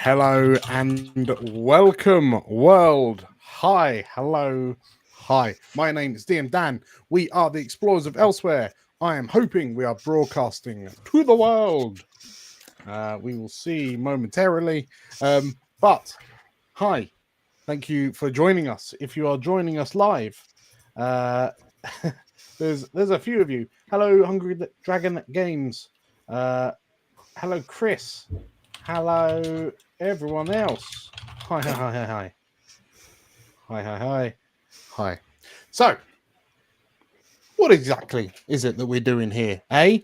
Hello and welcome, world. Hi, hello, hi. My name is DM Dan. We are the Explorers of Elsewhere. I am hoping we are broadcasting to the world. We will see momentarily. But hi, thank you for joining us. If you are joining us live, there's a few of you. Hello, Hungry Dragon Games. Hello, Chris. Hello, everyone else. Hi, hi, hi, hi, hi. Hi, hi, hi. Hi. So, what exactly is it that we're doing here,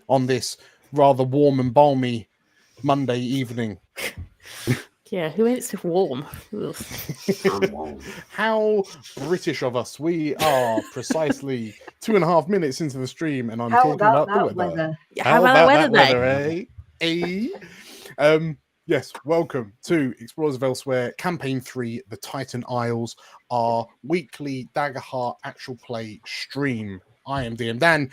on this rather warm and balmy Monday evening? Yeah, who ain't so warm? How British of us. We are precisely 2.5 minutes into the stream, and I'm How talking about the weather. How about that weather, eh? Yes, welcome to Explorers of Elsewhere, Campaign 3, The Titan Isles, our weekly Daggerheart actual play stream. I am DM Dan.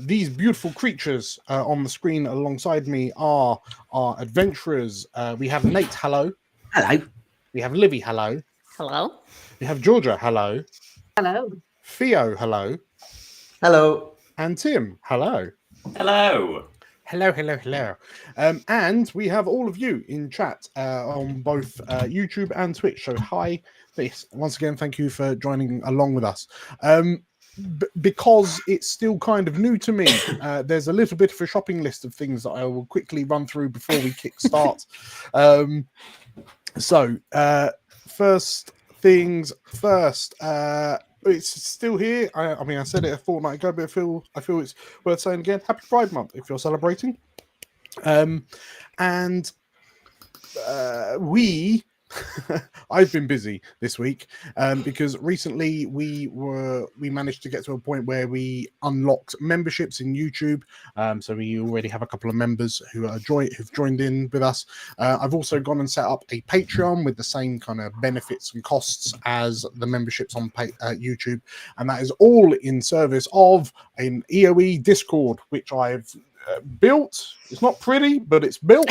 These beautiful creatures on the screen alongside me are our adventurers. We have Nate, hello. Hello. We have Livy, hello. Hello. We have Georgia, hello. Hello. Theo, hello. Hello. And Tim, hello. Hello. Hello, hello, hello. And we have all of you in chat on both YouTube and Twitch. So hi. Yes, once again, thank you for joining along with us. Because it's still kind of new to me, there's a little bit of a shopping list of things that I will quickly run through before we kick start. So, first things first. It's still here. I mean, I said it a fortnight ago, but I feel it's worth saying again. Happy Pride Month if you're celebrating. And I've been busy this week because recently we managed to get to a point where we unlocked memberships in YouTube. So we already have a couple of members who've joined in with us. I've also gone and set up a Patreon with the same kind of benefits and costs as the memberships on YouTube, and that is all in service of an EOE Discord, which I've built. It's not pretty, but it's built.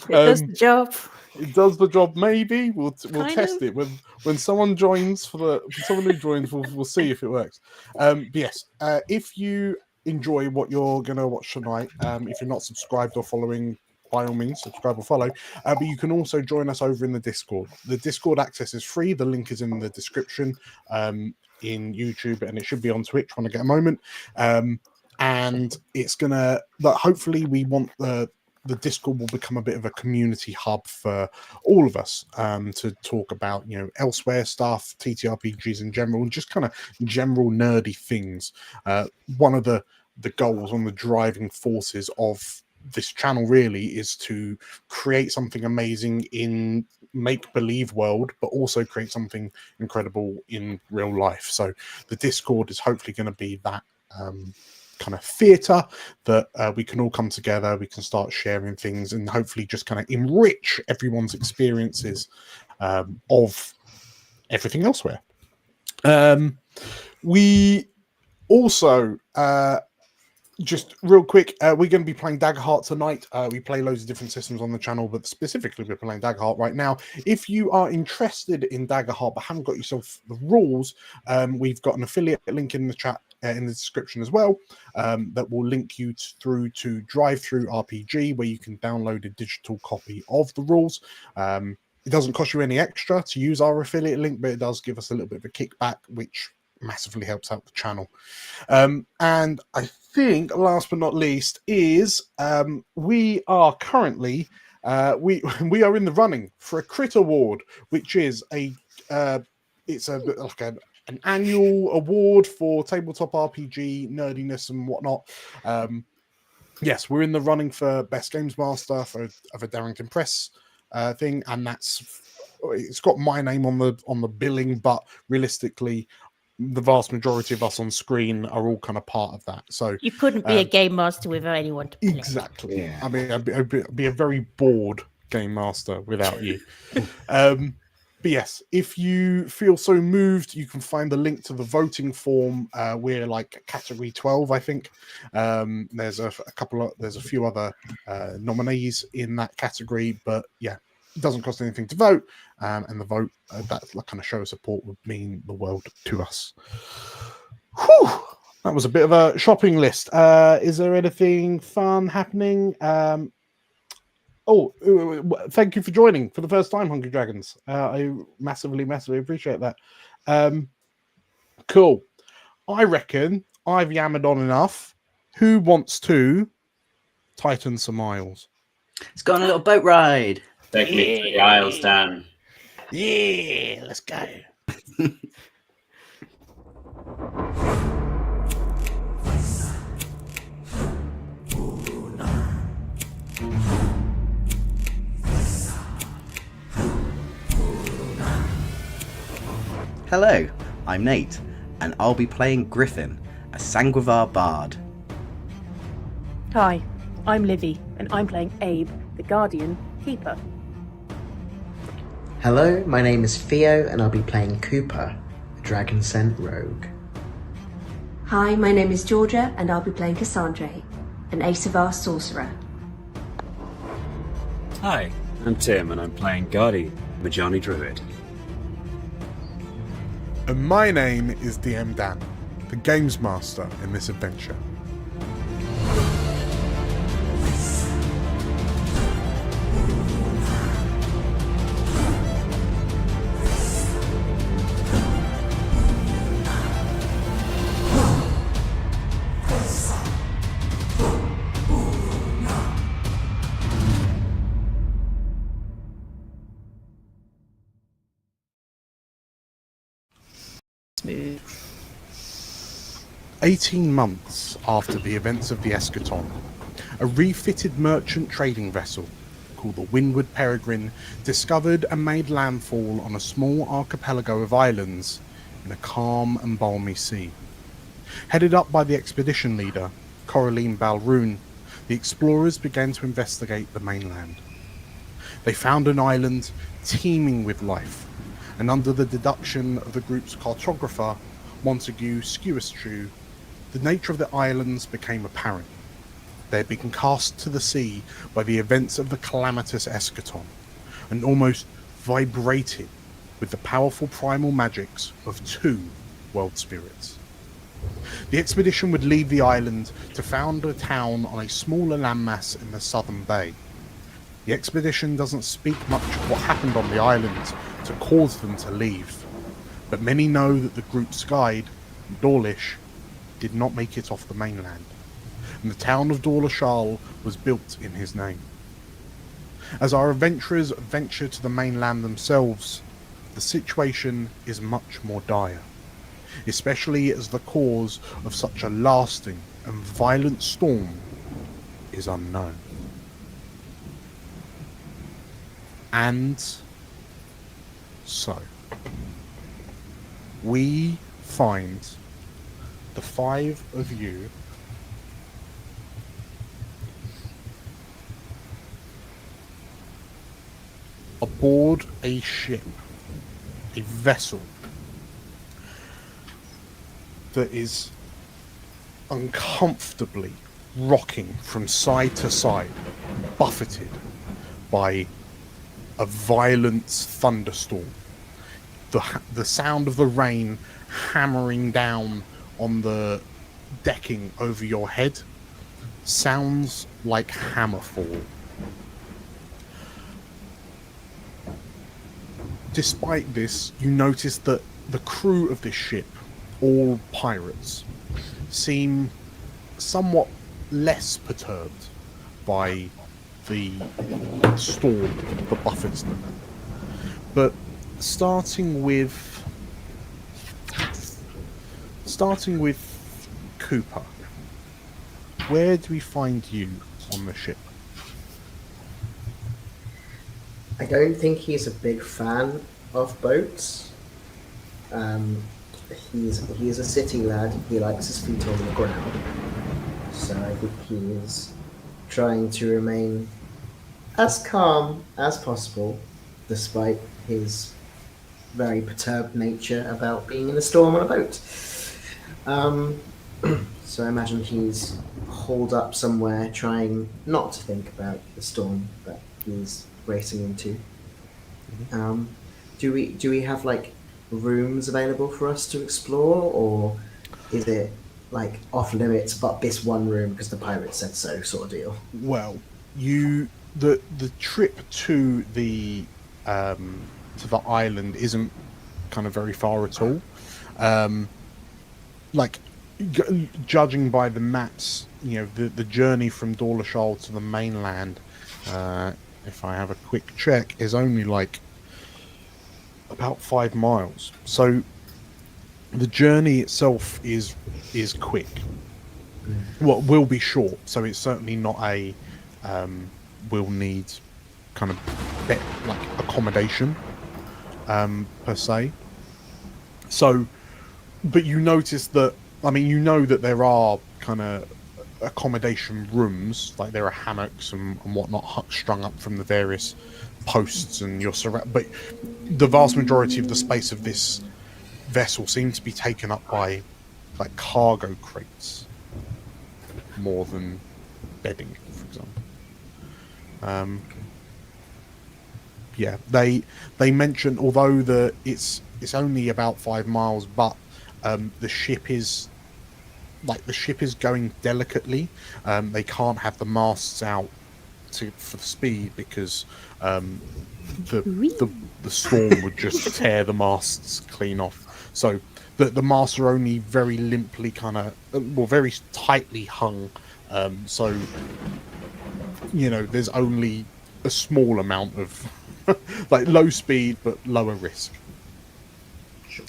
It does the job. It does the job. Maybe we'll test it when someone joins. Someone who joins, we'll see if it works. But yes, if you enjoy what you're gonna watch tonight, if you're not subscribed or following, by all means subscribe or follow. But you can also join us over in the Discord. The Discord access is free. The link is in the description in YouTube, and it should be on Twitch when I get a moment. And it's gonna. Hopefully, we want the Discord will become a bit of a community hub for all of us to talk about, elsewhere stuff, TTRPGs in general, and just kind of general nerdy things. One of the goals, one of the driving forces of this channel really is to create something amazing in make-believe world, but also create something incredible in real life. So the Discord is hopefully going to be that kind of theatre that we can all come together, we can start sharing things, and hopefully just kind of enrich everyone's experiences of everything elsewhere. We also just real quick, we're going to be playing Daggerheart tonight. We play loads of different systems on the channel, but specifically we're playing Daggerheart right now. If you are interested in Daggerheart but haven't got yourself the rules, we've got an affiliate link in the chat in the description as well, that will link you through to Drive-Through RPG, where you can download a digital copy of the rules. It doesn't cost you any extra to use our affiliate link, but it does give us a little bit of a kickback, which massively helps out the channel. And I think last but not least is we are currently we are in the running for a Crit Award, which is an annual award for tabletop RPG nerdiness and whatnot. Yes, we're in the running for best games master of a Darrington Press thing, and it's got my name on the billing, but realistically the vast majority of us on screen are all kind of part of that. So you couldn't be a game master without anyone to play. Exactly. Yeah. I mean, I'd be a very bored game master without you. But yes, if you feel so moved, you can find the link to the voting form. We're like category 12, I think. There's a few other nominees in that category, but yeah, it doesn't cost anything to vote. And the vote, that kind of show of support would mean the world to us. Whew! That was a bit of a shopping list. Is there anything fun happening? Thank you for joining for the first time, Hungry Dragons. I massively appreciate that. Cool. I reckon I've yammered on enough. Who wants to tighten some miles? Let's go on a little boat ride. Take me to the Isles, Dan. Yeah, let's go. Hello, I'm Nate, and I'll be playing Griffin, a Sanguivar bard. Hi, I'm Livy, and I'm playing Abe, the Guardian Keeper. Hello, my name is Theo, and I'll be playing Cooper, a Dragon Scent Rogue. Hi, my name is Georgia, and I'll be playing Cassandra, an Asavar sorcerer. Hi, I'm Tim, and I'm playing Ghadi, Majani Druid. And my name is DM Dan, the Games Master in this adventure. Smooth. 18 months after the events of the Eschaton, a refitted merchant trading vessel called the Windward Peregrine discovered and made landfall on a small archipelago of islands in a calm and balmy sea. Headed up by the expedition leader, Coraline Balroon, the explorers began to investigate the mainland. They found an island teeming with life, and under the deduction of the group's cartographer, Montague Skewistrew, the nature of the islands became apparent. They had been cast to the sea by the events of the calamitous Eschaton, and almost vibrated with the powerful primal magics of two world spirits. The expedition would leave the island to found a town on a smaller landmass in the southern bay. The expedition doesn't speak much of what happened on the island to cause them to leave, but many know that the group's guide, Dawlish, did not make it off the mainland, and the town of Dorlashal was built in his name. As our adventurers venture to the mainland themselves, the situation is much more dire, especially as the cause of such a lasting and violent storm is unknown. And so, we find the five of you aboard a ship, a vessel that is uncomfortably rocking from side to side, buffeted by a violent thunderstorm. The sound of the rain hammering down on the decking over your head sounds like hammerfall. Despite this, you notice that the crew of this ship, all pirates, seem somewhat less perturbed by the storm that buffets them. But starting with Cooper, where do we find you on the ship? I don't think he's a big fan of boats. He's a city lad. He likes his feet on the ground. So I think he is trying to remain as calm as possible, despite his very perturbed nature about being in a storm on a boat. So I imagine he's holed up somewhere, trying not to think about the storm that he's racing into. Do we have like rooms available for us to explore, or is it like off limits but this one room because the pirates said so, sort of deal? Well, the trip to the island isn't kind of very far at all. Judging by the maps, the journey from Dorlashal to the mainland, if I have a quick check, is only like about 5 miles. So the journey itself is quick. Well, will be short. So it's certainly not a will need kind of accommodation per se. So, but you notice that. I mean, you know that there are kind of accommodation rooms, like there are hammocks and whatnot strung up from the various posts, and you're surrounded. But the vast majority of the space of this vessel seems to be taken up by like cargo crates more than bedding, for example. Yeah, they mention, although it's only about 5 miles, but the ship is going delicately. They can't have the masts out for speed because the storm would just tear the masts clean off. So the masts are only very limply very tightly hung. So there's only a small amount of like low speed but lower risk. Sure.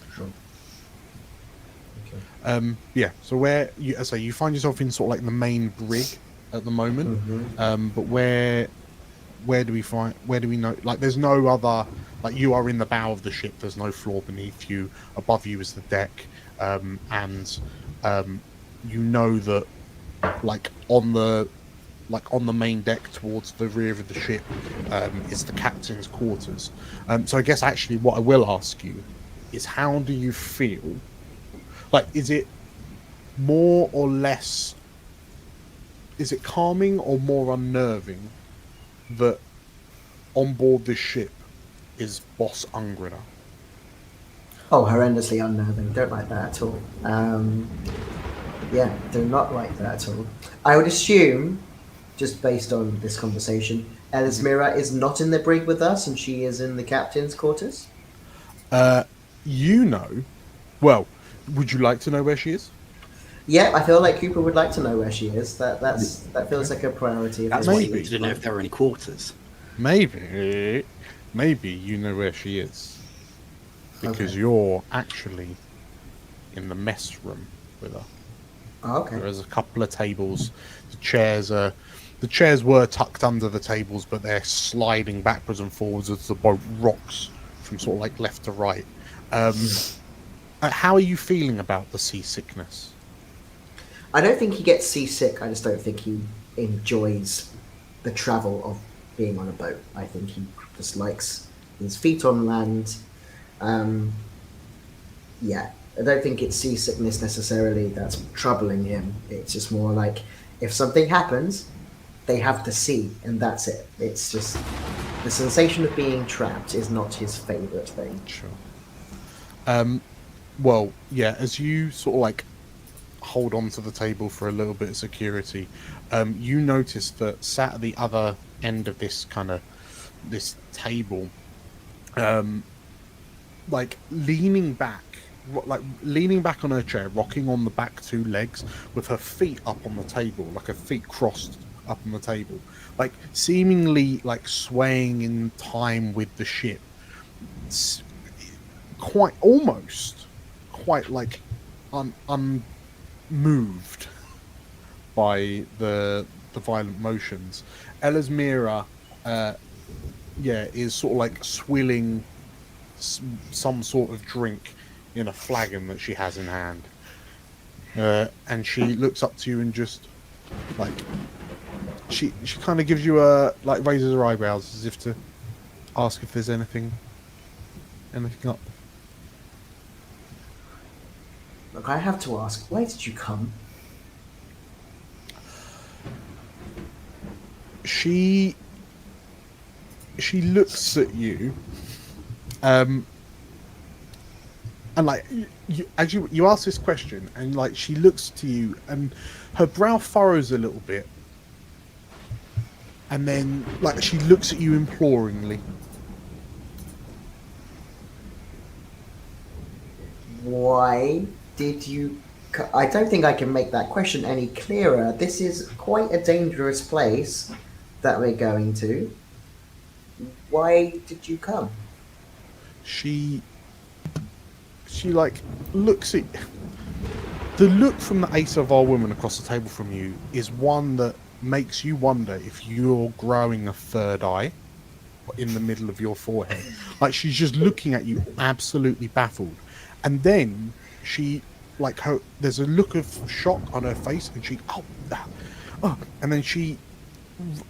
Yeah, so where you find yourself in sort of like the main brig at the moment. But where do we know, like there's no other, like you are in the bow of the ship, there's no floor beneath you, above you is the deck, and you know that like on the main deck towards the rear of the ship is the captain's quarters. So I guess actually what I will ask you is, how do you feel? Like, is it more or less... Is it calming or more unnerving that on board this ship is Boss Ungrida? Oh, horrendously unnerving. Don't like that at all. Yeah, do not like that at all. I would assume, just based on this conversation, Elismira is not in the brig with us and she is in the captain's quarters? Well, would you like to know where she is? Yeah, I feel like Cooper would like to know where she is. That feels like a priority. That's why you need to know if there are any quarters. Maybe you know where she is because you're actually in the mess room with her. Oh, okay. There's a couple of tables. The chairs were tucked under the tables, but they're sliding backwards and forwards as the boat rocks from sort of like left to right. How are you feeling about the seasickness? I don't think he gets seasick. I just don't think he enjoys the travel of being on a boat. I think he just likes his feet on land. Yeah, I don't think it's seasickness necessarily that's troubling him. It's just more like if something happens, they have the sea, and that's it. It's just the sensation of being trapped is not his favourite thing. Sure. Well, yeah, as you sort of like hold on to the table for a little bit of security, you notice that sat at the other end of this table, like leaning back on her chair, rocking on the back two legs with her feet up on the table, like her feet crossed up on the table, like seemingly like swaying in time with the ship. It's quite like unmoved by the violent motions. Elismira is sort of like swilling some sort of drink in a flagon that she has in hand, and she looks up to you and just like she kind of gives you a, like, raises her eyebrows as if to ask if there's anything Anything up? Look, I have to ask, where did you come? She looks at you, and like as you ask this question, and like she looks to you, and her brow furrows a little bit, and then like she looks at you imploringly. Why did you... I don't think I can make that question any clearer. This is quite a dangerous place that we're going to. Why did you come? She like looks at... The look from the Ace of our woman across the table from you is one that makes you wonder if you're growing a third eye in the middle of your forehead. Like she's just looking at you absolutely baffled. And then she, like there's a look of shock on her face, and she, and then she,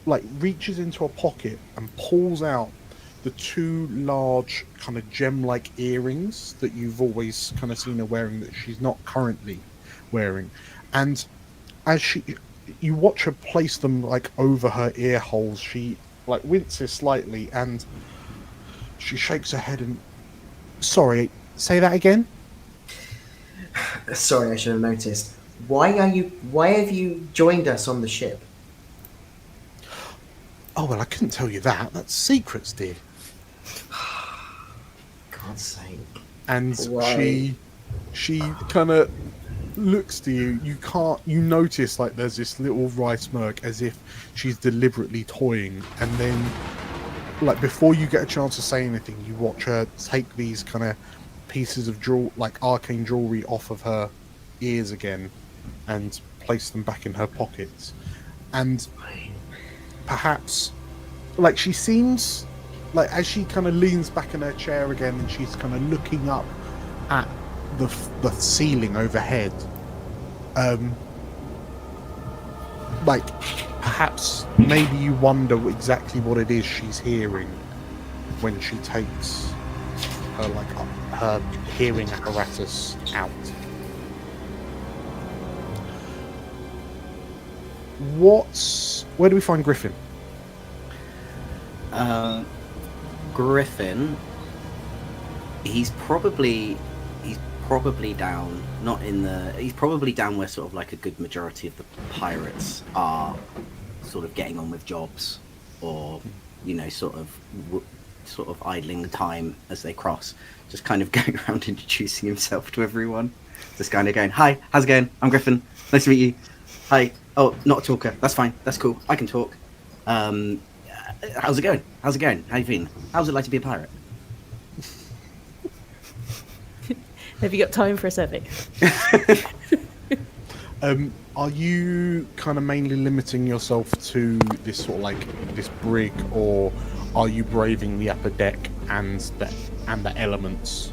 like reaches into a pocket and pulls out the two large kind of gem-like earrings that you've always kind of seen her wearing that she's not currently wearing. And as you watch her place them like over her ear holes, she like winces slightly and she shakes her head and, sorry, say that again? Sorry, I should have noticed. Why have you joined us on the ship? Oh, well, I couldn't tell you that. That's secrets, dear. God's sake. And Why? she kind of looks to you. You notice like there's this little wry smirk as if she's deliberately toying, and then like before you get a chance to say anything, you watch her take these kind of pieces of like arcane jewelry off of her ears again and place them back in her pockets. And perhaps like she seems like as she kind of leans back in her chair again and she's kind of looking up at the ceiling overhead, like perhaps maybe you wonder exactly what it is she's hearing when she takes her like her hearing apparatus out. Where do we find Griffin? Griffin, he's probably down, not in the... He's probably down where sort of like a good majority of the pirates are sort of getting on with jobs, or, you know, sort of idling time as they cross. Just kind of going around introducing himself to everyone. Just kind of going, hi, how's it going? I'm Griffin. Nice to meet you. Hi. Oh, not a talker. That's fine. That's cool. I can talk. How's it going? How's it going? How you been? How's it like to be a pirate? Have you got time for a survey? Are you kind of mainly limiting yourself to this sort of like this brig, or are you braving the upper deck and the elements?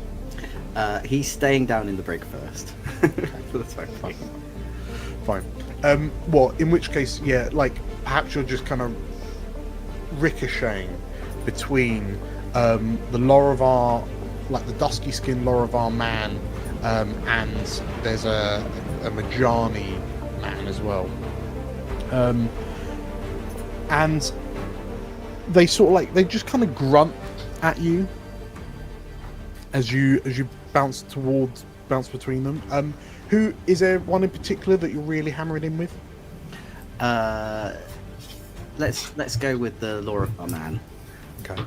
He's staying down in the brig first. That's fine. Fine. Well, in which case, yeah, like perhaps you're just kind of ricocheting between the Lorivar, like the dusky skinned Lorivar man, and there's a Majani man as well. And they sort of like, they just kind of grunt at you as you bounce between them. Who is there one in particular that you're really hammering in with? Let's go with the Lorivar man. Okay.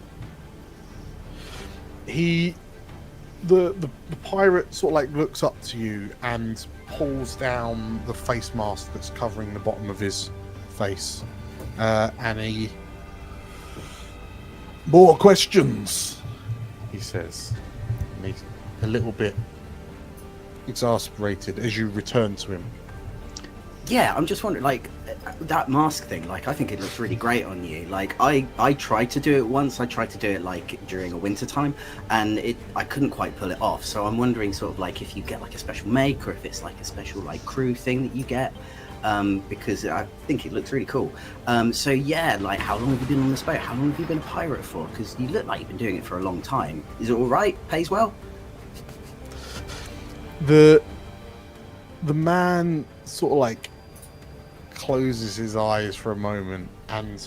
The pirate sort of like looks up to you and pulls down the face mask that's covering the bottom of his face, and he... More questions, he says. And he's a little bit exasperated as you return to him. Yeah, I'm just wondering, like, that mask thing, like, I think it looks really great on you. Like, I tried to do it once. I tried to do it, like, during a winter time, and I couldn't quite pull it off. So I'm wondering, sort of, like, if you get, like, a special make, or if it's, like, a special, like, crew thing that you get. because I think it looks really cool. So yeah, like, how long have you been on this boat? How long have you been a pirate for? Because you look like you've been doing it for a long time. Is it all right? Pays well? The man sort of like closes his eyes for a moment and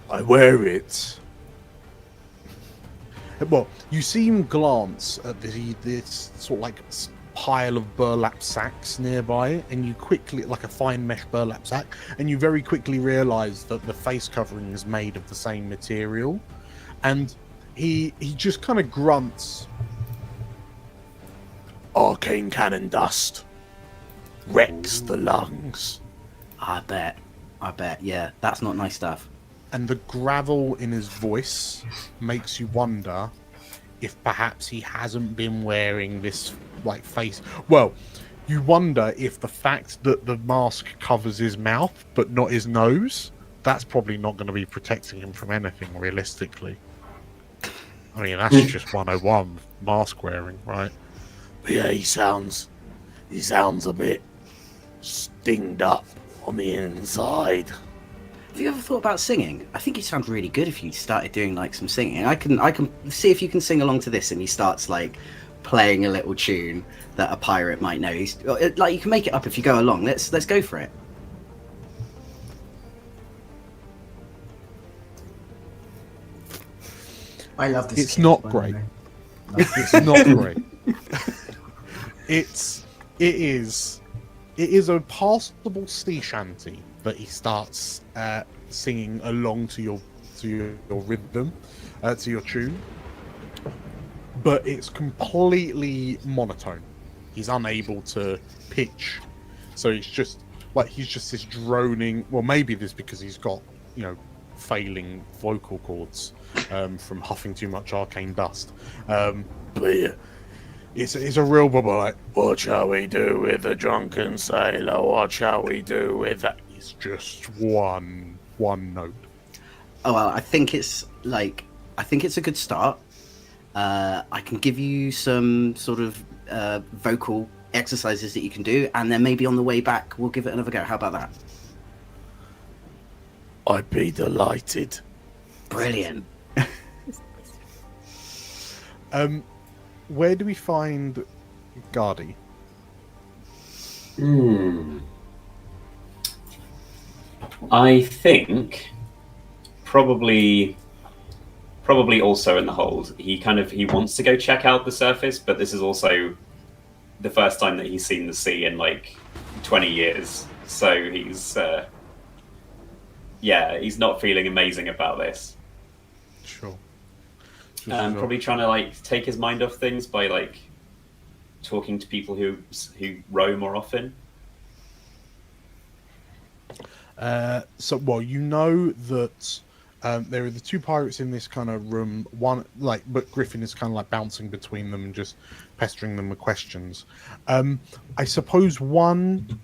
I wear it. Well, you see him glance at this sort of like pile of burlap sacks nearby, and you quickly, like a fine mesh burlap sack, and you very quickly realise that the face covering is made of the same material, and he just kind of grunts. Arcane cannon dust wrecks the lungs. I bet, yeah, that's not nice stuff. And the gravel in his voice makes you wonder if perhaps he hasn't been wearing this like face. Well, you wonder if the fact that the mask covers his mouth but not his nose, that's probably not going to be protecting him from anything realistically. I mean, that's just 101 mask wearing, right? But yeah, he sounds a bit stinged up on the inside. Have you ever thought about singing? I think it sounds really good if you started doing like some singing. I can see if you can sing along to this, and he starts like playing a little tune that a pirate might know. Like, you can make it up if you go along. Let's go for it. I love this. It's not great. It's not great. It is a passable sea shanty that he starts singing along to your rhythm, to your tune, but it's completely monotone. He's unable to pitch, so it's just this droning. Well, maybe this because he's got failing vocal cords from huffing too much arcane dust. But yeah, it's a real bubble. Like, what shall we do with a drunken sailor? What shall we do with that? It's just one note. Oh well, I think it's a good start. I can give you some sort of vocal exercises that you can do, and then maybe on the way back we'll give it another go. How about that? I'd be delighted. Brilliant. Where do we find Ghadi? I think probably also in the hold. He wants to go check out the surface, but this is also the first time that he's seen the sea in like 20 years. So he's not feeling amazing about this. Sure. Probably trying to like take his mind off things by like talking to people who row more often. Well, you know that there are the two pirates in this kind of room. But Griffin is kind of like bouncing between them and just pestering them with questions. I suppose one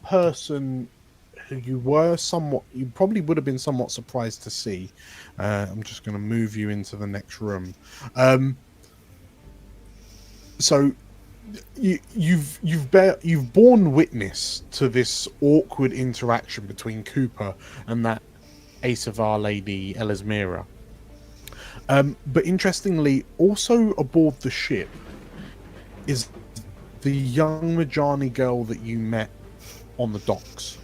person who you probably would have been somewhat surprised to see. I'm just going to move you into the next room. So you've borne witness to this awkward interaction between Cooper and that Asavar lady Elismira. But interestingly, also aboard the ship is the young Majani girl that you met on the docks.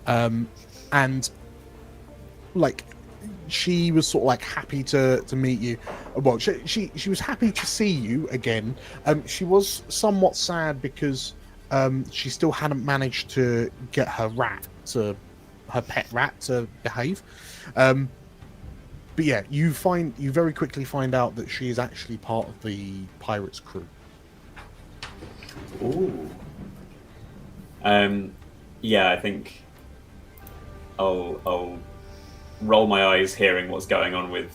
And like she was sort of like happy to meet you. Well, she was happy to see you again. She was somewhat sad because she still hadn't managed to get her pet rat to behave. But yeah, you very quickly find out that she is actually part of the pirates' crew. Ooh. Yeah, I think I'll roll my eyes hearing what's going on with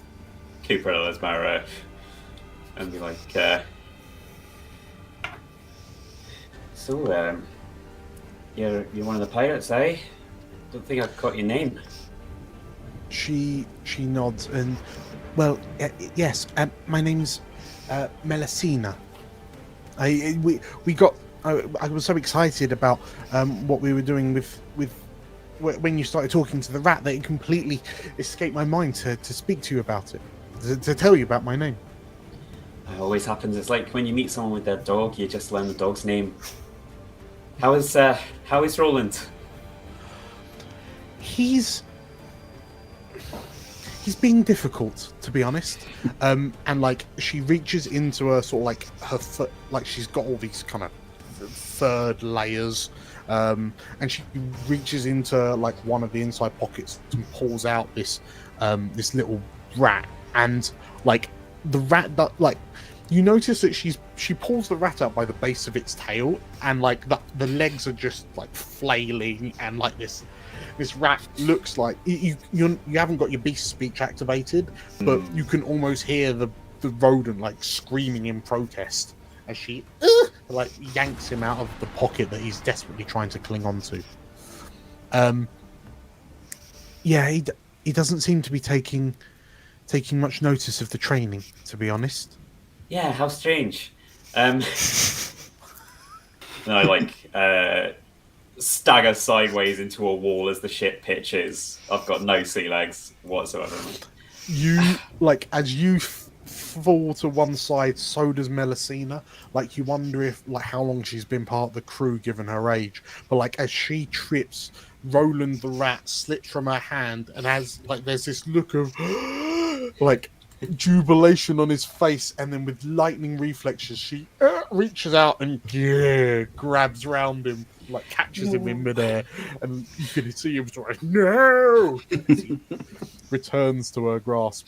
Cooper and Elismira and be like, so, you're one of the pirates, eh? Don't think I caught your name. She nods, and Well, yes. My name's Melusina. We got. I was so excited about what we were doing with when you started talking to the rat that it completely escaped my mind to speak to you about it, to tell you about my name. It always happens. It's like when you meet someone with their dog, you just learn the dog's name. How is Roland? He's being difficult, to be honest. And like she reaches into her sort of like her foot, like she's got all these kind of third layers, and she reaches into like one of the inside pockets and pulls out this little rat, and like the rat that like you notice that she pulls the rat out by the base of its tail, and like the legs are just like flailing, and like this rat looks like you haven't got your beast speech activated, but you can almost hear the rodent like screaming in protest as she like yanks him out of the pocket that he's desperately trying to cling on to. Yeah, he doesn't seem to be taking much notice of the training, to be honest. Yeah, how strange. No, I stagger sideways into a wall as the ship pitches. I've got no sea legs whatsoever. You like as you fall to one side, so does Melusina. Like you wonder if like how long she's been part of the crew given her age. But like as she trips, Roland the rat slips from her hand, and as like there's this look of like jubilation on his face, and then with lightning reflexes she reaches out and grabs round him, like catches him in midair, and you can see him sort of no he returns to her grasp.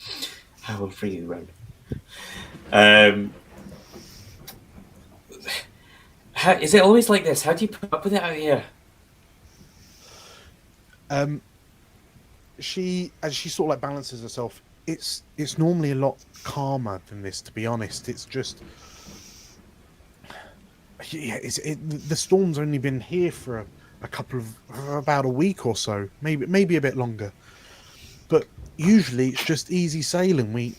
I will free you, Roland. Is it always like this? How do you put up with it out here? She sort of like balances herself. It's normally a lot calmer than this, to be honest. It's just, yeah, the storm's only been here for about a week or so, maybe a bit longer. But usually it's just easy sailing. We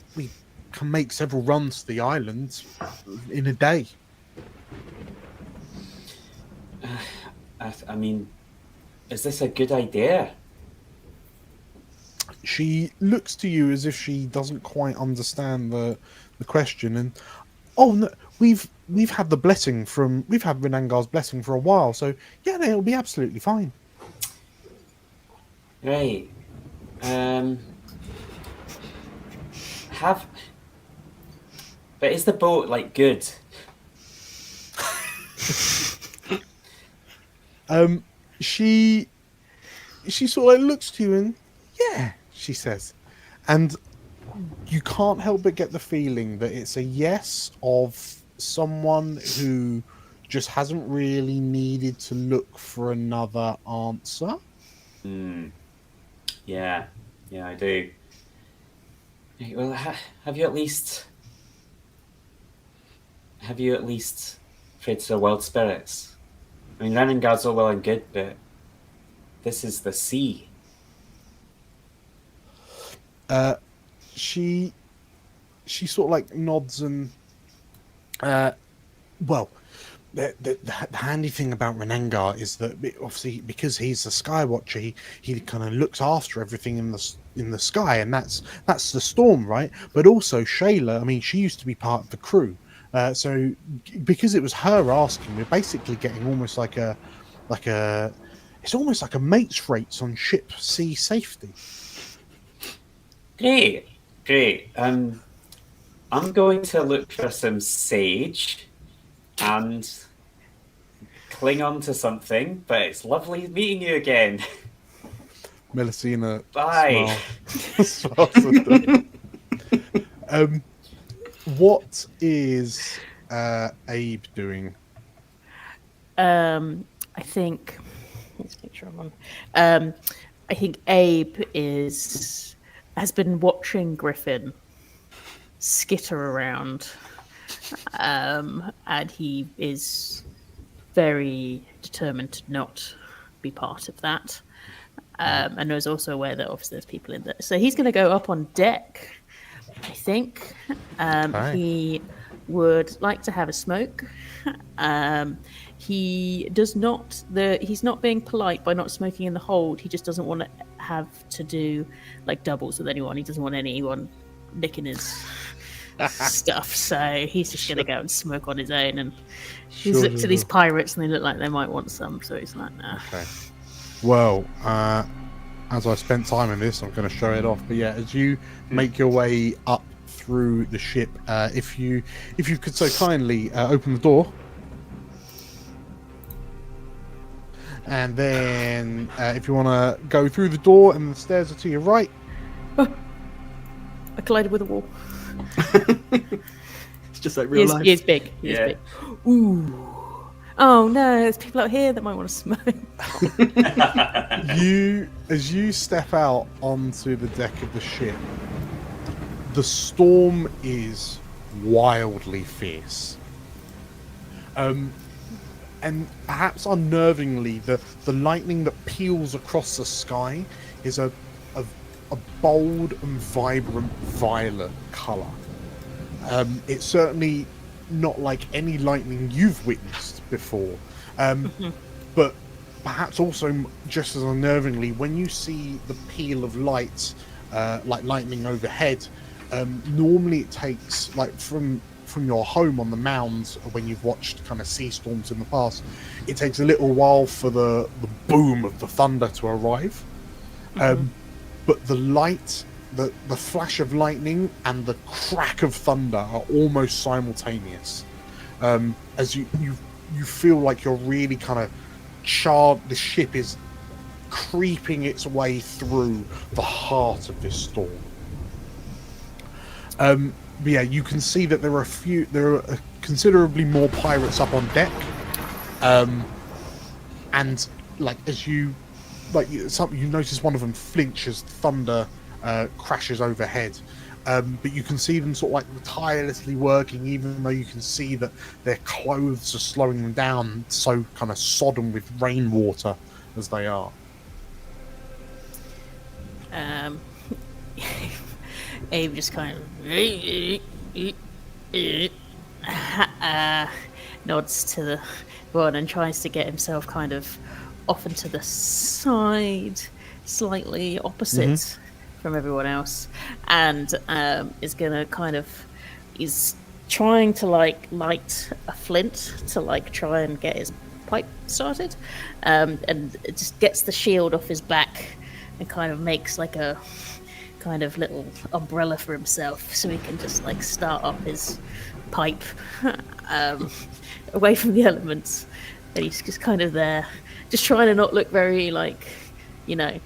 can make several runs to the island in a day. I mean, is this a good idea? She looks to you as if she doesn't quite understand the question, and no, we've had Renangar's blessing for a while, so yeah, it'll be absolutely fine. Right. But is the boat like good? She sort of like looks to you and yeah, she says, and you can't help but get the feeling that it's a yes of someone who just hasn't really needed to look for another answer. Yeah, I do. Well, have you at least prayed to the world spirits? I mean, Renangar's all well and good, but this is the sea. She sort of like nods and well, the handy thing about Renangar is that obviously because he's a sky watcher, he kind of looks after everything in the sky, and that's the storm, right? But also Shayla, I mean, she used to be part of the crew, so because it was her asking, we're basically getting almost like a it's almost like a mate's rates on ship sea safety. Great. I'm going to look for some sage and cling on to something, but it's lovely meeting you again. Melusina Bye. What is Abe doing? I think. Let's make sure I'm on. I think Abe has been watching Griffin skitter around, and he is very determined to not be part of that. And is also aware that obviously there's people in there. So he's going to go up on deck I think. Okay. He would like to have a smoke. He does not. He's not being polite by not smoking in the hold. He just doesn't want to have to do like doubles with anyone. He doesn't want anyone nicking his stuff. So he's just going to go and smoke on his own. And he's looked at these pirates, and they look like they might want some. So he's like, nah. Okay. Well, as I spent time in this, I'm going to show it off. But yeah, as you make your way up through the ship, if you could so kindly open the door, and then if you want to go through the door, and the stairs are to your right. I collided with a wall. It's just like real life. He is big. He is big. Ooh. Oh no, there's people out here that might want to smoke. As you step out onto the deck of the ship, the storm is wildly fierce. And perhaps unnervingly, the lightning that peels across the sky is a bold and vibrant violet colour. It's certainly not like any lightning you've witnessed before, but perhaps also just as unnervingly, when you see the peel of light, like lightning overhead, normally it takes, like from your home on the mounds, when you've watched kind of sea storms in the past, it takes a little while for the boom of the thunder to arrive. But the light, the flash of lightning and the crack of thunder are almost simultaneous. As you feel like you're really kind of charred. The ship is creeping its way through the heart of this storm. But yeah, you can see that there are considerably more pirates up on deck, and like as you notice one of them flinch as thunder crashes overhead, but you can see them sort of like tirelessly working, even though you can see that their clothes are slowing them down, so kind of sodden with rainwater as they are. Abe just kind of nods to the one and tries to get himself kind of off into the side, slightly opposite from everyone else, and is gonna he's trying to like light a flint to like try and get his pipe started, and it just gets the shield off his back and kind of makes like a kind of little umbrella for himself so he can just like start up his pipe away from the elements. And he's just kind of there, just trying to not look very like, trying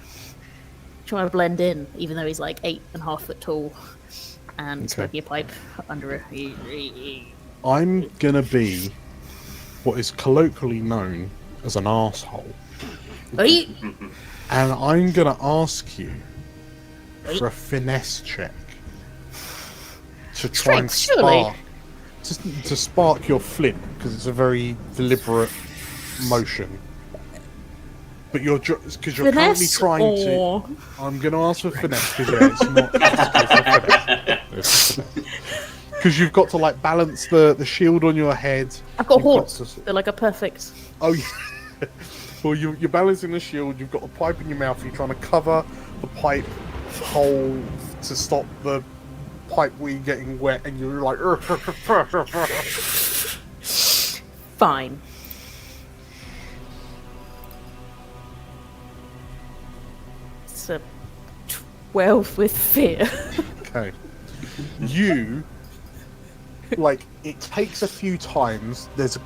to blend in, even though he's like 8.5 foot tall and smoking a pipe under a... I'm gonna be what is colloquially known as an arsehole. And I'm gonna ask you for a finesse check to try and spark, to spark your flint, because it's a very deliberate motion. But you're currently trying to. I'm going to ask for finesse because it's not because you've got to like balance the shield on your head. I've got horns. They're like a perfect. Oh yeah. Well, you're balancing the shield. You've got the pipe in your mouth. You're trying to cover the pipe hole to stop the pipe weed getting wet, and you're like, fine. It's a 12 with fear. Okay. You like it takes a few times. There's a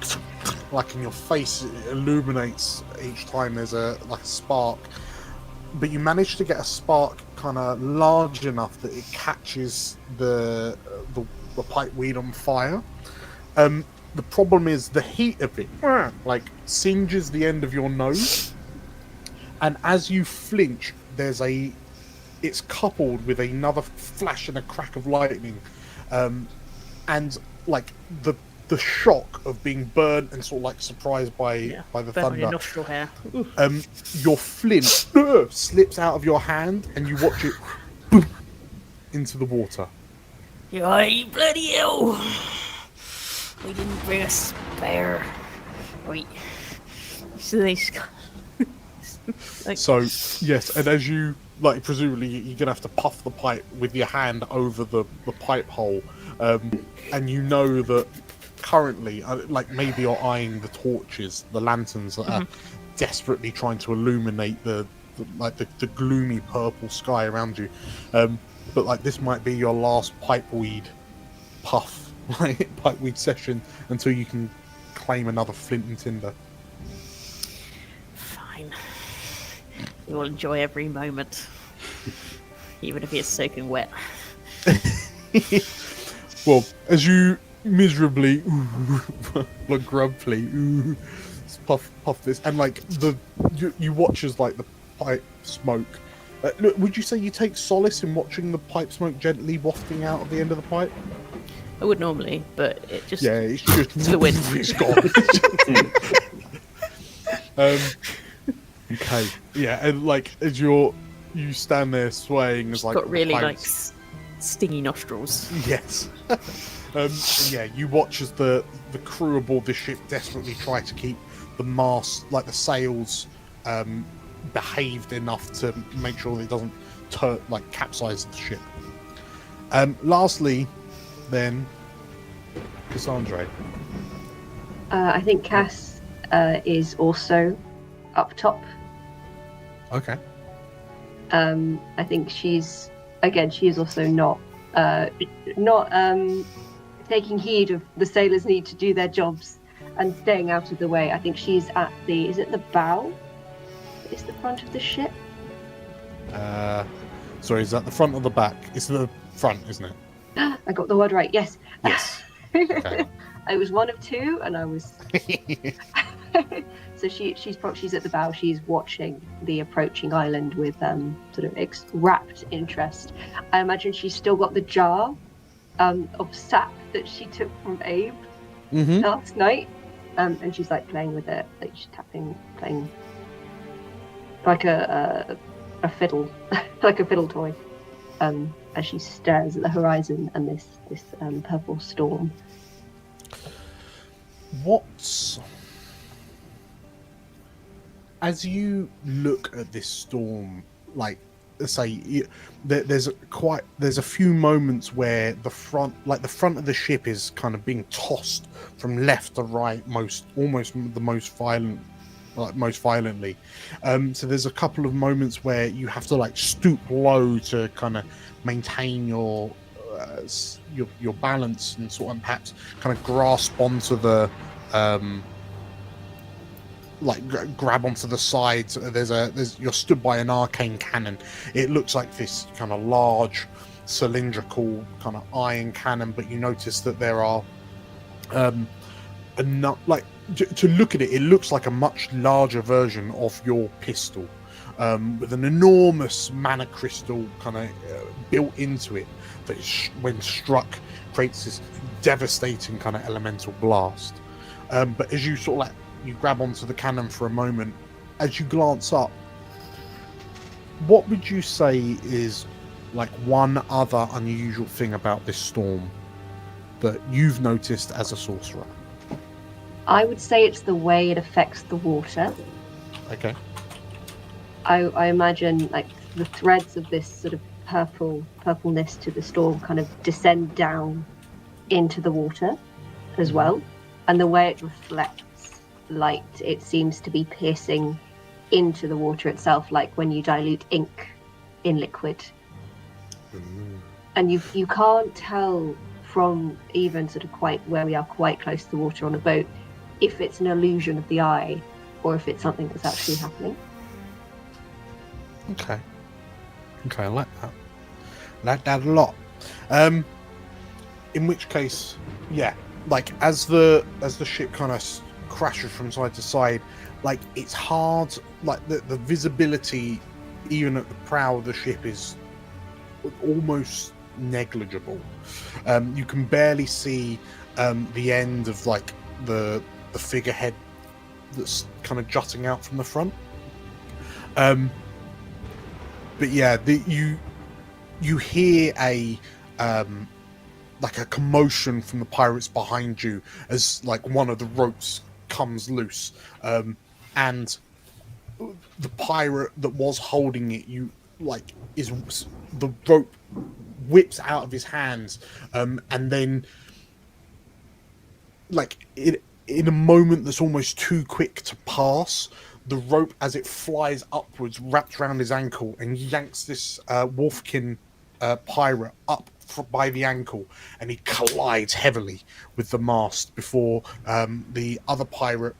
like in your face. It illuminates each time. There's a spark. But you manage to get a spark kind of large enough that it catches the pipe weed on fire. The problem is the heat of it like singes the end of your nose, and as you flinch, it's coupled with another flash and a crack of lightning, and like the shock of being burnt and sort of like surprised by the thunder. Your nostril hair. Your flint slips out of your hand, and you watch it boom, into the water. Ay, bloody hell! We didn't bring a spare. Wait. So they just like, So yes, and as you like, presumably you're gonna have to puff the pipe with your hand over the pipe hole, and you know that currently, like maybe you're eyeing the torches, the lanterns that are desperately trying to illuminate the gloomy purple sky around you, but like this might be your last pipeweed puff, like pipeweed session until you can claim another flint and tinder. fine. We will enjoy every moment, even if it's soaking wet. Well, as you miserably, like grumpily, puff this, and like you watch as like the pipe smoke. Look, would you say you take solace in watching the pipe smoke gently wafting out of the end of the pipe? I would normally, but it just It's just it's the wind. It's gone. Okay, yeah, and like as you stand there swaying as like got really the like pipes- stingy nostrils. Yes. And yeah, you watch as the crew aboard the ship desperately try to keep the mast, like the sails, behaved enough to make sure that it doesn't capsize the ship. Lastly, then, Cassandra. I think Cass is also up top. Okay. I think she is also not taking heed of the sailors' need to do their jobs and staying out of the way. I think she's at is it the bow? Is the front of the ship? Sorry, is that the front or the back? It's the front, isn't it? I got the word right. Yes. Yes. Okay. I was one of two, and I was. So she's at the bow. She's watching the approaching island with sort of rapt interest. I imagine she's still got the jar of sap that she took from Abe last night, and she's like playing with it, like she's playing like a fiddle, like a fiddle toy, as she stares at the horizon and this purple storm. As you look at this storm, like say, there's a few moments where the front of the ship is kind of being tossed from left to right, most violently. So there's a couple of moments where you have to like stoop low to kind of maintain your balance and sort of perhaps kind of grasp onto the grab onto the sides. You're stood by an arcane cannon. It looks like this kind of large cylindrical kind of iron cannon, but you notice that there are enough, like to look at it, it looks like a much larger version of your pistol, with an enormous mana crystal kind of built into it that when struck creates this devastating kind of elemental blast. But as you sort of you grab onto the cannon for a moment, as you glance up, what would you say is like one other unusual thing about this storm that you've noticed as a sorcerer? I would say it's the way it affects the water. Okay. I imagine like the threads of this sort of purpleness to the storm kind of descend down into the water as well, and the way it reflects light, it seems to be piercing into the water itself, like when you dilute ink in liquid. And you can't tell from even sort of quite where we are quite close to the water on a boat if it's an illusion of the eye or if it's something that's actually happening. Okay, I like that. I like that a lot. In which case, yeah, like as the ship kind of crashes from side to side, like it's hard, like the visibility even at the prow of the ship is almost negligible. You can barely see the end of like the figurehead that's kind of jutting out from the front. But yeah, you hear a like a commotion from the pirates behind you as like one of the ropes comes loose, and the pirate that was holding it, the rope whips out of his hands, and then like in a moment that's almost too quick to pass, the rope as it flies upwards wraps around his ankle and yanks this wolfkin pirate up by the ankle, and he collides heavily with the mast before the other pirate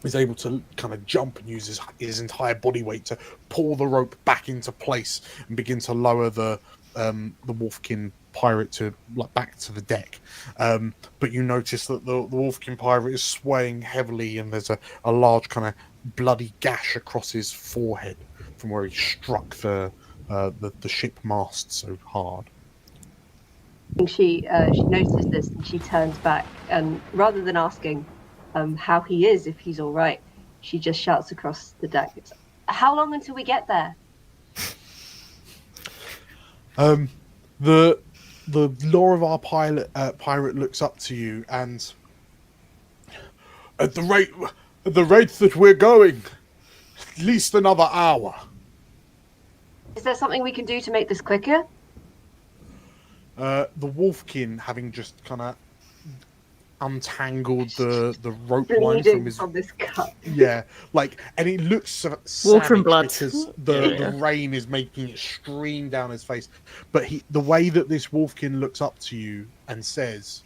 is able to kind of jump and use his entire body weight to pull the rope back into place and begin to lower the wolfkin pirate to back to the deck. But you notice that the wolfkin pirate is swaying heavily, and there's a large kind of bloody gash across his forehead from where he struck the ship mast so hard. She notices this and she turns back, and rather than asking how he is, if he's all right, she just shouts across the deck, "How long until we get there?" The Lorivar pirate looks up to you, and at the rate that we're going, at least another hour. Is there something we can do to make this quicker? The wolfkin, having just kind of untangled the rope line from this cut. Yeah, and it looks savage Water and blood because the rain is making it stream down his face. But the way that this wolfkin looks up to you and says,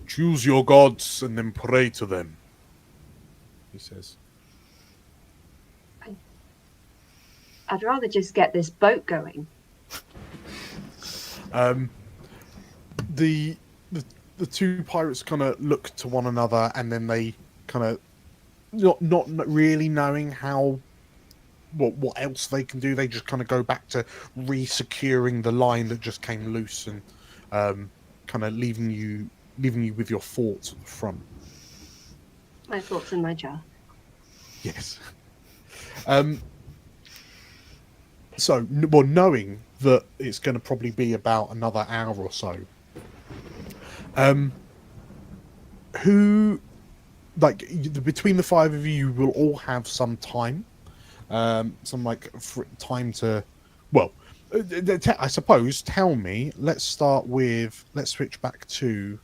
"Choose your gods and then pray to them," he says. I'd rather just get this boat going. The two pirates kind of look to one another, and then they kind of not really knowing what else they can do. They just kind of go back to re-securing the line that just came loose, and kind of leaving you with your thoughts at the front. My thoughts in my jar. Yes. So, well, knowing that it's going to probably be about another hour or so, between the five of you will all have some time, time to, I suppose. Tell me. Let's switch back to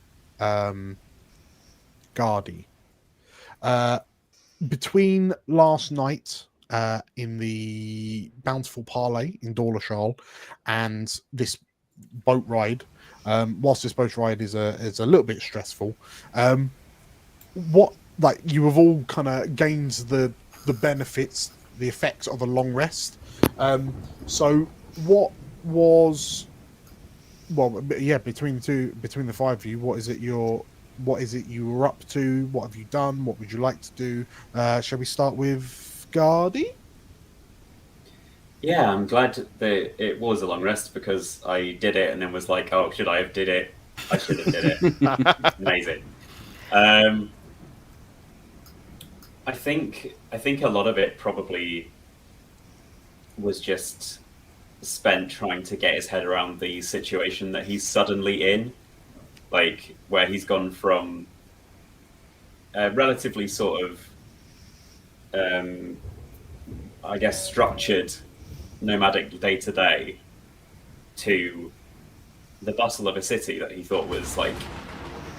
Ghadi. Between last night in the Bountiful Parley in Dorlashal and this boat ride, whilst this boat ride is a little bit stressful, you have all kind of gained the benefits, the effects of a long rest. So what was between the five of you, what is it you were up to? What have you done? What would you like to do? Shall we start with Ghadi? Yeah, I'm glad that it was a long rest, because I did it and then was like, oh, should I have did it? I should have did it. Amazing. I think a lot of it probably was just spent trying to get his head around the situation that he's suddenly in, where he's gone from a relatively sort of structured nomadic day-to-day to the bustle of a city that he thought was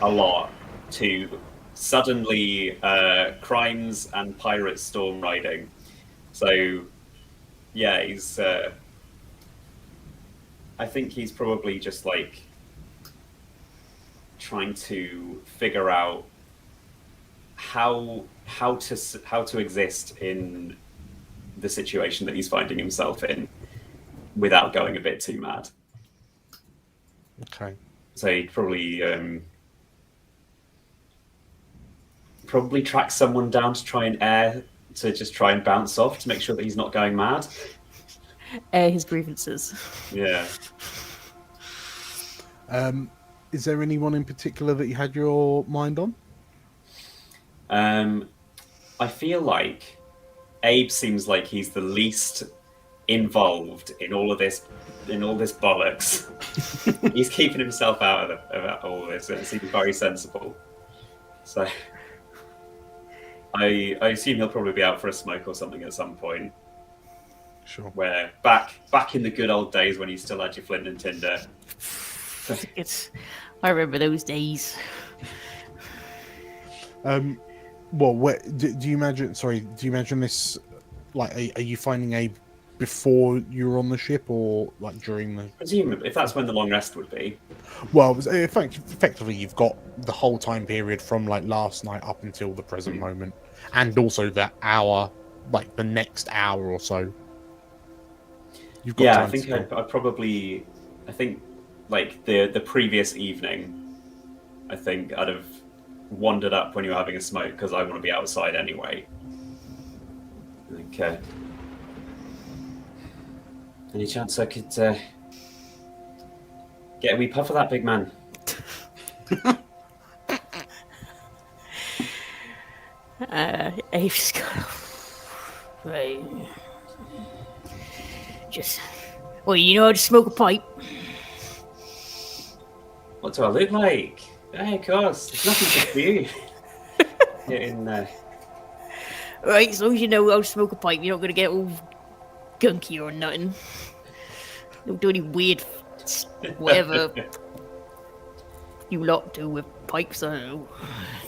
a lot, to suddenly crimes and pirates storm riding. So yeah, he's I think he's probably just trying to figure out how to exist in the situation that he's finding himself in without going a bit too mad. Okay. So he'd probably track someone down to try and bounce off to make sure that he's not going mad. Air his grievances. Yeah. Is there anyone in particular that you had your mind on? I feel like Abe seems like he's the least involved in all this bollocks. He's keeping himself out of all this, and it seems very sensible. So I assume he'll probably be out for a smoke or something at some point. Sure. Where back in the good old days when you still had your flint and tinder. I remember those days. Well, do you imagine? Sorry, do you imagine this? Like, are you finding Abe before you were on the ship, or like during the? Presumably, if that's when the long rest would be. Well, effectively, you've got the whole time period from like last night up until the present moment, and also that hour, like the next hour or so. You've got time I think I think like the previous evening, I think I'd have wandered up when you were having a smoke because I want to be outside anyway. Okay. Any chance I could get a wee puff of that, big man? Abe's got right. Well, you know how to smoke a pipe. What do I look like? Hey, of course. There's nothing to do. Get in there. Right, as long as you know how to smoke a pipe, you're not going to get all gunky or nothing. Don't do any weird whatever you lot do with pipes, I don't know.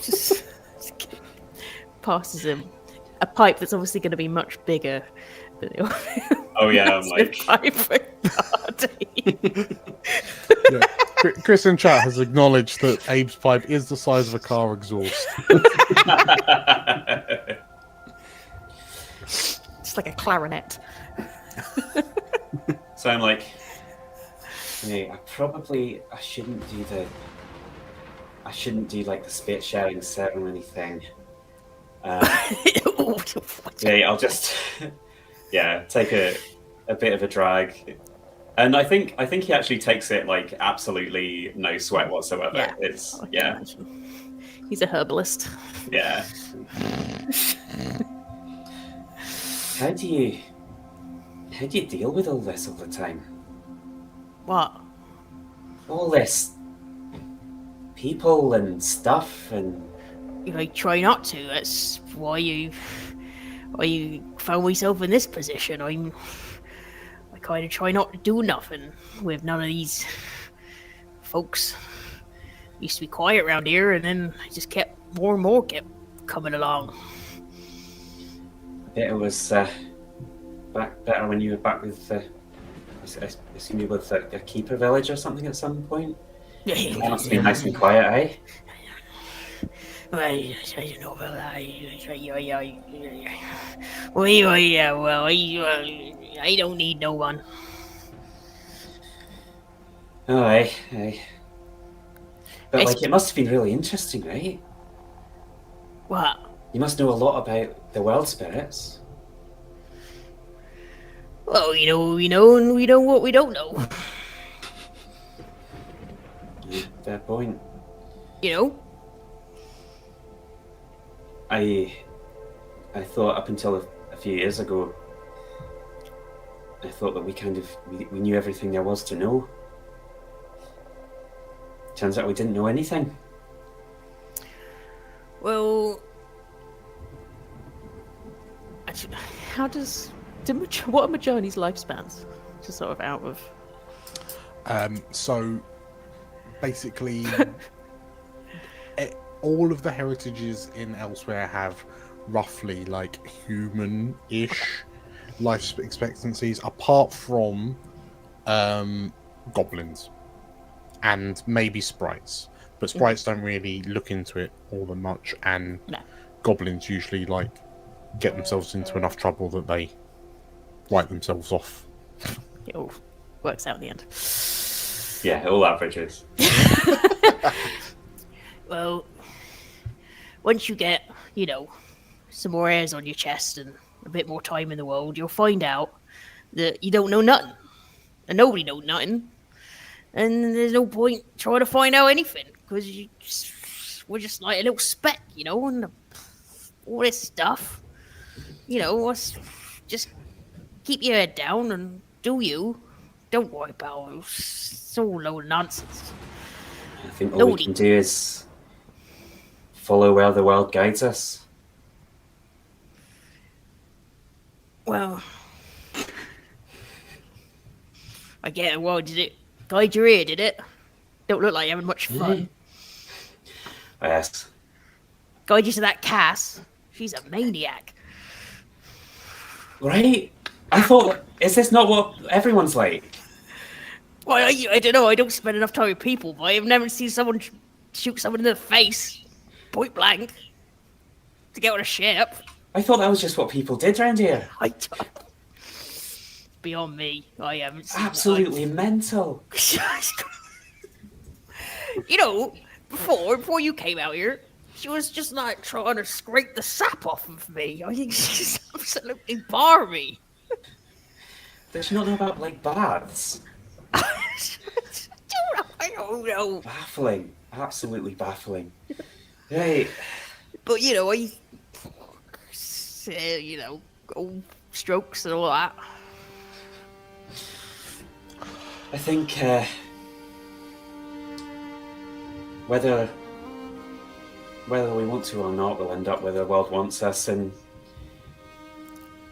Just passes him a pipe that's obviously going to be much bigger than oh yeah, I'm like pipe for Ghadi. Yeah. Chris in chat has acknowledged that Abe's pipe is the size of a car exhaust. It's like a clarinet. So I'm like, hey, I shouldn't do like the spit sharing ceremony thing. Yeah, I'll just take a bit of a drag. And I think he actually takes it like absolutely no sweat whatsoever. Yeah. It's He's a herbalist. Yeah. How do you deal with all this all the time? What? All this people and stuff and I try not to. That's why you found myself in this position. I kind of try not to do nothing with none of these folks. Used to be quiet around here, and then I just kept more and more kept coming along. It was better when you were back with I assume you were with a keeper village or something at some point. Yeah, It must be nice and quiet, eh? I don't know about that. I don't need no one. Oh, aye. But like, it must have been really interesting, right? What? You must know a lot about the world spirits. Well, we know, and we know what we don't know. Yeah, fair point. I thought up until a few years ago, I thought that we knew everything there was to know. Turns out we didn't know anything. Well, what are Majani's lifespans? Just sort of out of. So basically, all of the heritages in Elsewhere have roughly like human-ish life expectancies, apart from goblins and maybe sprites. But sprites don't really look into it all that much, and goblins usually like get themselves into enough trouble that they write themselves off. It all works out in the end. Yeah, all averages. Well, once you get, some more hairs on your chest and a bit more time in the world, you'll find out that you don't know nothing. And nobody knows nothing. And there's no point trying to find out anything, because we're just like a little speck, and all this stuff. It's just keep your head down and do you. Don't worry about it. It's all low nonsense. I think all we can do is follow where the world guides us. Well, I get it. Well, did it guide your ear, did it? Don't look like you're having much fun. Yes. Guide you to that Cass. She's a maniac. Right? I thought, is this not what everyone's like? Well, I don't know. I don't spend enough time with people, but I've never seen someone shoot someone in the face, point blank, to get on a ship. I thought that was just what people did around here. I don't. It's beyond me. I haven't seen Absolutely mental. You know, before you came out here, she was just like trying to scrape the sap off of me. I think she's absolutely barmy. Does she not know about, like, baths? I don't know. Baffling. Absolutely baffling. Right. But, you know, old strokes and all that. I think, whether we want to or not, we'll end up where the world wants us, and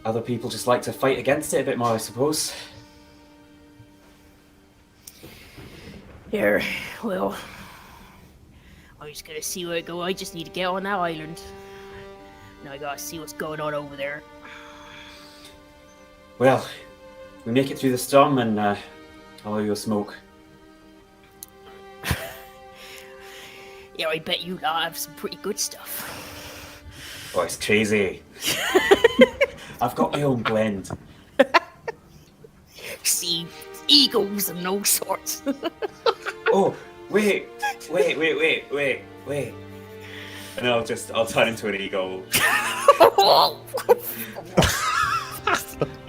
other people just like to fight against it a bit more, I suppose. Here, well, I'm just gonna see where I go. I just need to get on that island. Now I gotta see what's going on over there. Well, we make it through the storm, and I'll owe you a smoke. Yeah, I bet you lot have some pretty good stuff. Oh, it's crazy. I've got my own blend. See, eagles and all sorts. Oh, wait. And I'll turn into an eagle.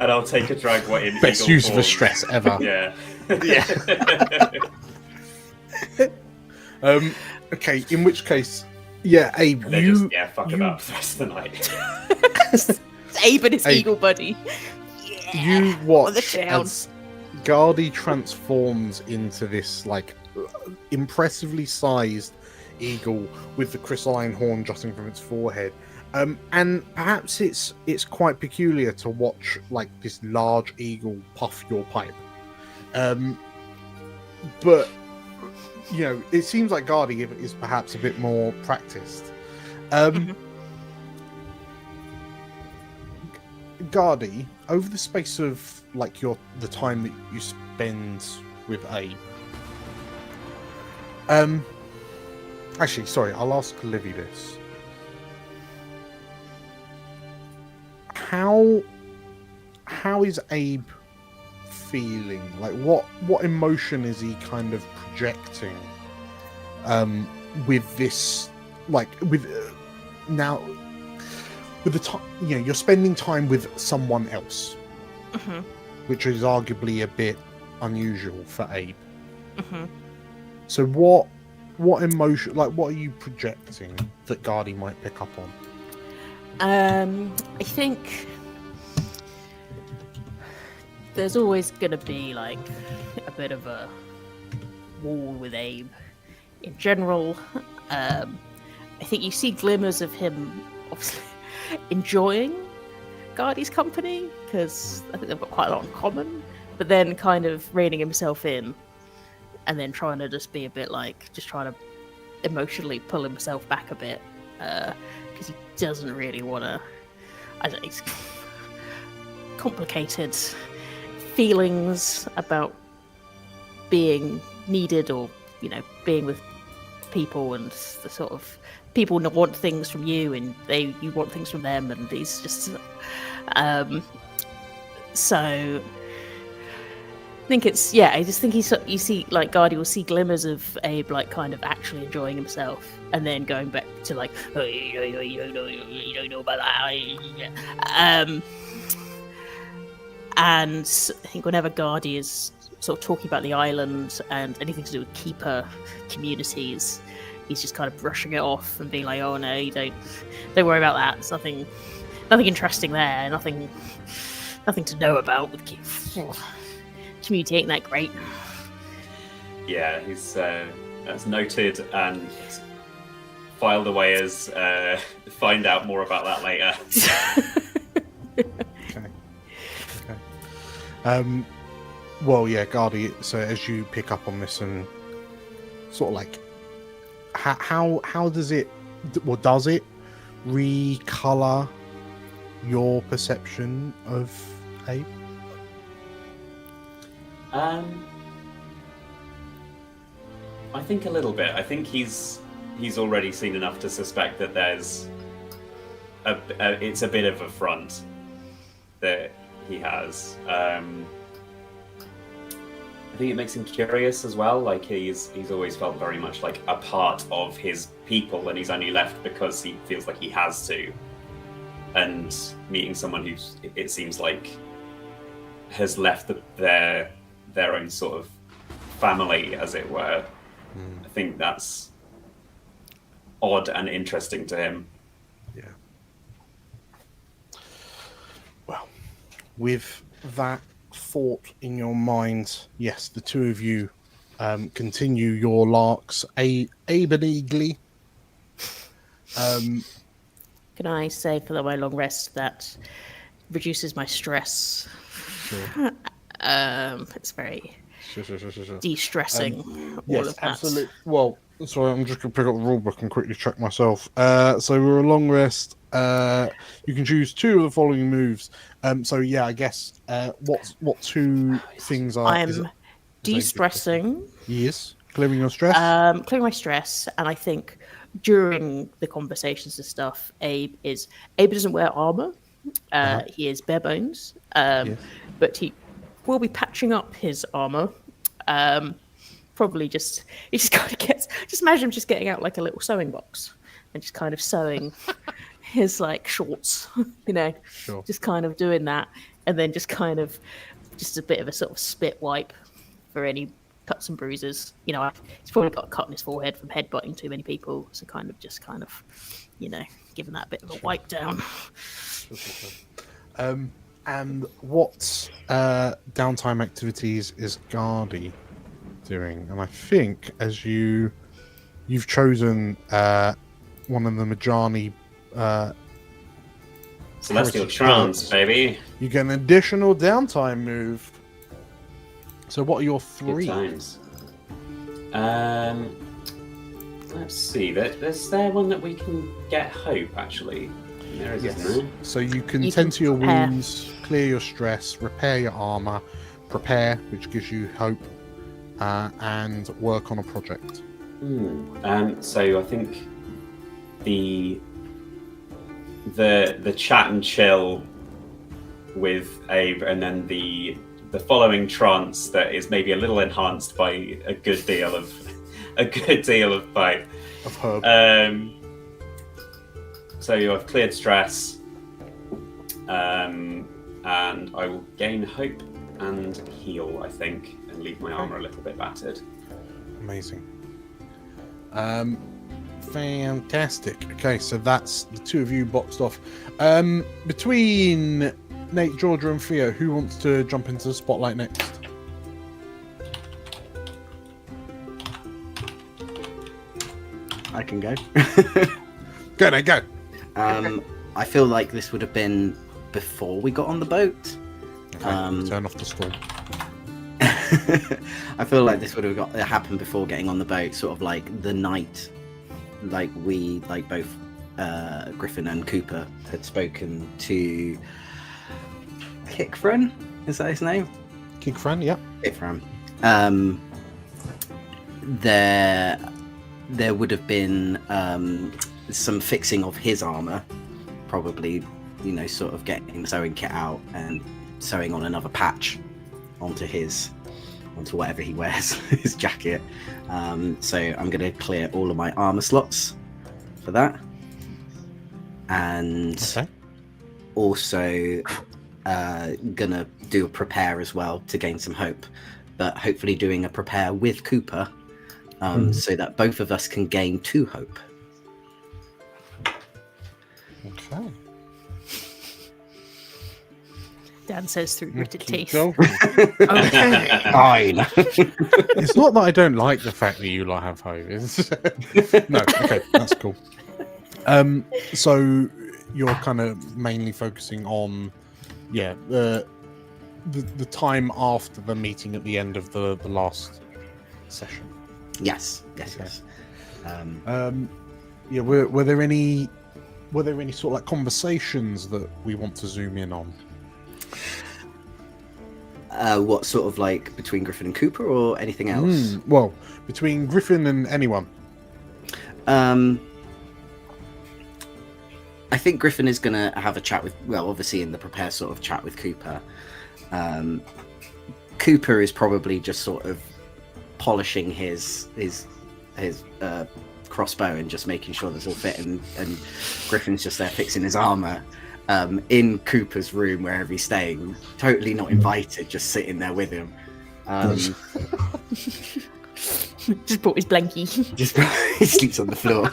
And I'll take a drag in Best eagle use form. of a stress ever. Yeah. Yeah. Okay, in which case, yeah, Abe, They you... just, fuck about the rest of the night. Abe and his Abe, eagle buddy. You on the watch town. as Ghadi transforms into this, like, impressively sized eagle with the crystalline horn jutting from its forehead. And perhaps it's quite peculiar to watch, like, this large eagle puff your pipe. But, you know, it seems like Ghadi is perhaps a bit more practiced. Ghadi, over the space of, like, the time that you spend with Abe, actually, sorry, I'll ask Livy this. How is Abe feeling? Like, what emotion is he kind of projecting with this, like, with now with the time, you know, you're spending time with someone else, which is arguably a bit unusual for Abe. So what emotion, like, what are you projecting that Ghadi might pick up on? I think there's always gonna be, like, a bit of a wall with Abe in general. I think you see glimmers of him obviously enjoying Ghadi's company, because I think they've got quite a lot in common, but then kind of reining himself in and then trying to just be a bit, like, just trying to emotionally pull himself back a bit, because he doesn't really want to. I don't know, it's complicated feelings about being needed, or, you know, being with people, and the sort of people want things from you and you want things from them, and he's just so I think it's, yeah, I just think you see, like, Ghadi will see glimmers of Abe, like, kind of actually enjoying himself, and then going back to, like, oh, you don't know about that. And I think whenever Ghadi is sort of talking about the island and anything to do with keeper communities, he's just kind of brushing it off and being like, oh no, you don't worry about that. There's nothing interesting there, nothing nothing to know about with communicating that great. Yeah, he's that's noted and filed away as find out more about that later. Okay. Well, yeah, Ghadi. So as you pick up on this and sort of like, how does it, or does it recolor your perception of Abe? I think a little bit. I think he's already seen enough to suspect that there's it's a bit of a front that he has. I think it makes him curious as well. Like he's always felt very much like a part of his people, and he's only left because he feels like he has to. And meeting someone who it seems like has left their own sort of family, as it were. I think that's odd and interesting to him. Yeah. Well, with that thought in your mind, yes, the two of you continue your larks ably. Can I say for my long rest that reduces my stress? Sure. It's very Sure. de-stressing. All Yes, of that. absolutely. Well, sorry, I'm just going to pick up the rule book and quickly check myself. So we're a long rest. You can choose two of the following moves. So yeah, I guess what two things are? I'm de-stressing. Yes, clearing your stress. Clearing my stress, and I think during the conversations and stuff, Abe doesn't wear armor. He is bare bones, but he will be patching up his armor. Probably he just kind of gets. Just imagine him just getting out like a little sewing box and just kind of sewing his like shorts, Sure. just kind of doing that, and then just a bit of a sort of spit wipe for any cuts and bruises. He's probably got a cut on his forehead from headbutting too many people, so giving that a bit of a wipe down. And what downtime activities is Ghadi doing? And I think as you've chosen one of the Majani Celestial Trance, baby. You get an additional downtime move. So what are your three? Good times. Let's see. Is there one that we can get hope, actually? There is, isn't there? So you can You tend can to your prepare. wounds, clear your stress, repair your armor, prepare, which gives you hope, and work on a project. So I think the chat and chill with Abe, and then the following trance that is maybe a little enhanced by a good deal of fight. Of herb. So I've cleared stress, and I will gain hope and heal, I think, and leave my armor a little bit battered. Amazing. Fantastic. Okay, so that's the two of you boxed off. Between Nate, Georgia, and Theo, who wants to jump into the spotlight next? I can go. Go, Nate, go. I feel like this would have been before we got on the boat. Okay, turn off the storm. I feel like this would have happened before getting on the boat, sort of like the night, like both Griffin and Cooper had spoken to Kickfran. Is that his name? Kickfran, yeah. Kickfran. There would have been some fixing of his armor, probably, sort of getting the sewing kit out and sewing on another patch onto whatever he wears, his jacket. So I'm going to clear all of my armor slots for that, and also gonna do a prepare as well to gain some hope, but hopefully doing a prepare with Cooper, so that both of us can gain 2 hope. Okay. Dan says through gritted Keep teeth. going. Okay, fine. It's not that I don't like the fact that you like have hope. It's no, okay, that's cool. So you're kind of mainly focusing on, the time after the meeting at the end of the last session. Yes. Were there any sort of like conversations that we want to zoom in on? What sort of like between Griffin and Cooper or anything else? Well, between Griffin and anyone. I think Griffin is going to have a chat with, well, obviously in the prepare sort of chat with Cooper. Cooper is probably just sort of polishing his crossbow and just making sure that's all fit, and Griffin's just there fixing his armor in Cooper's room wherever he's staying, totally not invited, just sitting there with him. Just brought his blankie. Just he sleeps on the floor.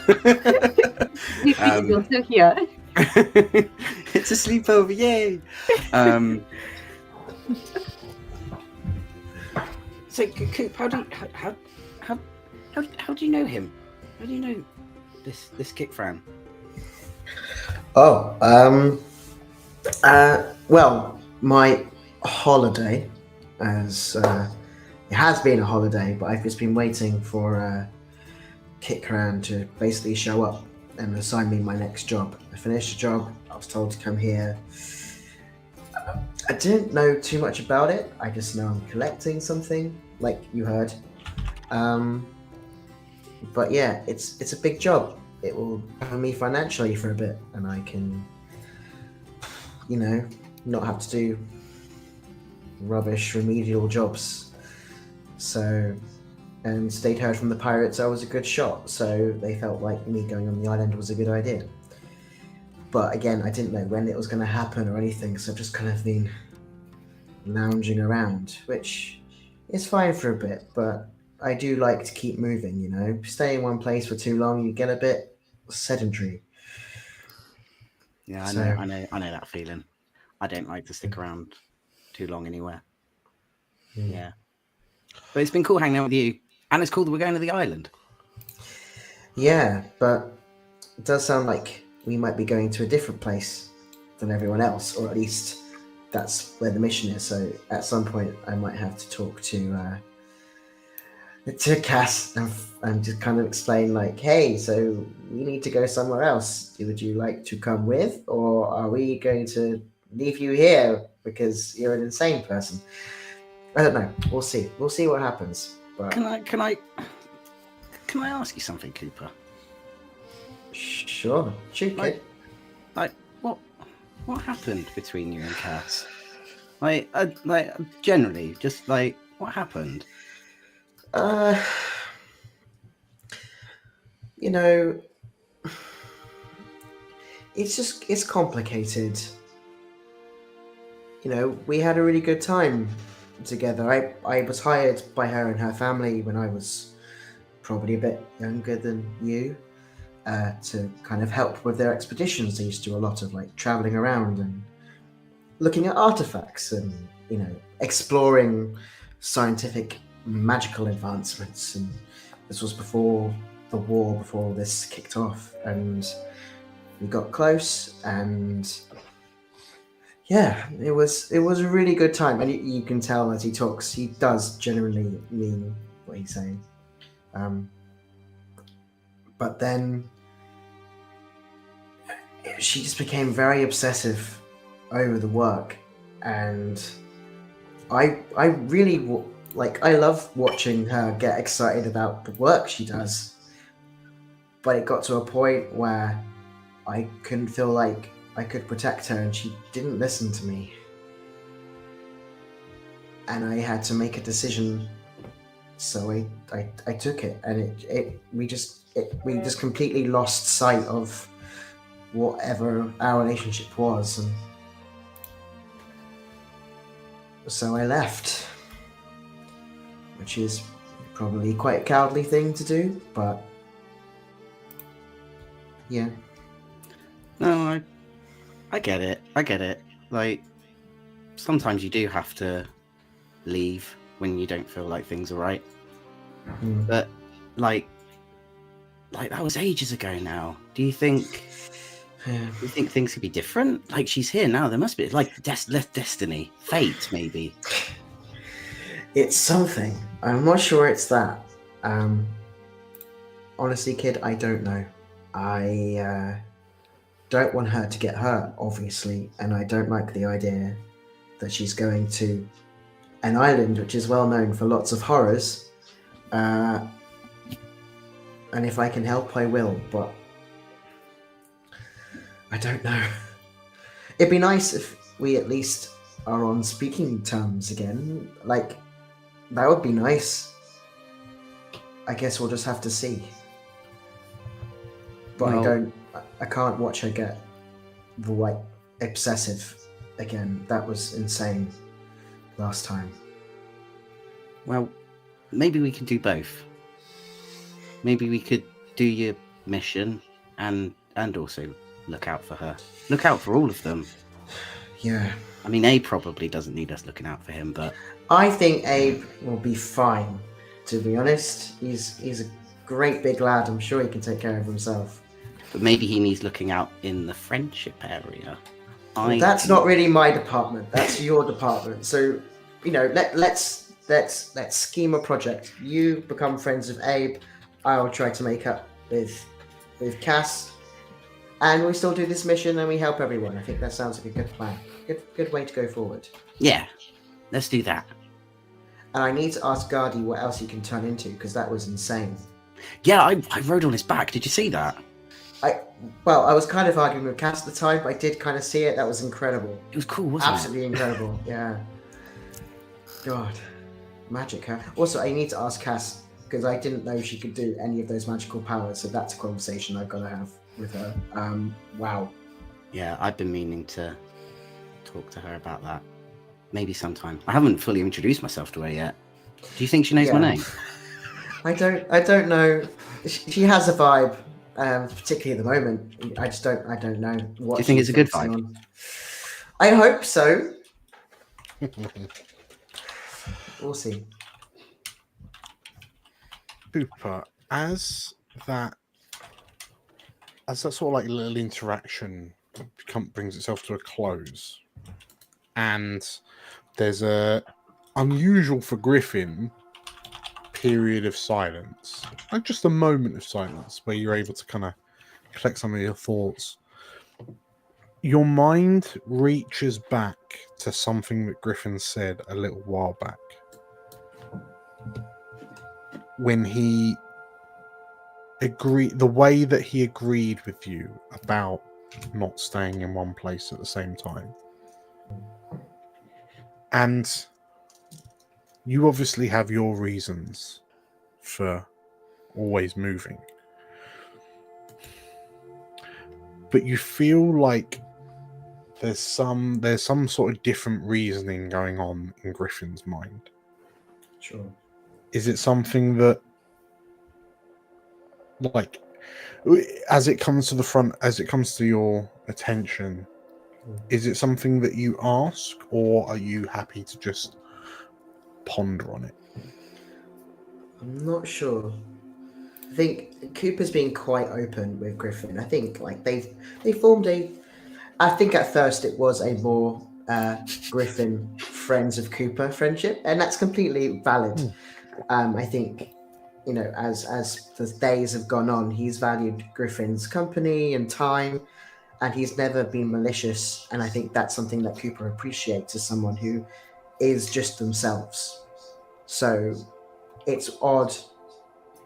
He's also here. It's a sleepover, yay! So, Coop, how do you know him? How do you know this Kick Fran? Oh, well, my holiday, as it has been a holiday, but I've just been waiting for Kikran to basically show up and assign me my next job. I finished the job. I was told to come here. I didn't know too much about it. I just know I'm collecting something, like you heard. But yeah, it's a big job. It will cover me financially for a bit, and I can, not have to do rubbish remedial jobs. So, and they'd heard from the pirates I was a good shot, so they felt like me going on the island was a good idea. But again, I didn't know when it was going to happen or anything, so I've just kind of been lounging around, which is fine for a bit, but I do like to keep moving, Stay in one place for too long, you get a bit sedentary. Yeah, I know that feeling. I don't like to stick around too long anywhere. Yeah. But it's been cool hanging out with you. And it's cool that we're going to the island. Yeah, but it does sound like we might be going to a different place than everyone else, or at least that's where the mission is. So at some point I might have to talk to Cass and just kind of explain like, hey, so we need to go somewhere else. Would you like to come with, or are we going to leave you here because you're an insane person? I don't know. We'll see what happens. But Can I ask you something, Cooper? Sure, shoot, kid. Like what happened between you and Cass? Like generally, just like what happened? It's complicated. We had a really good time together. I was hired by her and her family when I was probably a bit younger than you, to kind of help with their expeditions. They used to do a lot of like traveling around and looking at artifacts and exploring scientific magical advancements. And this was before the war, before all this kicked off, and we got close, and yeah, it was a really good time. And you can tell as he talks, he does genuinely mean what he's saying. But then she just became very obsessive over the work, and I really I love watching her get excited about the work she does. But it got to a point where I couldn't feel like I could protect her, and she didn't listen to me. And I had to make a decision, so I took it, and we just completely lost sight of whatever our relationship was, and so I left, which is probably quite a cowardly thing to do, but yeah. No, I get it. Like, sometimes you do have to leave when you don't feel like things are right. But like that was ages ago now. Do you think things could be different? Like, she's here now. There must be like destiny, fate, maybe. It's something. I'm not sure it's that. Honestly, kid, I don't know. I don't want her to get hurt, obviously, and I don't like the idea that she's going to an island which is well known for lots of horrors. And if I can help, I will, but I don't know. It'd be nice if we at least are on speaking terms again. Like, that would be nice. I guess we'll just have to see. But Well, I can't watch her get like obsessive again. That was insane last time. well, maybe we can do both. Maybe we could do your mission and also look out for her. Look out for all of them. Yeah. I mean, Abe probably doesn't need us looking out for him, but I think Abe will be fine, to be honest. He's a great big lad. I'm sure he can take care of himself. maybe he needs looking out in the friendship area. That's not really my department. That's your department. So, let's scheme a project. You become friends with Abe. I'll try to make up with Cass, and we still do this mission and we help everyone. I think that sounds like a good plan. Good way to go forward. Yeah, let's do that. And I need to ask Ghadi what else he can turn into, because that was insane. Yeah, I rode on his back. Did you see that? I was kind of arguing with Cass at the time, but I did kind of see it. That was incredible. It was cool, wasn't Absolutely incredible. Yeah. God, magic, huh? Also, I need to ask Cass, because I didn't know she could do any of those magical powers. So that's a conversation I've got to have with her. Wow. Yeah, I've been meaning to talk to her about that. Maybe sometime. I haven't fully introduced myself to her yet. Do you think she knows my name? I don't know. She has a vibe, particularly at the moment. I don't know what. Do you think it's a good vibe? On. I hope so. We'll see. Cooper, as that sort of like little interaction brings itself to a close, and there's a unusual for Griffin period of silence, like just a moment of silence where you're able to kind of collect some of your thoughts. Your mind reaches back to something that Griffin said a little while back, when he agreed, the way that he agreed with you about not staying in one place at the same time. And you obviously have your reasons for always moving, but you feel like there's some sort of different reasoning going on in Griffin's mind. Sure. Is it something that, like, as it comes to the front, as it comes to your attention, is it something that you ask, or are you happy to just ponder on it? I'm not sure. I think Cooper's been quite open with Griffin. I think like they formed a. I think at first it was a more Griffin friends of Cooper friendship, and that's completely valid. I think, as the days have gone on, he's valued Griffin's company and time, and he's never been malicious. And I think that's something that Cooper appreciates as someone who is just themselves. So it's odd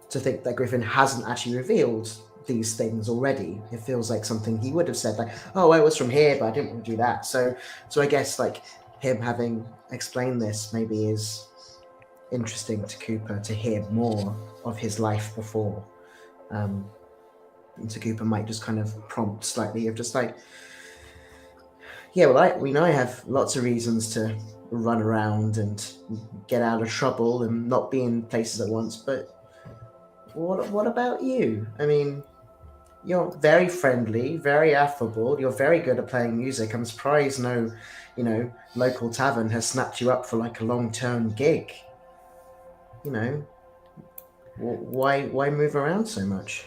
to think that Griffin hasn't actually revealed these things already. It feels like something he would have said, like, oh, I was from here, but I didn't want to do that. So I guess like him having explained this maybe is interesting to Cooper to hear more of his life before. And so Cooper might just kind of prompt slightly of just like, yeah, well, I have lots of reasons to run around and get out of trouble and not be in places at once, but what about you? I mean, You're very friendly, very affable. You're very good at playing music. I'm surprised no, local tavern has snapped you up for like a long-term gig. Why move around so much?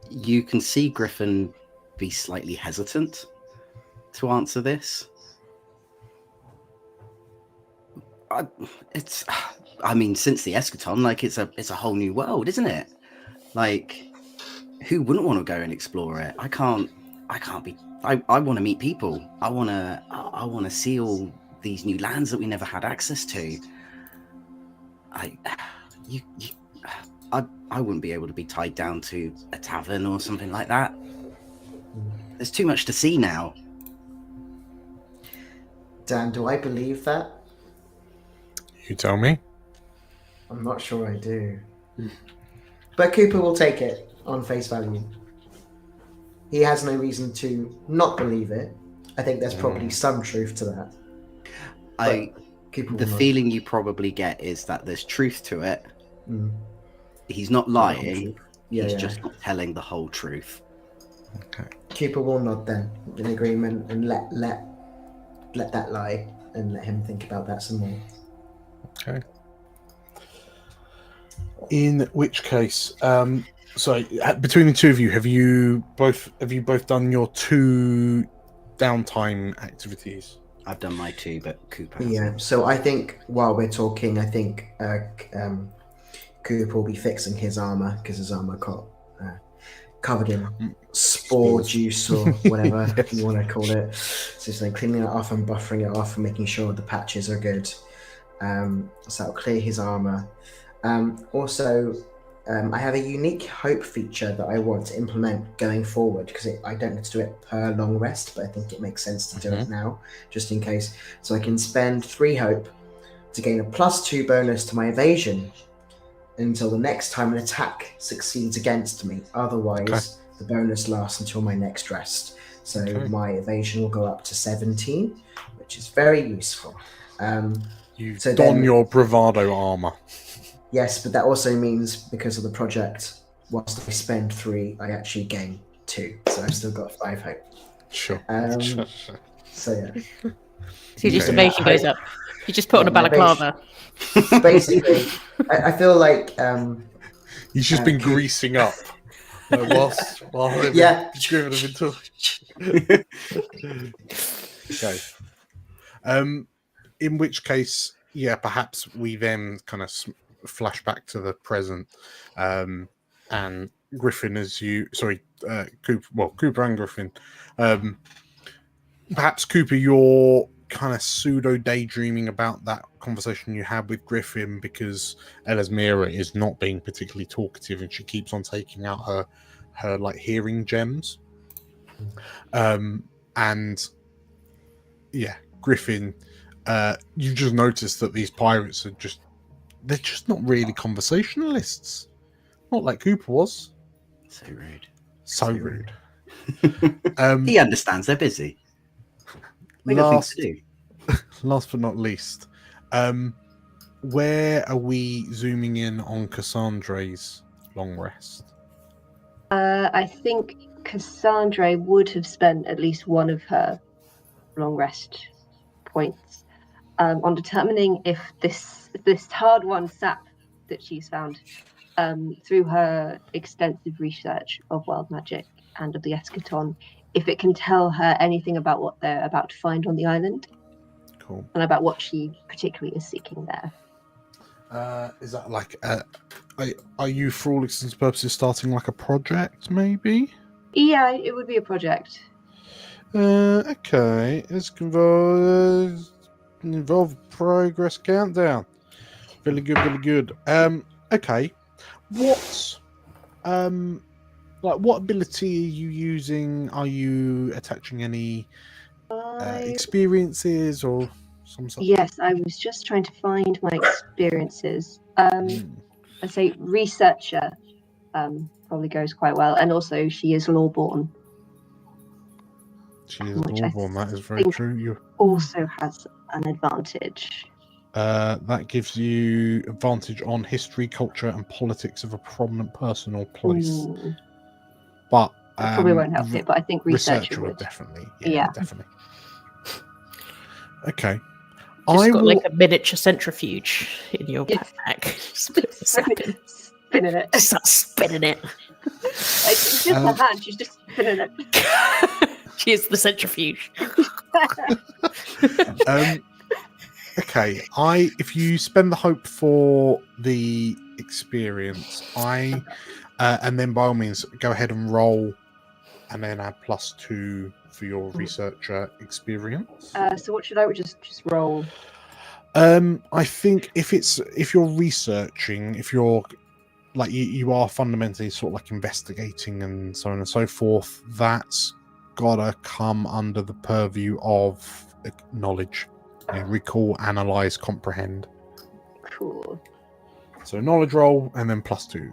You can see Griffin be slightly hesitant to answer this. I mean, since the eschaton, like it's a whole new world, isn't it? Like, who wouldn't want to go and explore it? I can't be. I want to meet people. I want to see all these new lands that we never had access to. I wouldn't be able to be tied down to a tavern or something like that. There's too much to see now. Dan, do I believe that? You tell me. I'm not sure I do. But Cooper will take it on face value. He has no reason to not believe it. I think there's probably some truth to that. The feeling you probably get is that there's truth to it. He's not lying. He's just not telling the whole truth. Okay. Cooper will nod then in agreement and let that lie and let him think about that some more. Okay. In which case, so between the two of you, have you both done your 2 downtime activities? I've done my 2, but Cooper hasn't. Yeah. So I think while we're talking, I think Cooper will be fixing his armor because his armor got covered in spore juice or whatever you want to call it. So he's like cleaning it off and buffering it off and making sure the patches are good. So that'll clear his armor. Also, I have a unique hope feature that I want to implement going forward because I don't need to do it per long rest, but I think it makes sense to do it now, just in case. So I can spend 3 hope to gain a +2 bonus to my evasion until the next time an attack succeeds against me. Otherwise, the bonus lasts until my next rest. So my evasion will go up to 17, which is very useful. You don your bravado armor. Yes, but that also means because of the project, whilst I spend 3, I actually gain 2. So I've still got 5 hope. Sure. So yeah. So your evasion goes up. You just put on a balaclava. Basically, I feel like he's just been greasing up while they've been driven him into. Okay. In which case, perhaps we then kind of flash back to the present, and Griffin, Cooper and Griffin. Perhaps Cooper, you're kind of pseudo daydreaming about that conversation you had with Griffin because Elasmira is not being particularly talkative and she keeps on taking out her like hearing gems. Griffin, you just noticed that these pirates they're just not really conversationalists. Not like Cooper was. So rude. So rude. He understands they're busy. Last but not least, where are we zooming in on Cassandra's long rest? I think Cassandra would have spent at least one of her long rest points on determining if this hard-won sap that she's found through her extensive research of wild magic and of the eschaton, if it can tell her anything about what they're about to find on the island. Cool. And about what she particularly is seeking there. Is that like are you, for all intents and purposes, starting like a project, maybe? Yeah, it would be a project. Okay. Let's involve progress countdown. Really good, really good. Okay. What ability are you using? Are you attaching any experiences or some sort? Yes, I was just trying to find my experiences. I say researcher probably goes quite well, and also she is lawborn. She is lawborn. That is very true. You also has an advantage. That gives you advantage on history, culture, and politics of a prominent person or place. but That probably won't help it, but I think researcher would. definitely. Yeah. Definitely. Okay. Just got will... like a miniature centrifuge in your backpack. Just put the sap in. Spinning it. Just start spinning it. It's just her hand. She's just spinning it. She is the centrifuge. Okay. If you spend the hope for the experience, and then by all means go ahead and roll, and then add +2 for your researcher experience. So what should I just roll? I think if you're researching, if you're like you are fundamentally sort of like investigating and so on and so forth, that's gotta come under the purview of knowledge. Recall, analyze, comprehend. Cool. So knowledge roll and then +2.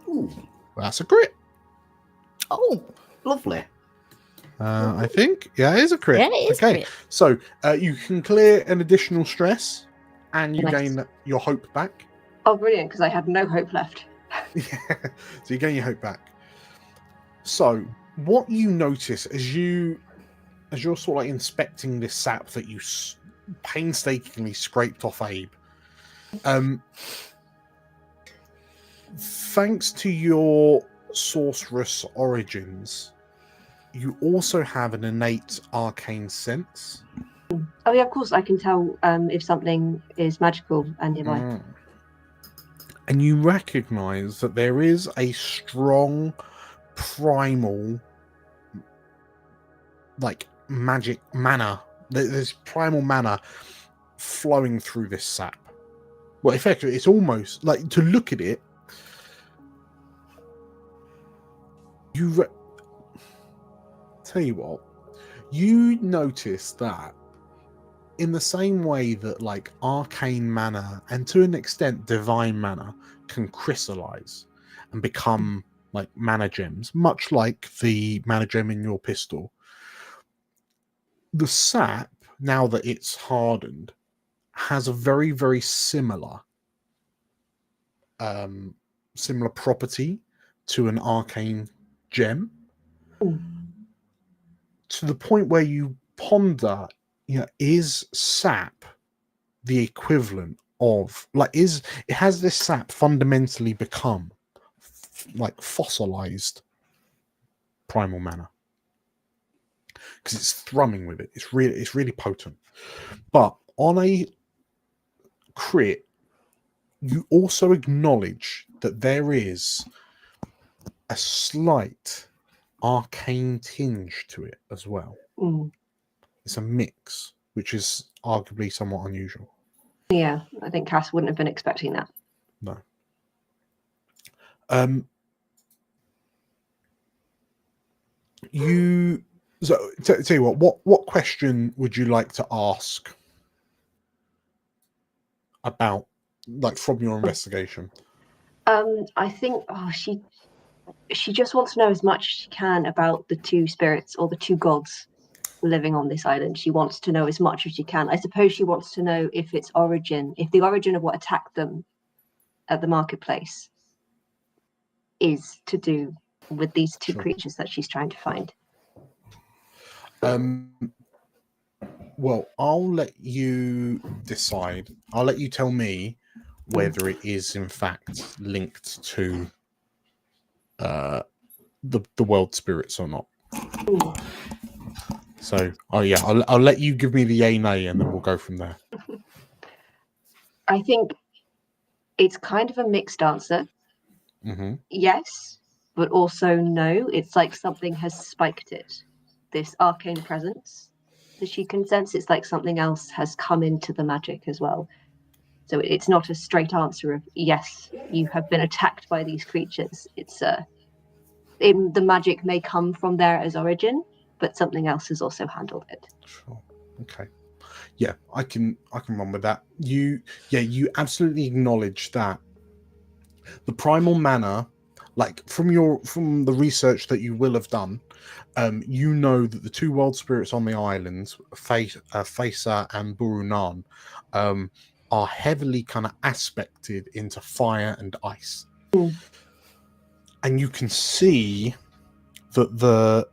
Ooh, That's a crit. oh, lovely. I think. Yeah, it is a crit. Yeah, it is okay. crit. So you can clear an additional stress and you Nice. gain your hope back. Oh, brilliant, because I had no hope left. Yeah. So you gain your hope back. So what you notice as you're sort of like inspecting this sap that you painstakingly scraped off Abe, thanks to your sorceress origins, you also have an innate arcane sense. Oh yeah, of course I can tell if something is magical and nearby. And you recognize that there is a strong primal like magic mana. There's primal mana flowing through this sap. Well, effectively, it's almost like, to look at it, tell you what, you notice that in the same way that like arcane mana and to an extent divine mana can crystallize and become like mana gems, much like the mana gem in your pistol, the sap, now that it's hardened, has a very, very similar property to an arcane gem. To the point where you ponder, is sap the equivalent of, like, it has this sap fundamentally become like fossilized primal mana? Because it's thrumming with it. It's really potent. But on a crit, you also acknowledge that there is a slight arcane tinge to it as well. It's a mix, which is arguably somewhat unusual. Yeah, I think Cass wouldn't have been expecting that. No. So tell you what question would you like to ask about, like, from your investigation? I think she just wants to know as much as she can about the two spirits or the two gods living on this island. She wants to know as much as she can. I suppose she wants to know if the origin of what attacked them at the marketplace is to do with these two creatures that she's trying to find. Well, I'll let you decide. I'll let you tell me whether it is in fact linked to the world spirits or not. So, I'll let you give me the yay nay, and then we'll go from there. I think it's kind of a mixed answer. Yes, but also no. It's like something has spiked it. This arcane presence that she can sense. It's like something else has come into the magic as well. So it's not a straight answer of yes, you have been attacked by these creatures. It's the magic may come from there as origin, but something else has also handled it. Sure. Okay. Yeah, I can run with that. You absolutely acknowledge that the primal mana, like from the research that you will have done, you know that the two world spirits on the islands, Faisa and Burunan, are heavily kind of aspected into fire and ice. And you can see that the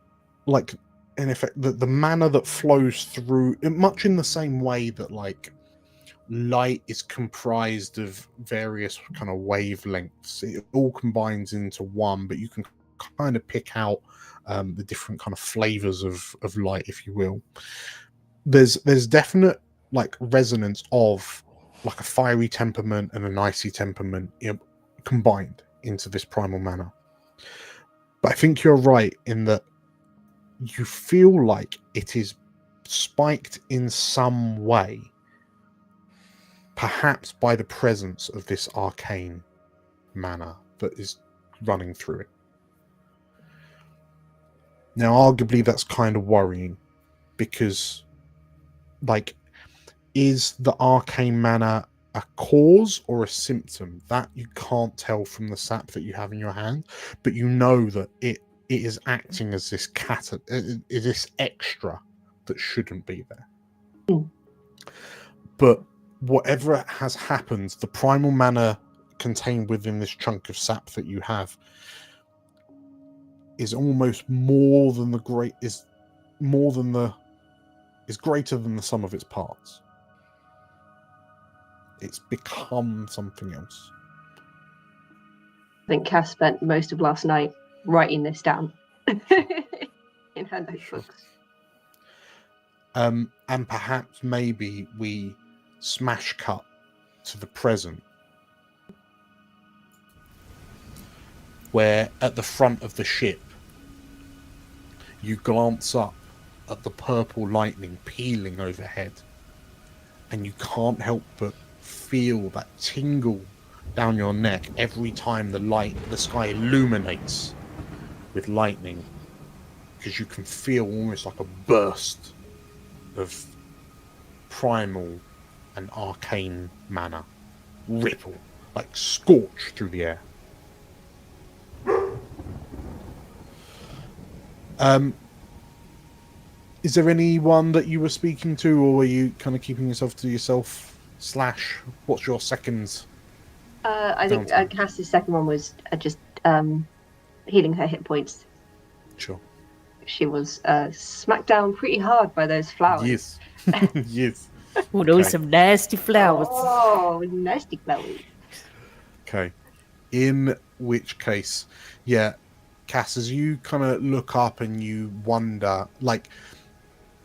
like in effect the manner that flows through, much in the same way that like light is comprised of various kind of wavelengths, it all combines into one, but you can kind of pick out the different kind of flavors of light, if you will. There's definite like resonance of like a fiery temperament and an icy temperament, combined into this primal manner. But I think you're right in that you feel like it is spiked in some way, perhaps by the presence of this arcane manner that is running through it. Now, arguably, that's kind of worrying, because, like, is the arcane manner a cause or a symptom? That you can't tell from the sap that you have in your hand, but you know that it is acting as this this extra that shouldn't be there. But whatever has happened, the primal manner contained within this chunk of sap that you have is almost more than is greater than the sum of its parts. It's become something else. I think Cass spent most of last night writing this down in her notebooks. And perhaps maybe we smash cut to the present, where at the front of the ship you glance up at the purple lightning peeling overhead, and you can't help but feel that tingle down your neck every time the sky illuminates with lightning, because you can feel almost like a burst of primal and arcane mana ripple, like scorch through the air. Is there anyone that you were speaking to, or were you kind of keeping yourself to yourself? / what's your second? I think Cass's second one was just healing her hit points. Sure. She was smacked down pretty hard by those flowers. Yes. Yes. Oh, those are some nasty flowers. Oh, nasty flowers. Okay. In which case, yeah, Cass, as you kind of look up and you wonder, like,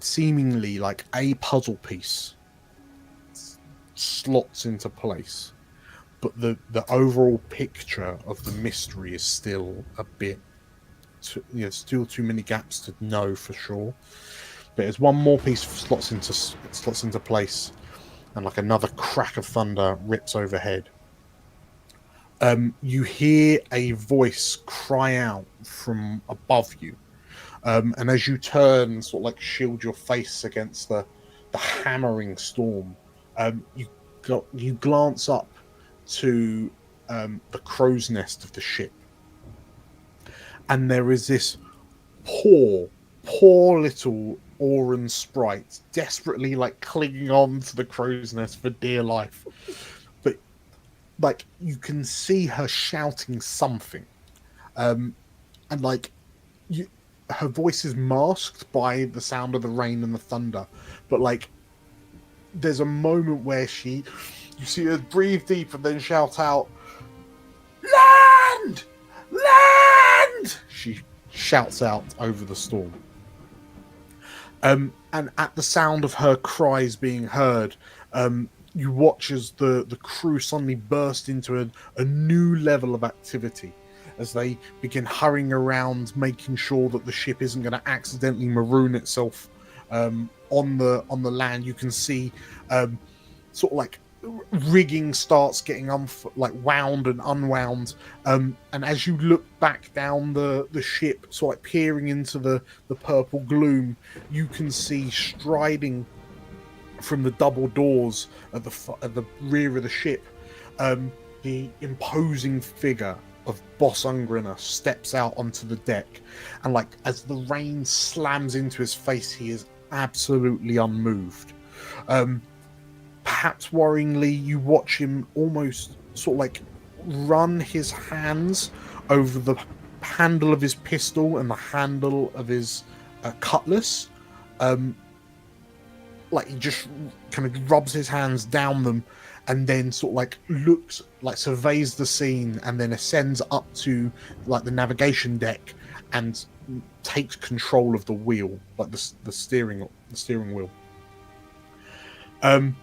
seemingly like a puzzle piece slots into place, but the overall picture of the mystery is still a bit still too many gaps to know for sure. But as one more piece slots into place, and like another crack of thunder rips overhead, you hear a voice cry out from above you, and as you turn, sort of like shield your face against the hammering storm, you glance up to the crow's nest of the ship, and there is this poor little Auran sprite desperately like clinging on to the crow's nest for dear life, but like you can see her shouting something, and like her voice is masked by the sound of the rain and the thunder, but like there's a moment where you see her breathe deep and then shout out, "Land! Land!" She shouts out over the storm. And at the sound of her cries being heard, you watch as the crew suddenly burst into a new level of activity, as they begin hurrying around, making sure that the ship isn't going to accidentally maroon itself on the land. You can see sort of like rigging starts getting wound and unwound, and as you look back down the ship, sort of like peering into the purple gloom, you can see striding from the double doors at the rear of the ship, the imposing figure of Boss Ungriner steps out onto the deck, and like as the rain slams into his face, he is absolutely unmoved. Perhaps worryingly, you watch him almost sort of like run his hands over the handle of his pistol and the handle of his cutlass. Like he just kind of rubs his hands down them, and then sort of like looks, like surveys the scene, and then ascends up to like the navigation deck and takes control of the wheel, like the steering wheel. And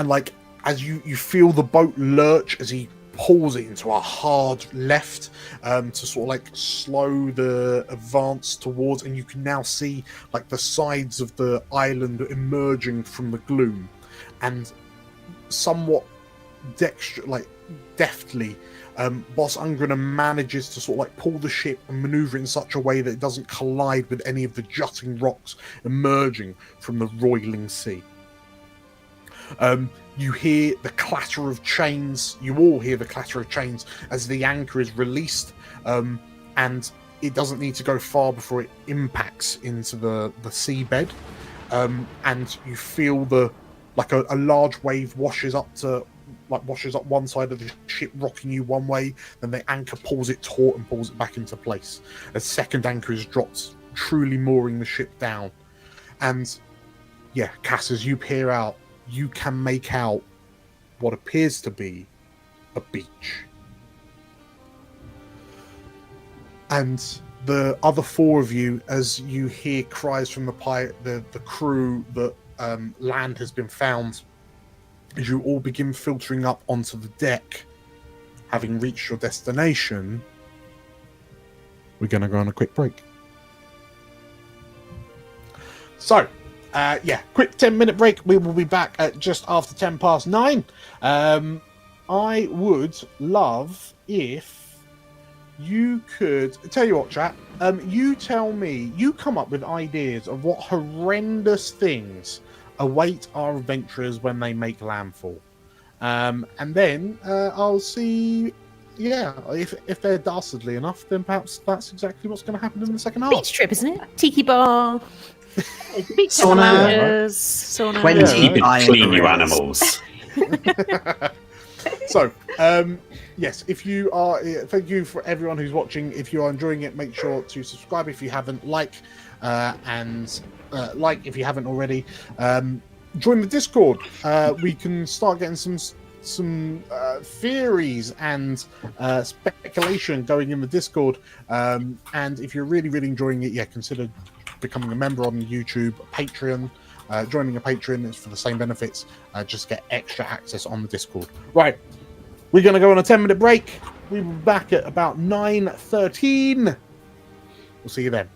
like as you feel the boat lurch as he pulls it into a hard left, to sort of like slow the advance towards, and you can now see like the sides of the island emerging from the gloom, and somewhat deftly, Boss Ungrana manages to sort of like pull the ship and maneuver in such a way that it doesn't collide with any of the jutting rocks emerging from the roiling sea. You hear the clatter of chains. You all hear the clatter of chains as the anchor is released, and it doesn't need to go far before it impacts into the seabed. And you feel a large wave washes up one side of the ship, rocking you one way. Then the anchor pulls it taut and pulls it back into place. A second anchor is dropped, truly mooring the ship down. And yeah, Cass, as you peer out, you can make out what appears to be a beach. And the other four of you, as you hear cries from the crew that land has been found, as you all begin filtering up onto the deck, having reached your destination, we're going to go on a quick break. So, quick 10-minute break. We will be back at just after 9:10. I would love if you could tell you what, chat. You tell me. You come up with ideas of what horrendous things await our adventurers when they make landfall, and then I'll see. Yeah, if they're dastardly enough, then perhaps that's exactly what's going to happen in the second half. Beach trip, isn't it? Tiki bar. Sauna. Sauna. 20 Keep it iron clean, you gorillas. animals. So, yes, if you are, thank you for everyone who's watching. If you are enjoying it, make sure to subscribe if you haven't, like if you haven't already. Join the Discord. We can start getting some theories and speculation going in the Discord. And if you're really, really enjoying it, consider becoming a member on YouTube, Patreon. Joining a Patreon is for the same benefits. Just get extra access on the Discord. Right, we're going to go on a 10-minute break. We'll be back at about 9:13. We'll see you then.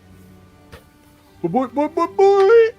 Bye, bye, bye, bye.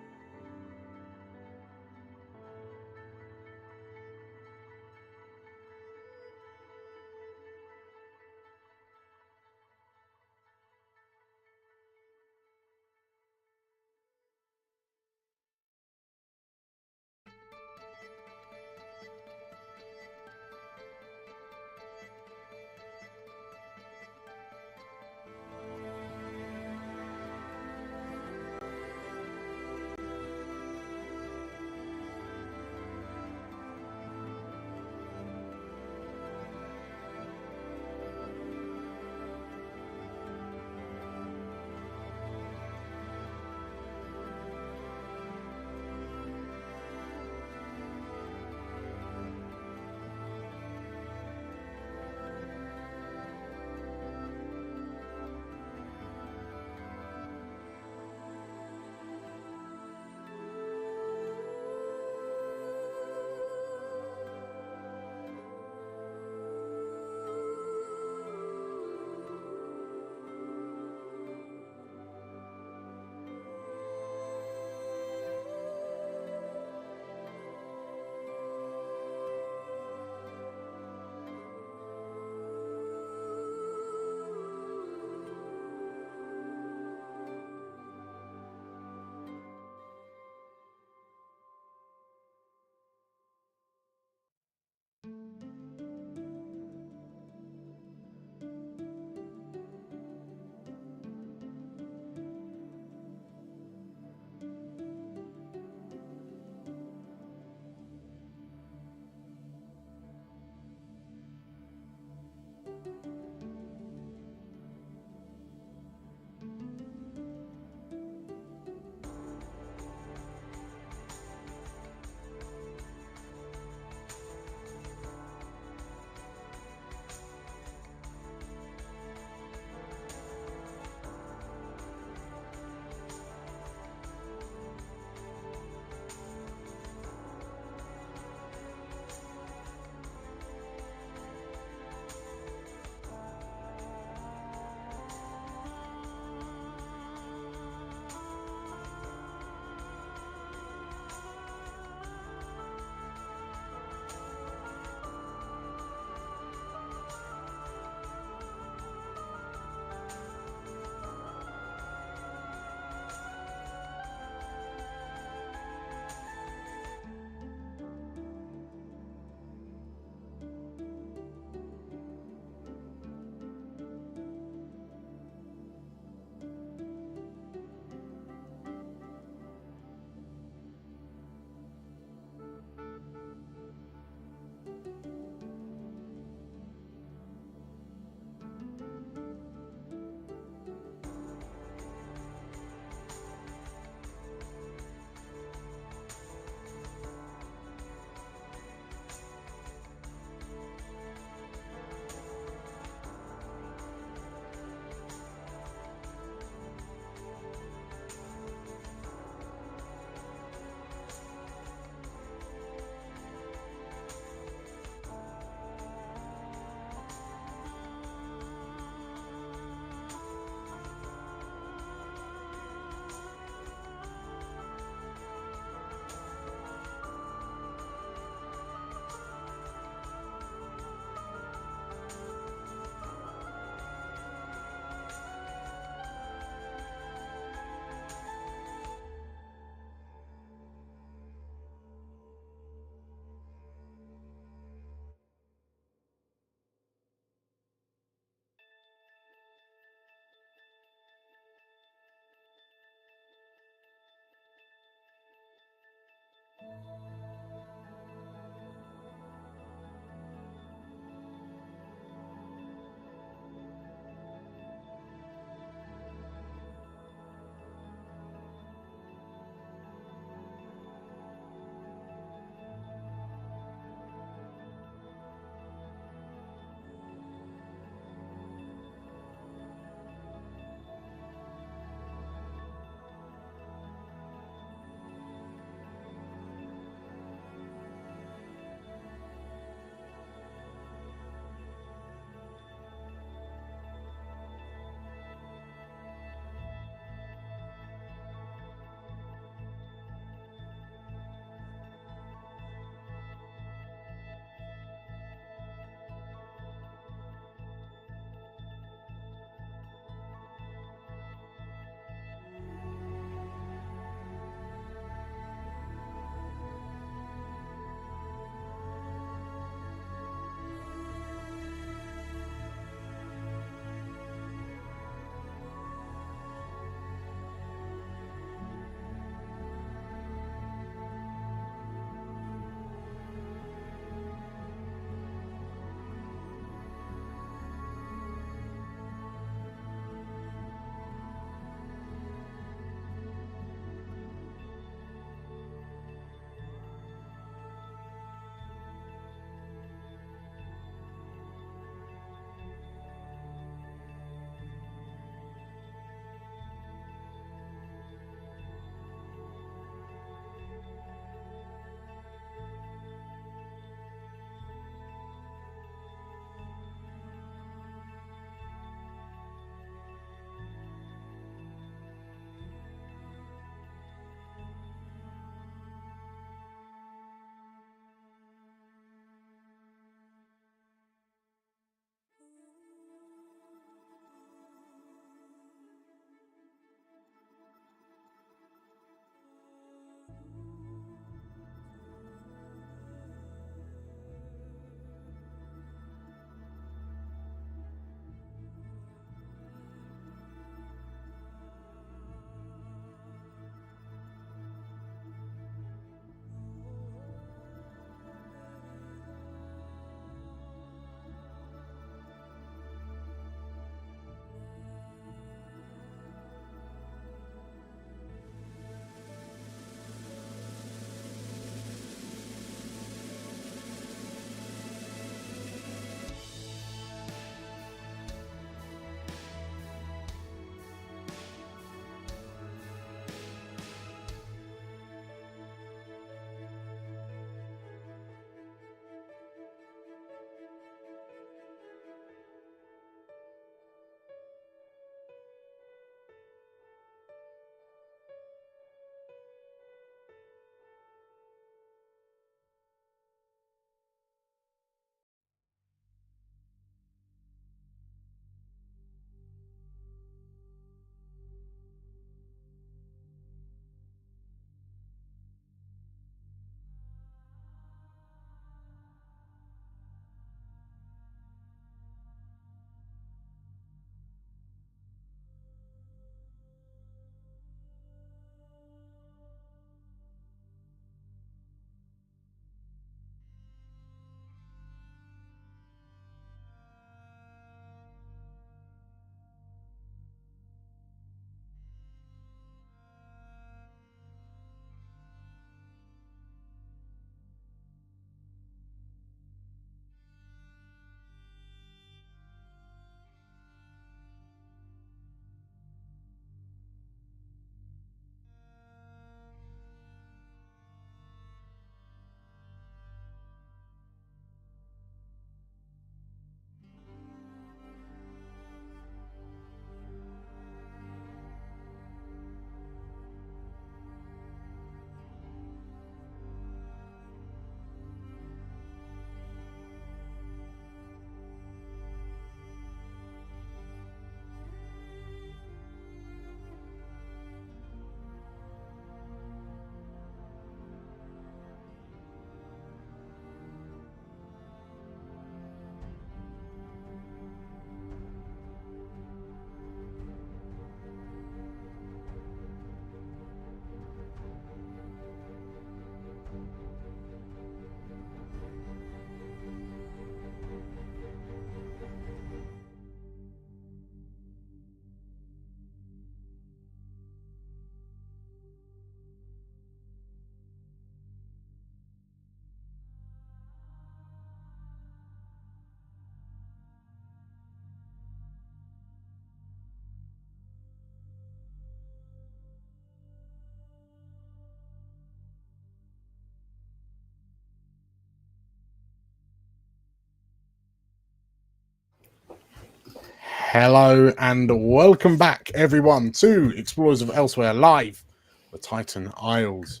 Hello and welcome back, everyone, to Explorers of Elsewhere Live, the Titan Isles.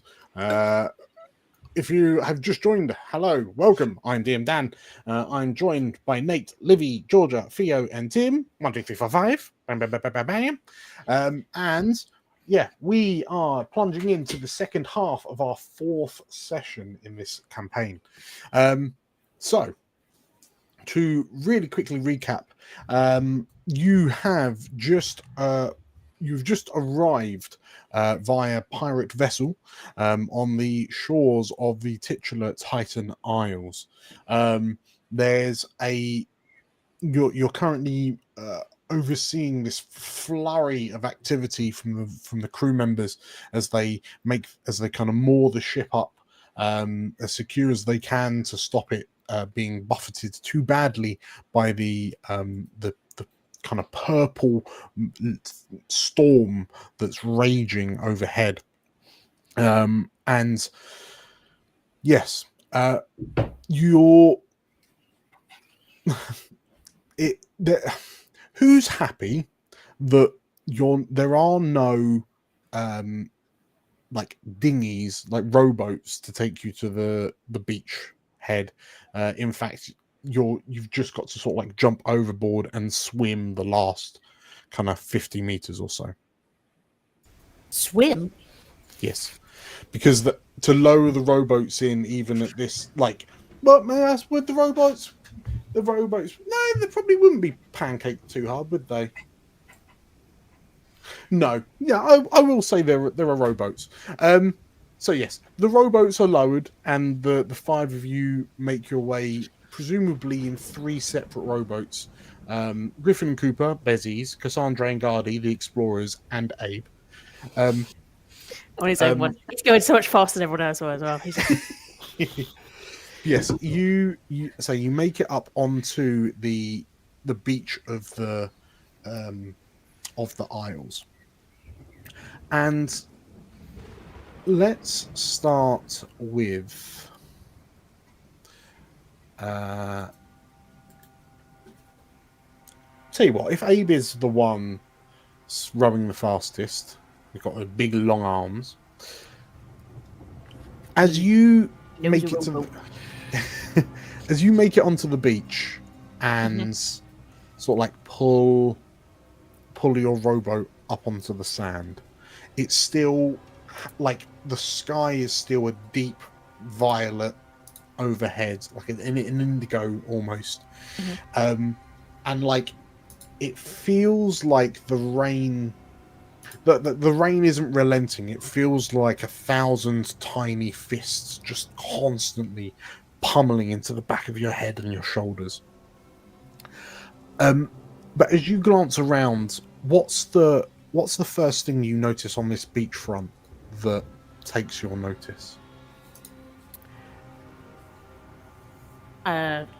If you have just joined, hello, welcome. I'm DM Dan. I'm joined by Nate, Livy, Georgia, Theo, and Tim. 1, 2, 3, 4, 5. Bam, bam, bam, bam, bam, bam. And yeah, we are plunging into the second half of our 4th session in this campaign. So, to really quickly recap, you have just you've just arrived via pirate vessel on the shores of the titular Titan Isles. There's you're currently overseeing this flurry of activity from the crew members as they kind of moor the ship up as secure as they can to stop it being buffeted too badly by the kind of purple storm that's raging overhead. And yes, who's happy that there are no like dinghies, like rowboats to take you to the beach head. In fact, you've just got to sort of like jump overboard and swim the last kind of 50 meters or so. Swim? Yes, because to lower the rowboats in, even at this, like, well, may I ask, would the rowboats, no, they probably wouldn't be pancaked too hard, would they? No, yeah, I will say there are rowboats. So yes, the rowboats are lowered, and the 5 of you make your way, presumably in 3 separate rowboats. Griffin and Cooper, Bezies, Cassandra and Ghadi, the explorers, and Abe. On his own one. He's going so much faster than everyone else as well. Yes, you make it up onto the beach of the Isles, and let's start with tell you what, if Abe is the one rowing the fastest, you've got the big long arms. As you make it to as you make it onto the beach and sort of like pull your rowboat up onto the sand, it's still like the sky is still a deep violet overhead, like an indigo almost. And like it feels like the rain the rain isn't relenting. It feels like 1,000 tiny fists just constantly pummeling into the back of your head and your shoulders. But as you glance around, what's the first thing you notice on this beachfront that takes your notice?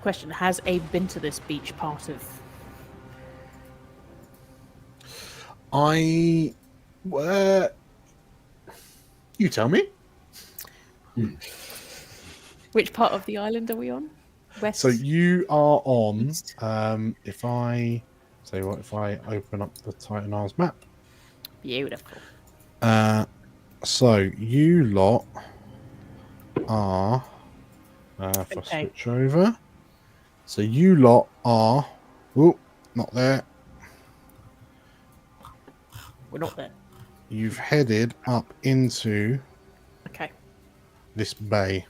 Question: has Abe been to this beach part of? You tell me. Which part of the island are we on? West. So you are on. If I open up the Titan Isles map. Beautiful. So you lot are. If I switch over. So you lot are. Oh, not there. We're not there. You've headed up into this bay.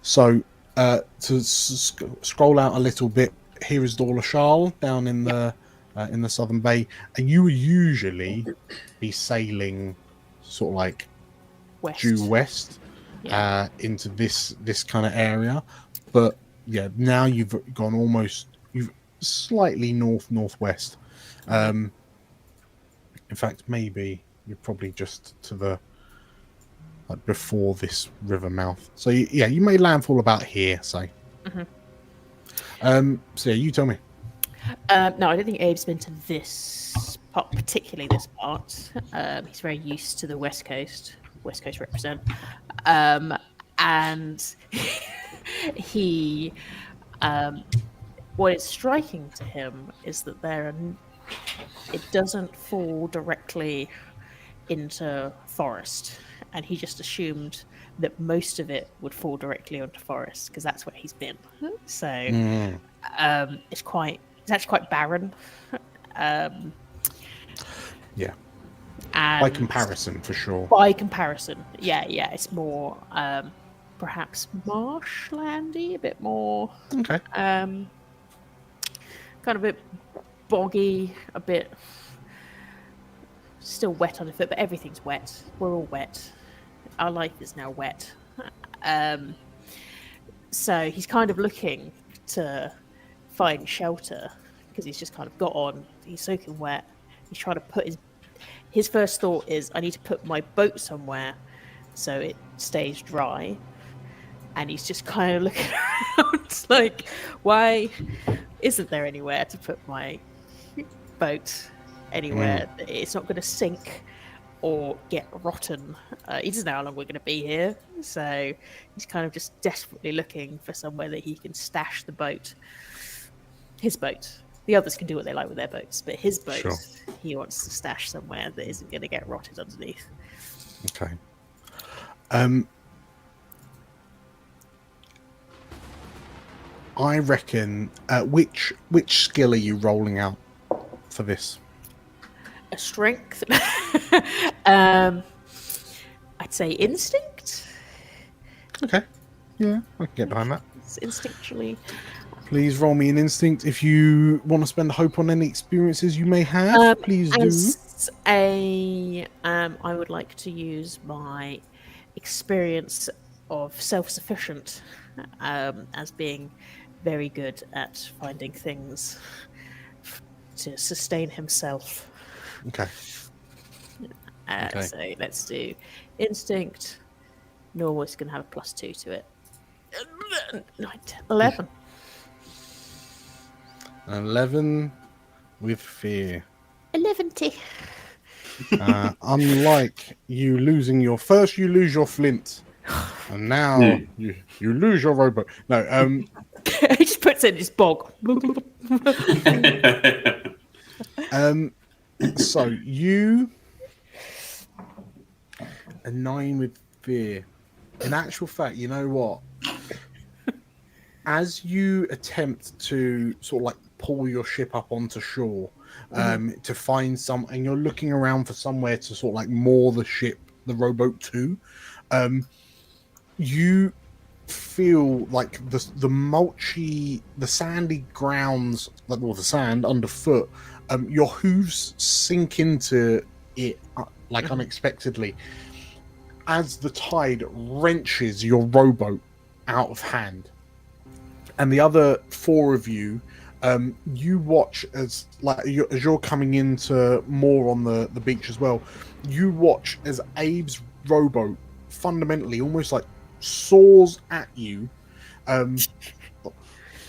So to scroll out a little bit, here is Dorla Charles down in the southern bay, and you would usually be sailing sort of like due west into this kind of area, but yeah, now you've gone you've slightly northwest. In fact, maybe you're probably just to the before this river mouth. So yeah, you made landfall about here, say. So yeah, you tell me. No, I don't think Abe's been to this part, particularly this part. He's very used to the West Coast. West Coast represent. And he what is striking to him is that it doesn't fall directly into forest, and he just assumed that most of it would fall directly onto forest because that's where he's been. So it's actually quite barren. Yeah. And By comparison, for sure. By comparison, yeah, it's more perhaps marshlandy, a bit more. Okay. Kind of a bit boggy, a bit still wet underfoot, but everything's wet. We're all wet. Our life is now wet. So he's kind of looking to find shelter because he's just kind of got on. He's soaking wet. He's trying to put his first thought is, I need to put my boat somewhere so it stays dry. And he's just kind of looking around like, why isn't there anywhere to put my boat anywhere? It's not going to sink or get rotten. He doesn't know how long we're going to be here. So he's kind of just desperately looking for somewhere that he can stash the boat. His boat. The others can do what they like with their boats, but his boat, Sure. He wants to stash somewhere that isn't going to get rotted underneath. Okay. I reckon. Which skill are you rolling out for this? A strength. I'd say instinct. Okay. Yeah, I can get behind that. It's instinctually. Please roll me an instinct. If you want to spend hope on any experiences you may have, please do. As I would like to use my experience of self-sufficient as being very good at finding things to sustain himself. Okay. Okay. So let's do instinct. Normal is going to have a +2 to it. 11. 11 with fear. 11. Unlike you losing your first, you lose your flint, and now you lose your rowboat. No, He just puts it in his bog. So you a 9 with fear. In actual fact, you know what? As you attempt to sort of like pull your ship up onto shore, to find some, and you're looking around for somewhere to sort of like moor the ship, the rowboat to, you feel like the mulchy, the sandy grounds, or the sand underfoot, your hooves sink into it like unexpectedly as the tide wrenches your rowboat out of hand. And the other 4 of you, you watch as you're coming into more on the beach as well. You watch as Abe's rowboat fundamentally almost like soars at you, and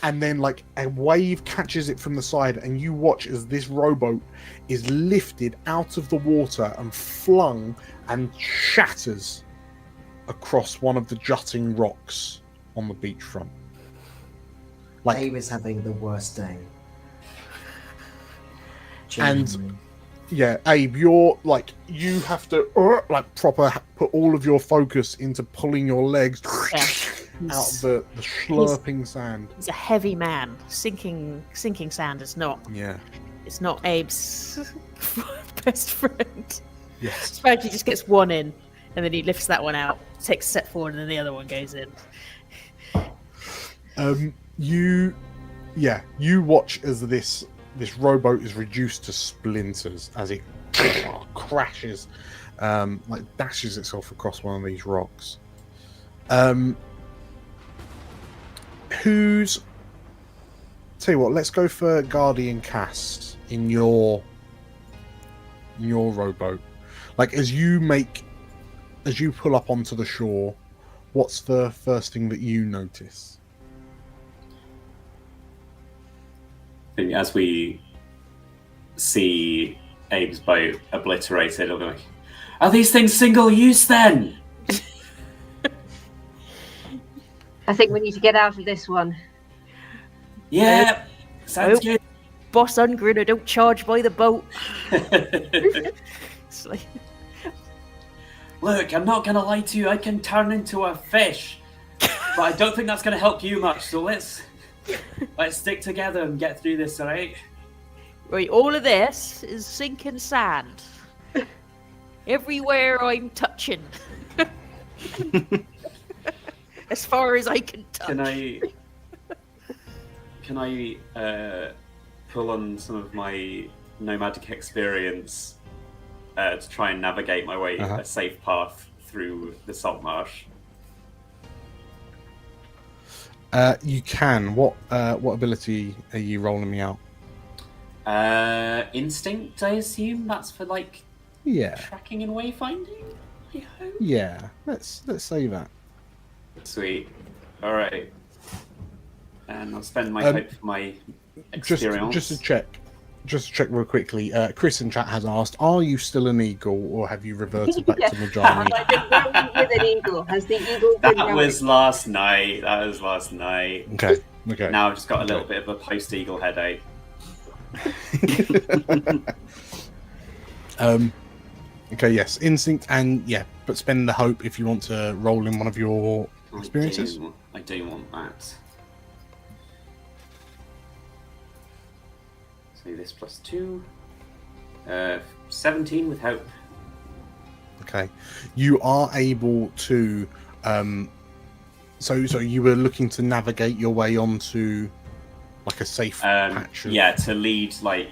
then like a wave catches it from the side, and you watch as this rowboat is lifted out of the water and flung and shatters across one of the jutting rocks on the beachfront. Like, Abe is having the worst day. And Genuinely. yeah, Abe, you're like, you have to like proper put all of your focus into pulling your legs out of the slurping sand. He's a heavy man. Sinking sand is not. Yeah. It's not Abe's best friend. Yes. Spike, he just gets one in, and then he lifts that one out, takes a step forward, and then the other one goes in. You watch as this rowboat is reduced to splinters as it crashes, like dashes itself across one of these rocks. Tell you what, let's go for Ghadi and Cass in your rowboat. Like, as you pull up onto the shore, what's the first thing that you notice? I think as we see Abe's boat obliterated, I'll be like, are these things single use then? I think we need to get out of this one. Yeah, Sounds good. Boss Ungrin, I don't charge by the boat. It's like, Look, I'm not gonna lie to you. I can turn into a fish, but I don't think that's gonna help you much. So let's stick together and get through this, all right? right, all of this is sinking sand. Everywhere I'm touching. As far as I can touch. Can I pull on some of my nomadic experience to try and navigate my way a safe path through the salt marsh? You can. What ability are you rolling me out? Instinct, I assume. That's for like tracking and wayfinding. I hope. Yeah. Let's say that. Sweet. All right. And I'll spend my hope for my experience. Just to check real quickly. Chris in chat has asked, "Are you still an eagle, or have you reverted back to Majani?" I've been rowing with an eagle. Has the eagle been That rowing? was last night. Okay. Now I've just got a little bit of a post-eagle headache. Okay, yes, instinct and but spend the hope if you want to roll in one of your experiences. I do want that. So this plus 2. 17 with hope. Okay, you are able to. So you were looking to navigate your way onto like a safe patch. To lead like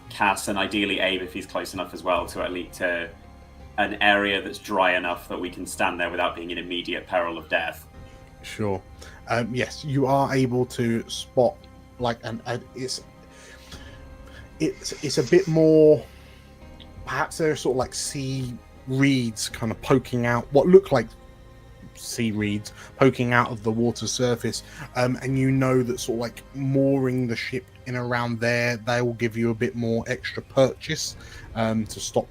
Cass and ideally Abe if he's close enough as well to an area that's dry enough that we can stand there without being in immediate peril of death. Sure. Yes, you are able to spot like it's a bit more. Perhaps there are sort of like sea reeds kind of poking out, what look like sea reeds poking out of the water surface, and you know that sort of like mooring the ship in around there, they will give you a bit more extra purchase to stop.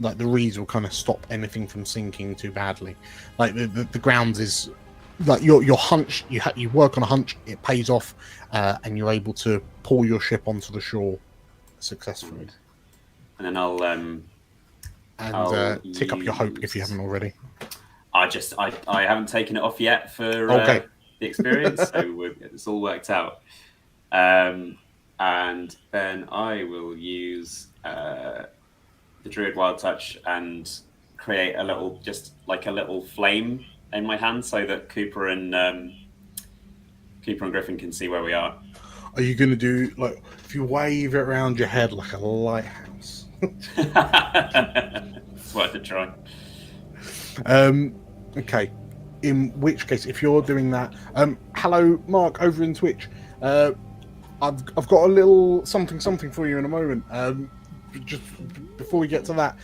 Like the reeds will kind of stop anything from sinking too badly. Like the grounds is like your hunch. You work on a hunch, it pays off, and you're able to pull your ship onto the shore successfully. And then I'll tick up your hope if you haven't already. I haven't taken it off yet for the experience, so it's all worked out. And then I will use the Druid Wild Touch and create a little flame in my hand so that Cooper and Griffin can see where we are. Are you going to do like if you wave it around your head like a lighthouse? It's worth a try. Okay. In which case, if you're doing that, hello, Mark, over in Twitch. I've got a little something for you in a moment. Just before we get to that,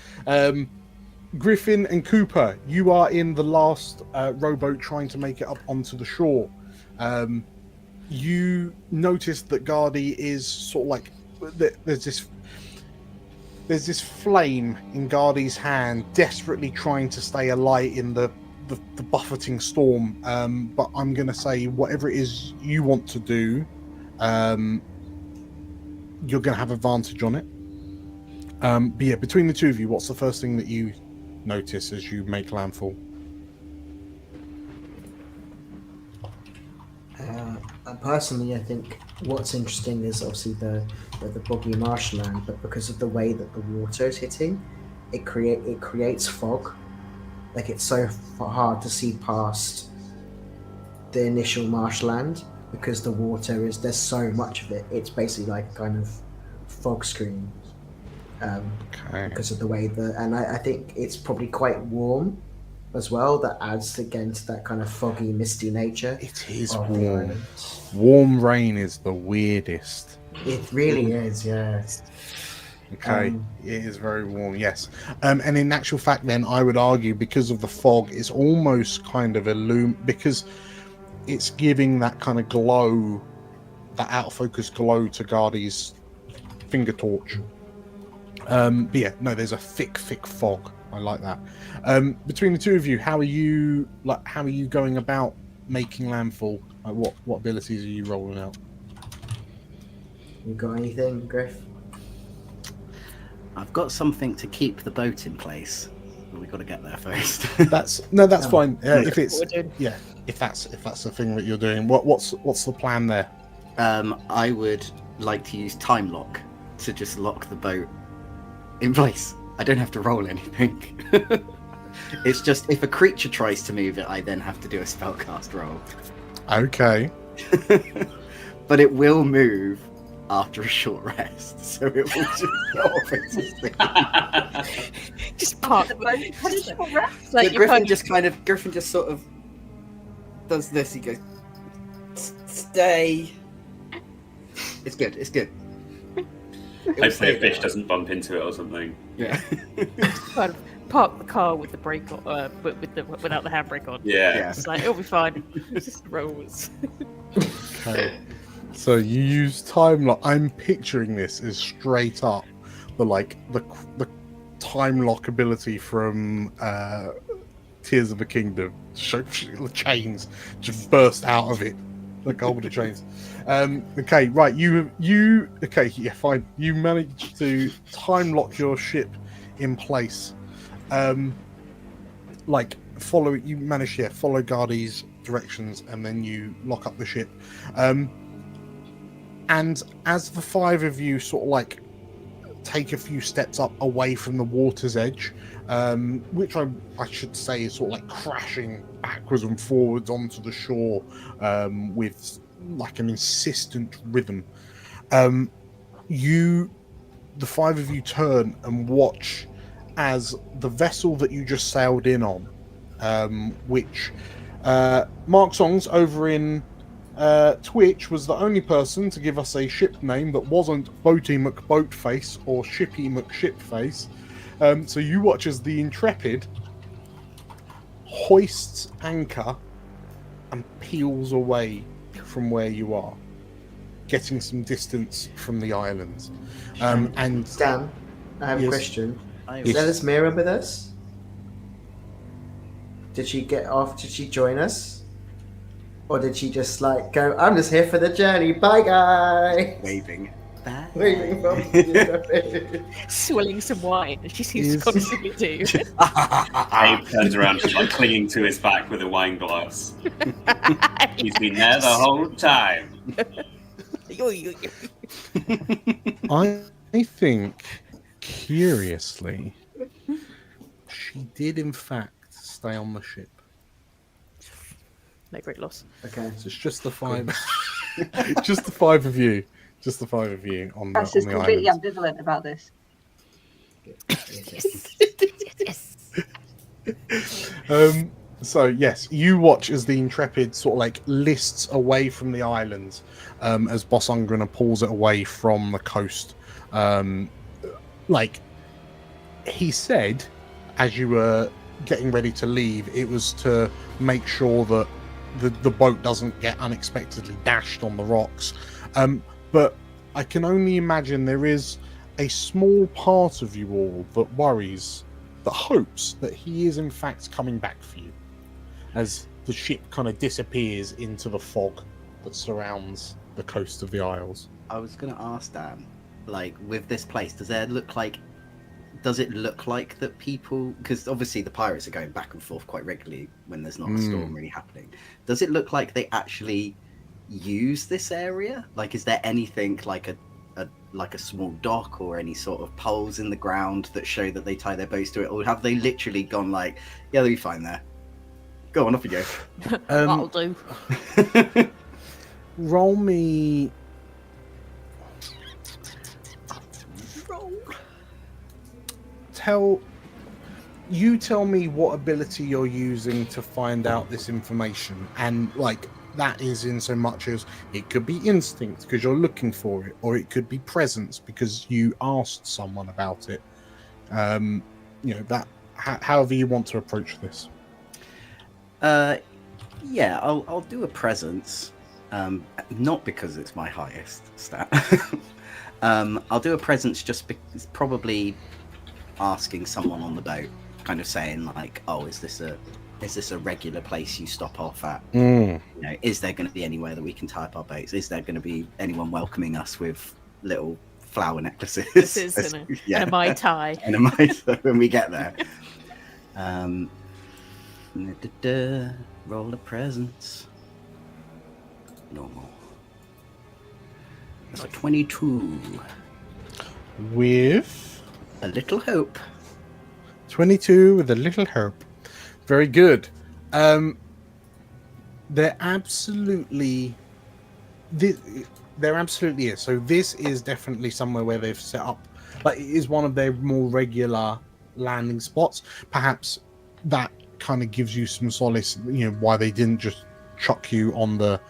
Griffin and Cooper, you are in the last rowboat trying to make it up onto the shore. You notice that Ghadi is sort of like there's this flame in Ghadi's hand, desperately trying to stay alight in the buffeting storm. But I'm going to say whatever it is you want to do, you're going to have advantage on it. But yeah, between the two of you, what's the first thing that you notice as you make landfall? Personally, I think what's interesting is obviously the boggy marshland, but because of the way that the water is hitting, it creates fog. Like it's so hard to see past the initial marshland because the water there's so much of it. It's basically like a kind of fog screen. Because of the way and I think it's probably quite warm as well. That adds again to that kind of foggy, misty nature. It is warm. Warm rain is the weirdest. It really is, yeah. Okay, it is very warm, yes. And in actual fact, then I would argue because of the fog, it's almost kind of because it's giving that kind of glow, that out of focus glow to Ghadi's finger torch. But yeah, no, there's a thick fog. I like that. Between the two of you, how are you going about making landfall? Like what abilities are you rolling out? You got anything, Griff? I've got something to keep the boat in place, but we've got to get there first. That's fine. If it's if that's the thing that you're doing, what's the plan there? I would like to use time lock to just lock the boat in place. I don't have to roll anything. It's just if a creature tries to move it, I then have to do a spellcast roll. Okay. But it will move after a short rest, so it will just go off its thing. Just park the boat. Punishable rest. Like So Griffin just sort of does this. He goes, "Stay." It's good. It's good. Hopefully a fish doesn't bump into it or something. Yeah. kind of park the car with the brake on, without the handbrake on. Yeah. It's like it'll be fine. It just rolls. Okay. So you use time lock. I'm picturing this as straight up the time lock ability from Tears of the Kingdom. The chains just burst out of it like older chains. Okay, right. Okay, yeah, fine. You managed to time lock your ship in place. You manage to follow Ghadi's directions, and then you lock up the ship. And as the five of you take a few steps up away from the water's edge, which I should say is crashing backwards and forwards onto the shore with an insistent rhythm, the five of you turn and watch as the vessel that you just sailed in on, which Mark Songs over in Twitch was the only person to give us a ship name that wasn't Boaty McBoatface or Shippy McShipface. So you watch as the Intrepid hoists anchor and peels away from where you are, getting some distance from the islands. And Dan, I have a question. Is Alice Mira with us? Did she get off? Did she join us? Or did she just go, I'm just here for the journey, bye guys? Waving. Bye. Waving from the Swilling some wine, as she seems to constantly do. Abe turns around, she's clinging to his back with a wine glass. He's been there the whole time. I think, curiously, she did in fact stay on the ship. No great loss. Okay. So it's just the five, just the five of you on the Cass is completely island. ambivalent about this. So yes, you watch as the Intrepid lists away from the islands, as Boss Ungrunner pulls it away from the coast. He said, as you were getting ready to leave, it was to make sure that the boat doesn't get unexpectedly dashed on the rocks. But I can only imagine there is a small part of you all that worries, that hopes that he is in fact coming back for you, as the ship kind of disappears into the fog that surrounds the coast of the Isles. I was going to ask Dan, with this place, does it look like that people, because obviously the pirates are going back and forth quite regularly when there's not a storm really happening, does it look like they actually use this area? Is there anything like a small dock or any sort of poles in the ground that show that they tie their boats to it, or have they literally gone yeah, they'll be fine there, go on, off you go? That'll do. Roll me. Tell me what ability you're using to find out this information, and that is in so much as it could be instinct because you're looking for it, or it could be presence because you asked someone about it. However you want to approach this. Yeah, I'll do a presence, not because it's my highest stat. I'll do a presence just because, probably asking someone on the boat, kind of saying oh, is this a regular place you stop off at? Is there going to be anywhere that we can tie up our boats? Is there going to be anyone welcoming us with little flower necklaces. This is and a Mai Tai. And a Mai Tai when we get there. Roll a presence. Normal. That's a 22. With a little hope. 22 with a little hope. Very good. There absolutely is. So this is definitely somewhere where they've set up, like, it is one of their more regular landing spots. Perhaps that kind of gives you some solace, why they didn't just chuck you on the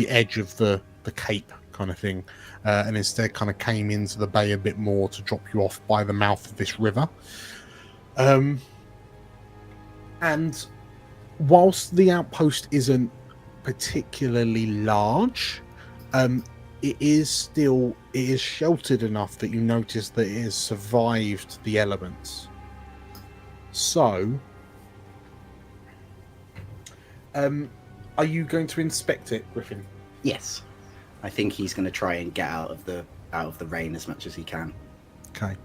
edge of the cape kind of thing, and instead kind of came into the bay a bit more to drop you off by the mouth of this river. And whilst the outpost isn't particularly large, it is sheltered enough that you notice that it has survived the elements. So, are you going to inspect it, Griffin? Yes, I think he's going to try and get out of the rain as much as he can. Okay.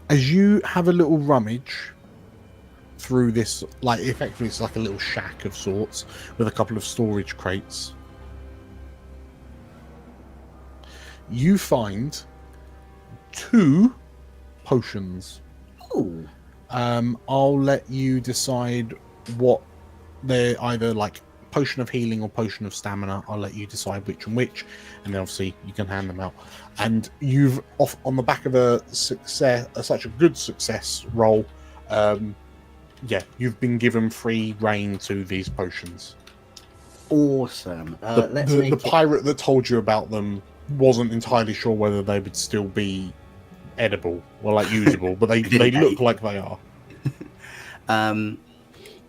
As you have a little rummage through this, like, effectively it's like a little shack of sorts with a couple of storage crates, you find 2 potions. Ooh. I'll let you decide what they're, either like potion of healing or potion of stamina. I'll let you decide which and which, and then obviously you can hand them out. And you've off on the back of such a good success roll. You've been given free reign to these potions. Awesome. The pirate that told you about them wasn't entirely sure whether they would still be edible or like usable, but they look like they are.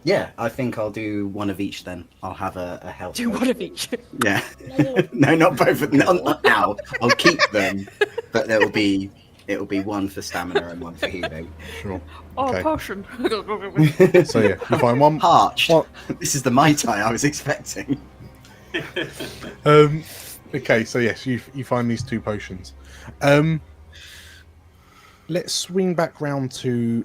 Yeah, I think I'll do one of each then. I'll have a health. Do one of each. Yeah. No, not both of them. Not now. I'll keep them, but it'll be one for stamina and one for healing. Sure. Oh, Okay. potion. So yeah, you find one. Parched. This is the Mai Tai I was expecting. Okay, so yes, you find these 2 potions. Let's swing back round to,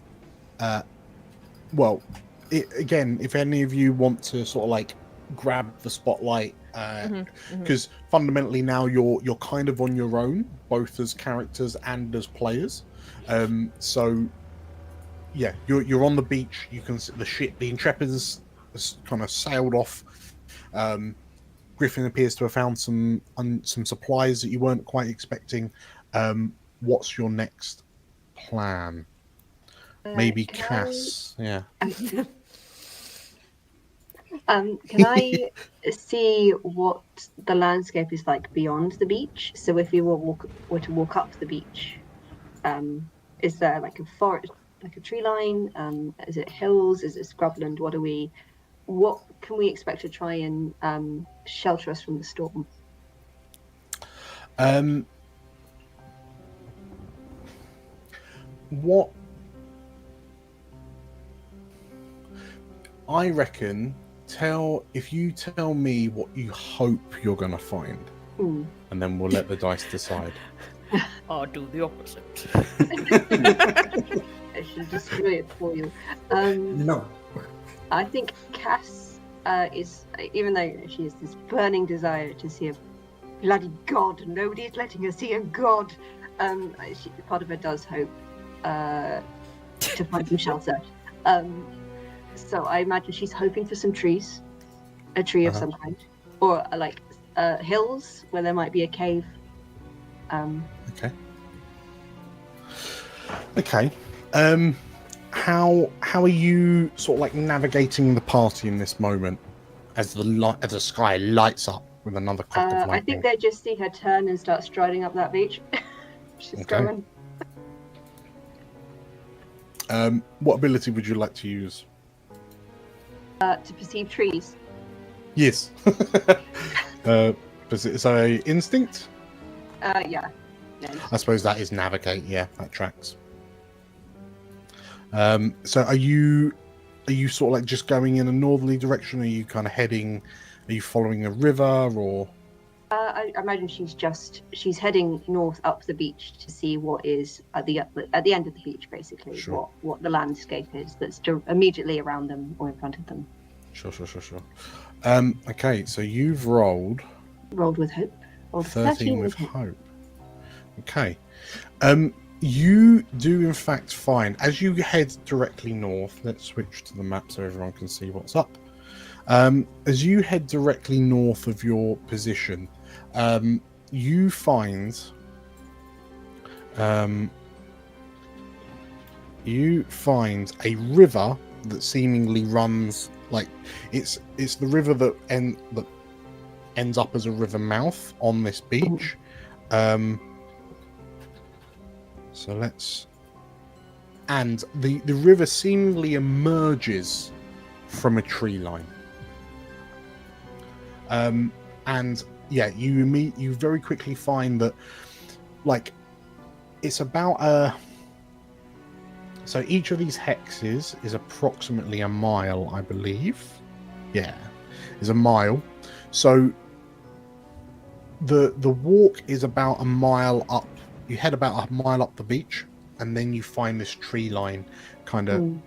again, if any of you want to sort of like grab the spotlight, because fundamentally now you're kind of on your own, both as characters and as players. So yeah, you're on the beach. You can see the ship, the Intrepid has kind of sailed off. Griffin appears to have found some supplies that you weren't quite expecting. What's your next plan? Maybe Cass. Yeah. Can I see what the landscape is like beyond the beach? So if we were to walk up the beach, is there like a forest, like a tree line? Is it hills? Is it scrubland? What can we expect to try and shelter us from the storm? What I reckon, if you tell me what you hope you're going to find, and then we'll let the dice decide. I'll do the opposite. I should destroy it for you. No. I think Cass is, even though she has this burning desire to see a bloody god, nobody's letting her see a god. Part of her does hope to find some shelter. So I imagine she's hoping for some trees, a tree of some kind, or hills where there might be a cave. Okay. How are you sort of like navigating the party in this moment as the sky lights up with another crack of lightning? I think they just see her turn and start striding up that beach. She's going. What ability would you like to use? To perceive trees. Yes. Is a instinct? Yeah. I suppose that is navigate. Yeah, that tracks. So are you sort of like just going in a northerly direction? Are you kind of heading? Are you following a river or? I imagine she's heading north up the beach to see what is at the end of the beach, basically. Sure. What the landscape is that's immediately around them or in front of them. Sure. Okay, so you've rolled Rolled with hope. Rolled 13 with hope. Okay. You do in fact find, as you head directly north, let's switch to the map so everyone can see what's up. As you head directly north of your position, you find a river that seemingly runs like it's the river that ends up as a river mouth on this beach. So let's... And the river seemingly emerges from a tree line. And yeah, you very quickly find that, like, it's about so each of these hexes is approximately a mile, I believe. Yeah, is a mile. So the walk is about a mile up. You head about a mile up the beach, and then you find this tree line kind of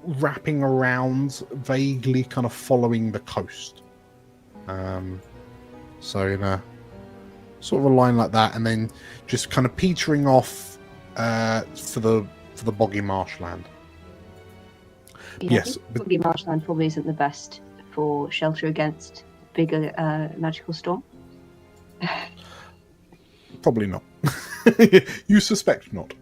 wrapping around, vaguely kind of following the coast. So in a sort of a line like that, and then just kind of petering off for the boggy marshland. Yeah, Yes, but boggy marshland probably isn't the best for shelter against bigger magical storm. probably not. You suspect not.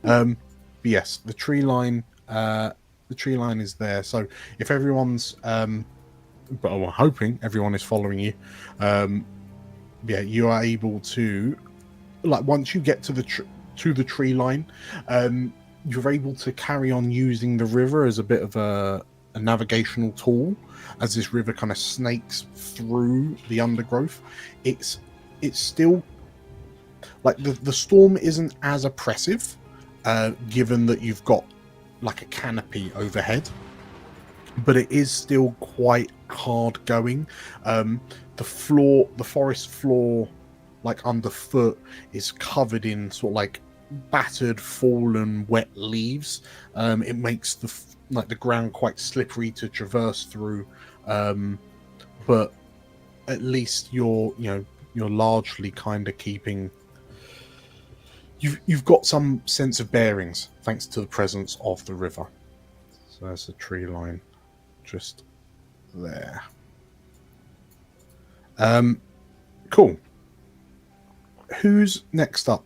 But yes, the tree line is there. So if everyone's but I'm hoping everyone is following you. Yeah, you are able to, like, once you get to the tree line, you're able to carry on using the river as a bit of a navigational tool, as this river kind of snakes through the undergrowth. It's still like the storm isn't as oppressive, given that you've got like a canopy overhead, but it is still quite hard going. The forest floor, like underfoot, is covered in sort of like battered, fallen, wet leaves. It makes the ground quite slippery to traverse through. But at least you're largely kind of keeping. You've got some sense of bearings thanks to the presence of the river. So there's the tree line just there. Cool. Who's next up?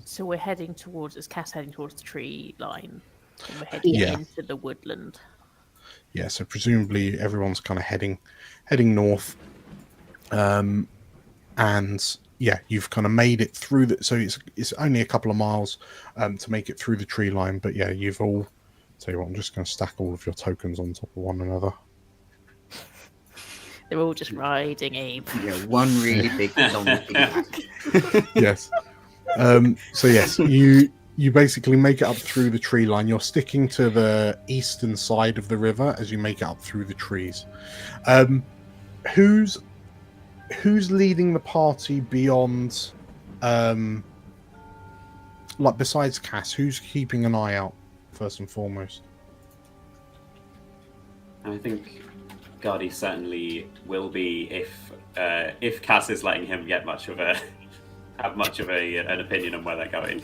So we're heading towards, is Cass heading towards the tree line? And we're heading into the woodland. Yeah, so presumably everyone's kind of heading north. And yeah, you've kind of made it through so it's only a couple of miles to make it through the tree line, but yeah, you've all... Tell you what, I'm just going to stack all of your tokens on top of one another. They're all just riding Abe. Yeah, one really big donkey back. Yes. So yes, you basically make it up through the tree line. You're sticking to the eastern side of the river as you make it up through the trees. Who's leading the party beyond, like besides Cass? Who's keeping an eye out first and foremost? I think Ghadi certainly will be if Cass is letting him get have much of an opinion on where they're going.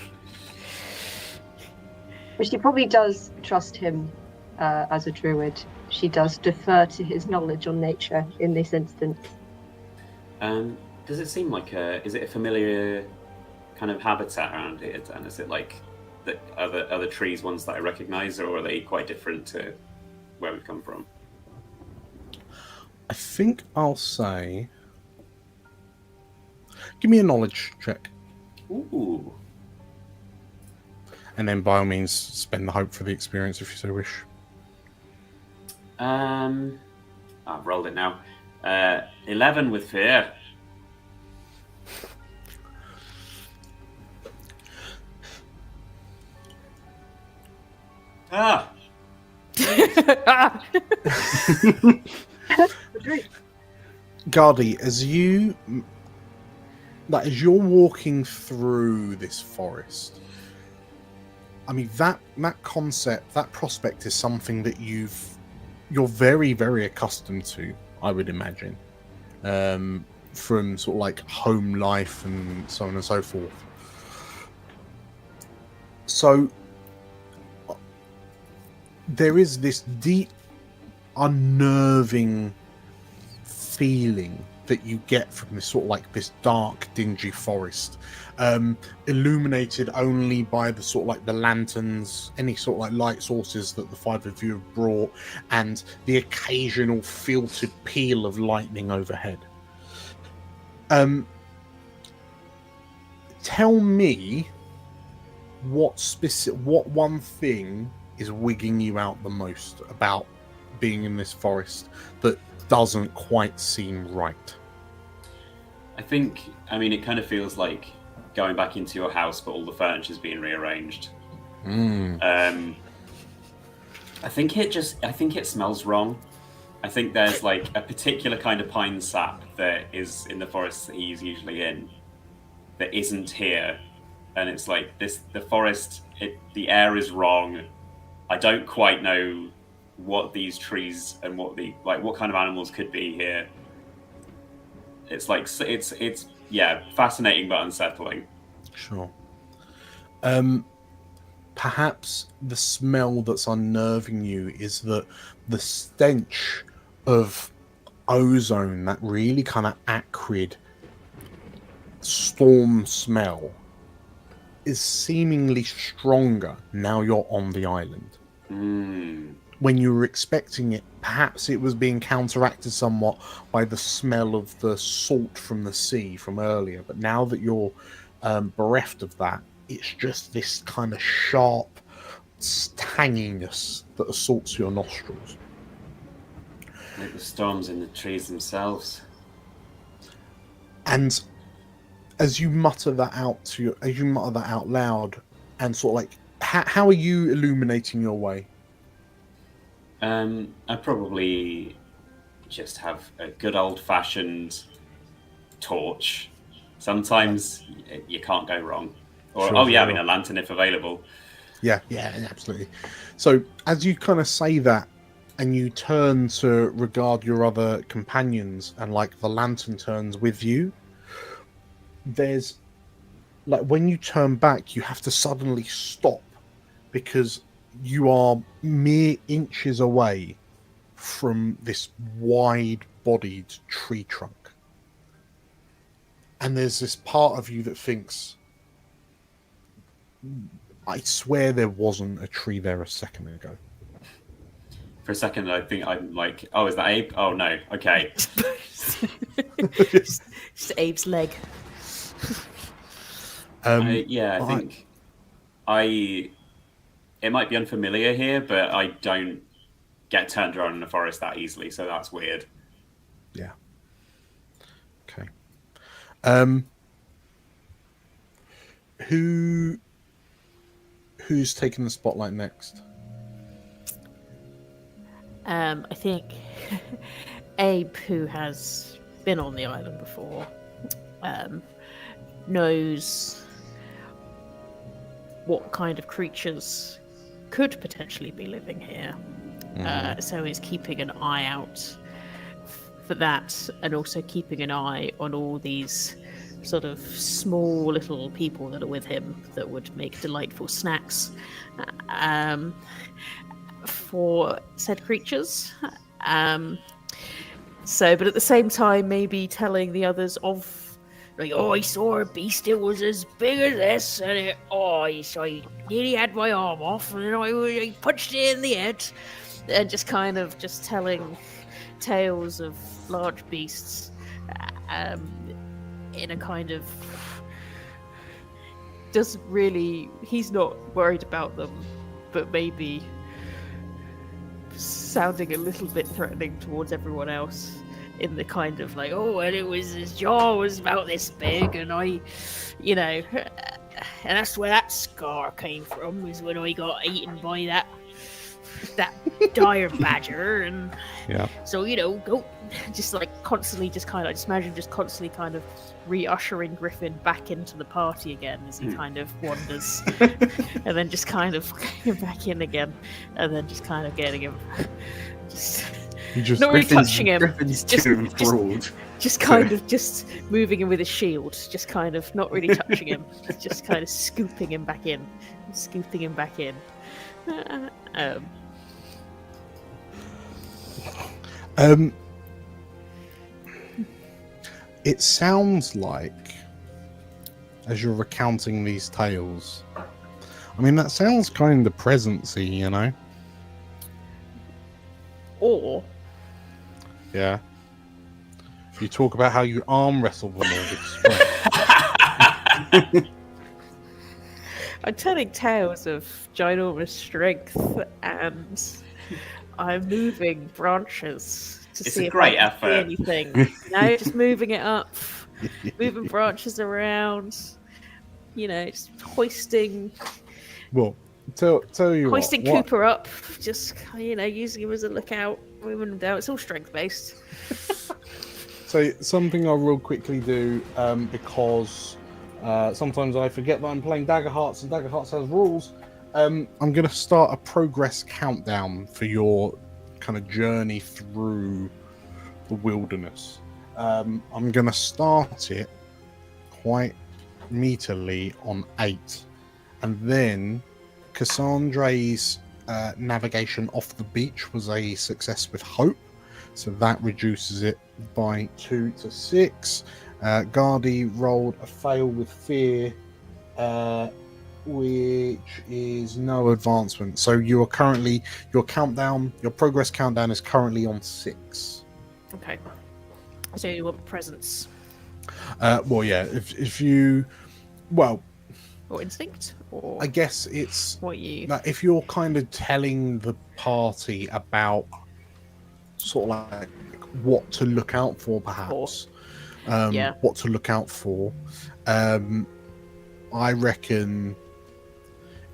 But she probably does trust him as a druid. She does defer to his knowledge on nature in this instance. Does it seem like is it a familiar kind of habitat around here? And is it like the other trees, ones that I recognise, or are they quite different to where we've come from? I think I'll say... Give me a knowledge check. Ooh. And then by all means spend the hope for the experience if you so wish. I've rolled it now. 11 with fear. Ghadi, as you're walking through this forest, I mean that concept, that prospect is something that you're very, very accustomed to, I would imagine, from sort of like home life and so on and so forth. So there is this deep, unnerving feeling that you get from this sort of like this dark, dingy forest, illuminated only by the sort of like the lanterns, any sort of like light sources that the five of you have brought, and the occasional filtered peal of lightning overhead. Tell me what one thing is wigging you out the most about being in this forest that doesn't quite seem right. I mean, it kind of feels like going back into your house, but all the furniture's being rearranged. I think it smells wrong. I think there's like a particular kind of pine sap that is in the forest that he's usually in that isn't here. And it's like the forest, the air is wrong. I don't quite know what these trees and what kind of animals could be here. It's like it's fascinating but unsettling. Sure. Perhaps the smell that's unnerving you is that the stench of ozone, that really kind of acrid storm smell, is seemingly stronger now you're on the island. When you were expecting it, perhaps it was being counteracted somewhat by the smell of the salt from the sea from earlier, but now that you're bereft of that, it's just this kind of sharp tanginess that assaults your nostrils. Like the storms in the trees themselves. And as you mutter that out loud, and sort of like, how are you illuminating your way? I probably just have a good old-fashioned torch. Sometimes you can't go wrong. Or I mean a lantern if available. Yeah, absolutely. So as you kind of say that, and you turn to regard your other companions, and like the lantern turns with you, there's like when you turn back, you have to suddenly stop because you are mere inches away from this wide-bodied tree trunk. And there's this part of you that thinks, I swear there wasn't a tree there a second ago. For a second, I think I'm like, oh, is that Abe? Oh, no. Okay. Just Abe's leg. I think it might be unfamiliar here, but I don't get turned around in the forest that easily, so that's weird. Yeah. Okay. Who's taking the spotlight next? I think Abe, who has been on the island before, knows what kind of creatures could potentially be living here. So he's keeping an eye out for that, and also keeping an eye on all these sort of small little people that are with him that would make delightful snacks for said creatures. But at the same time, maybe telling the others of, like, oh, I saw a beast, it was as big as this, and I nearly had my arm off, and I punched it in the head, and just kind of just telling tales of large beasts in a kind of he's not worried about them, but maybe sounding a little bit threatening towards everyone else, in the kind of like, oh, and his jaw was about this big, and and that's where that scar came from, was when I got eaten by that that dire badger, and Yeah. so go, just like constantly, just kind of, I just imagine just constantly kind of re-ushering Griffin back into the party again as he kind of wanders, and then just kind of getting back in again, and then just kind of getting him, just You just not really touching him, Griffin's just too enthralled. just kind of just moving him with his shield, just kind of not really touching him, just kind of scooping him back in. It sounds like, as you're recounting these tales, I mean, that sounds kind of presency, you know? Or Yeah. You talk about how you arm wrestle them all with strength. I'm telling tales of ginormous strength, and I'm moving branches to It's see a if great I can see effort. anything. Just moving it up, moving branches around. Just hoisting Well, tell you hoisting what. Cooper up. Just using him as a lookout, moving him down. It's all strength based. So something I'll real quickly do, because sometimes I forget that I'm playing Daggerhearts and Daggerhearts has rules. I'm going to start a progress countdown for your kind of journey through the wilderness. I'm going to start it quite meterly on 8. And then Cassandra's navigation off the beach was a success with hope. So that reduces it by 2 to 6. Ghadi rolled a fail with fear, which is no advancement. So you are currently, your progress countdown is currently on 6. Okay. So you want presence Well, yeah, if you, well, or instinct, or I guess it's what you? like if you're kind of telling the party about sort of like what to look out for, perhaps. Yeah. What to look out for. I reckon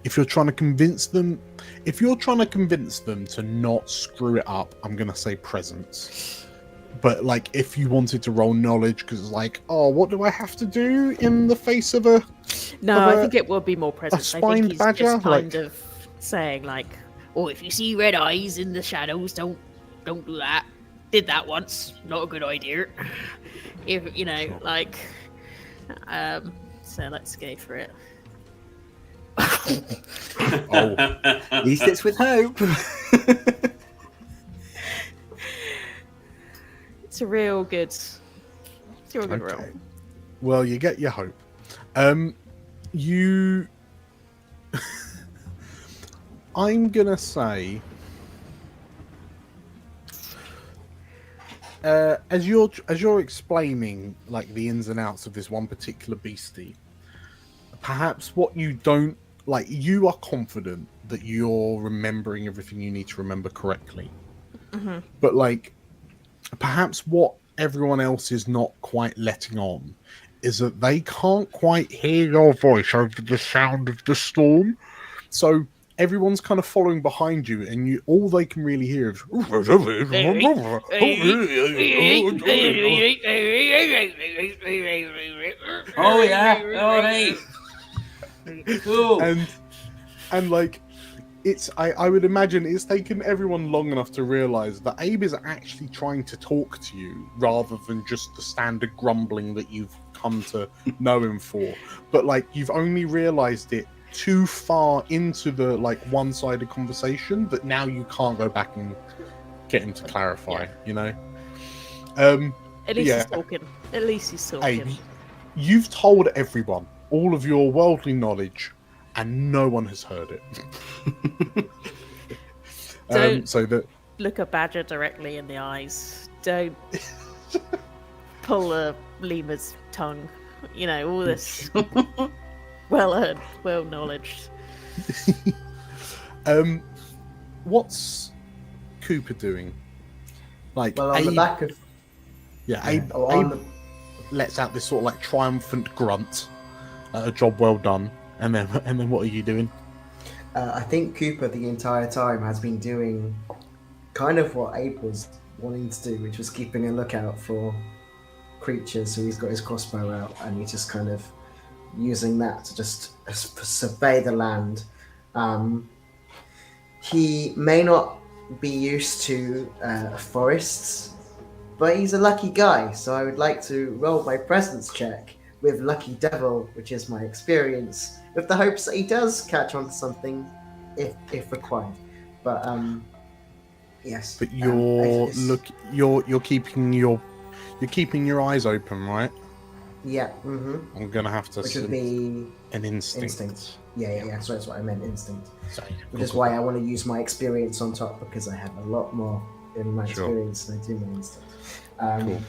if you're trying to convince them to not screw it up, I'm going to say presence. But like if you wanted to roll knowledge, because it's like, oh, what do I have to do in the face of a... No, I think it will be more presence. I think spined he's badger? just kind of saying like, "Oh, if you see red eyes in the shadows, don't do that. Did that once. Not a good idea." If like, so let's go for it. Oh, At least it's with hope. It's a real good roll. well, you get your hope. I'm gonna say, as you're explaining like the ins and outs of this one particular beastie, perhaps what you don't like, you are confident that you're remembering everything you need to remember correctly, but like perhaps what everyone else is not quite letting on is that they can't quite hear your voice over the sound of the storm. So everyone's kind of following behind you, and all they can really hear is... Oh yeah, all right. Cool. And like, it's I would imagine it's taken everyone long enough to realize that Abe is actually trying to talk to you rather than just the standard grumbling that you've come to know him for. But like, you've only realized it too far into the like one-sided conversation that now you can't go back and get him to clarify. At least yeah. he's talking. At least he's talking. Abe, you've told everyone all of your worldly knowledge, and no one has heard it. Don't so that look a badger directly in the eyes. Don't pull a lemur's tongue. All this well-earned, well-knowledged. What's Cooper doing? Like, Well, on the back of Abe lets out this sort of like triumphant grunt at a job well done, and then what are you doing? I think Cooper the entire time has been doing kind of what Abe was wanting to do, which was keeping a lookout for creatures. So he's got his crossbow out and he's just kind of using that to just survey the land. He may not be used to forests, but he's a lucky guy, so I would like to roll my presence check with Lucky Devil, which is my experience, with the hopes that he does catch on to something if required. But yes. But you're keeping your eyes open, right? Yeah. Mm-hmm. I'm gonna have to. Which would be an instinct. Yeah. So that's what I meant, instinct. Sorry. Which is why I want to use my experience on top, because I have a lot more in my experience than I do my instinct. Cool.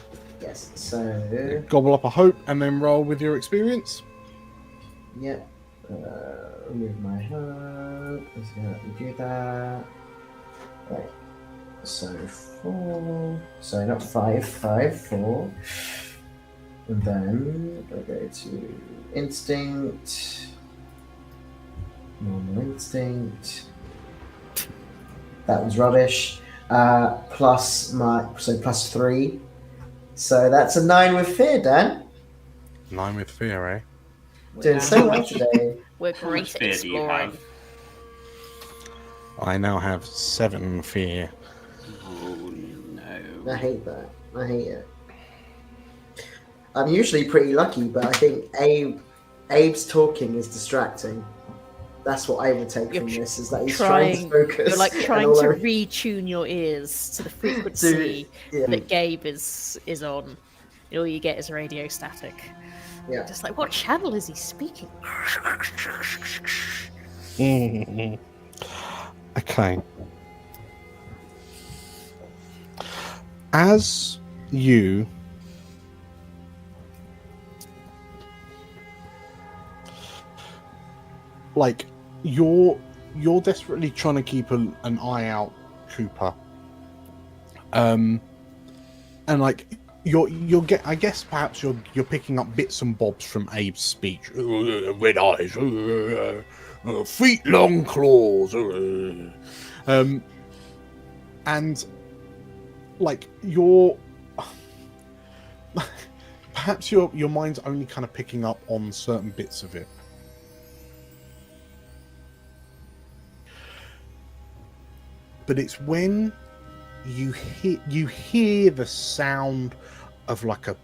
Yes. So gobble up a hope and then roll with your experience. Yep. Remove my hope. Let's do that. Right. So 4. Sorry, not 5. 4. And then we'll go to instinct. Normal instinct. That was rubbish. Plus 3. So that's a 9 with fear, Dan. 9 with fear, eh? Doing so well today. We're great at exploring. I now have 7 fear. Oh no. I hate that. I hate it. I'm usually pretty lucky, but I think Abe's talking is distracting. That's what I would take from this, is that he's trying to focus. You're like trying to retune your ears to the frequency that Gabe is on. And all you get is radio static. Yeah. Just like, what channel is he speaking? Okay. As you you're desperately trying to keep an eye out, Cooper. And like you'll get, I guess perhaps you're picking up bits and bobs from Abe's speech. Red eyes, feet long claws, and like perhaps your mind's only kind of picking up on certain bits of it. But it's when you hear the sound of like a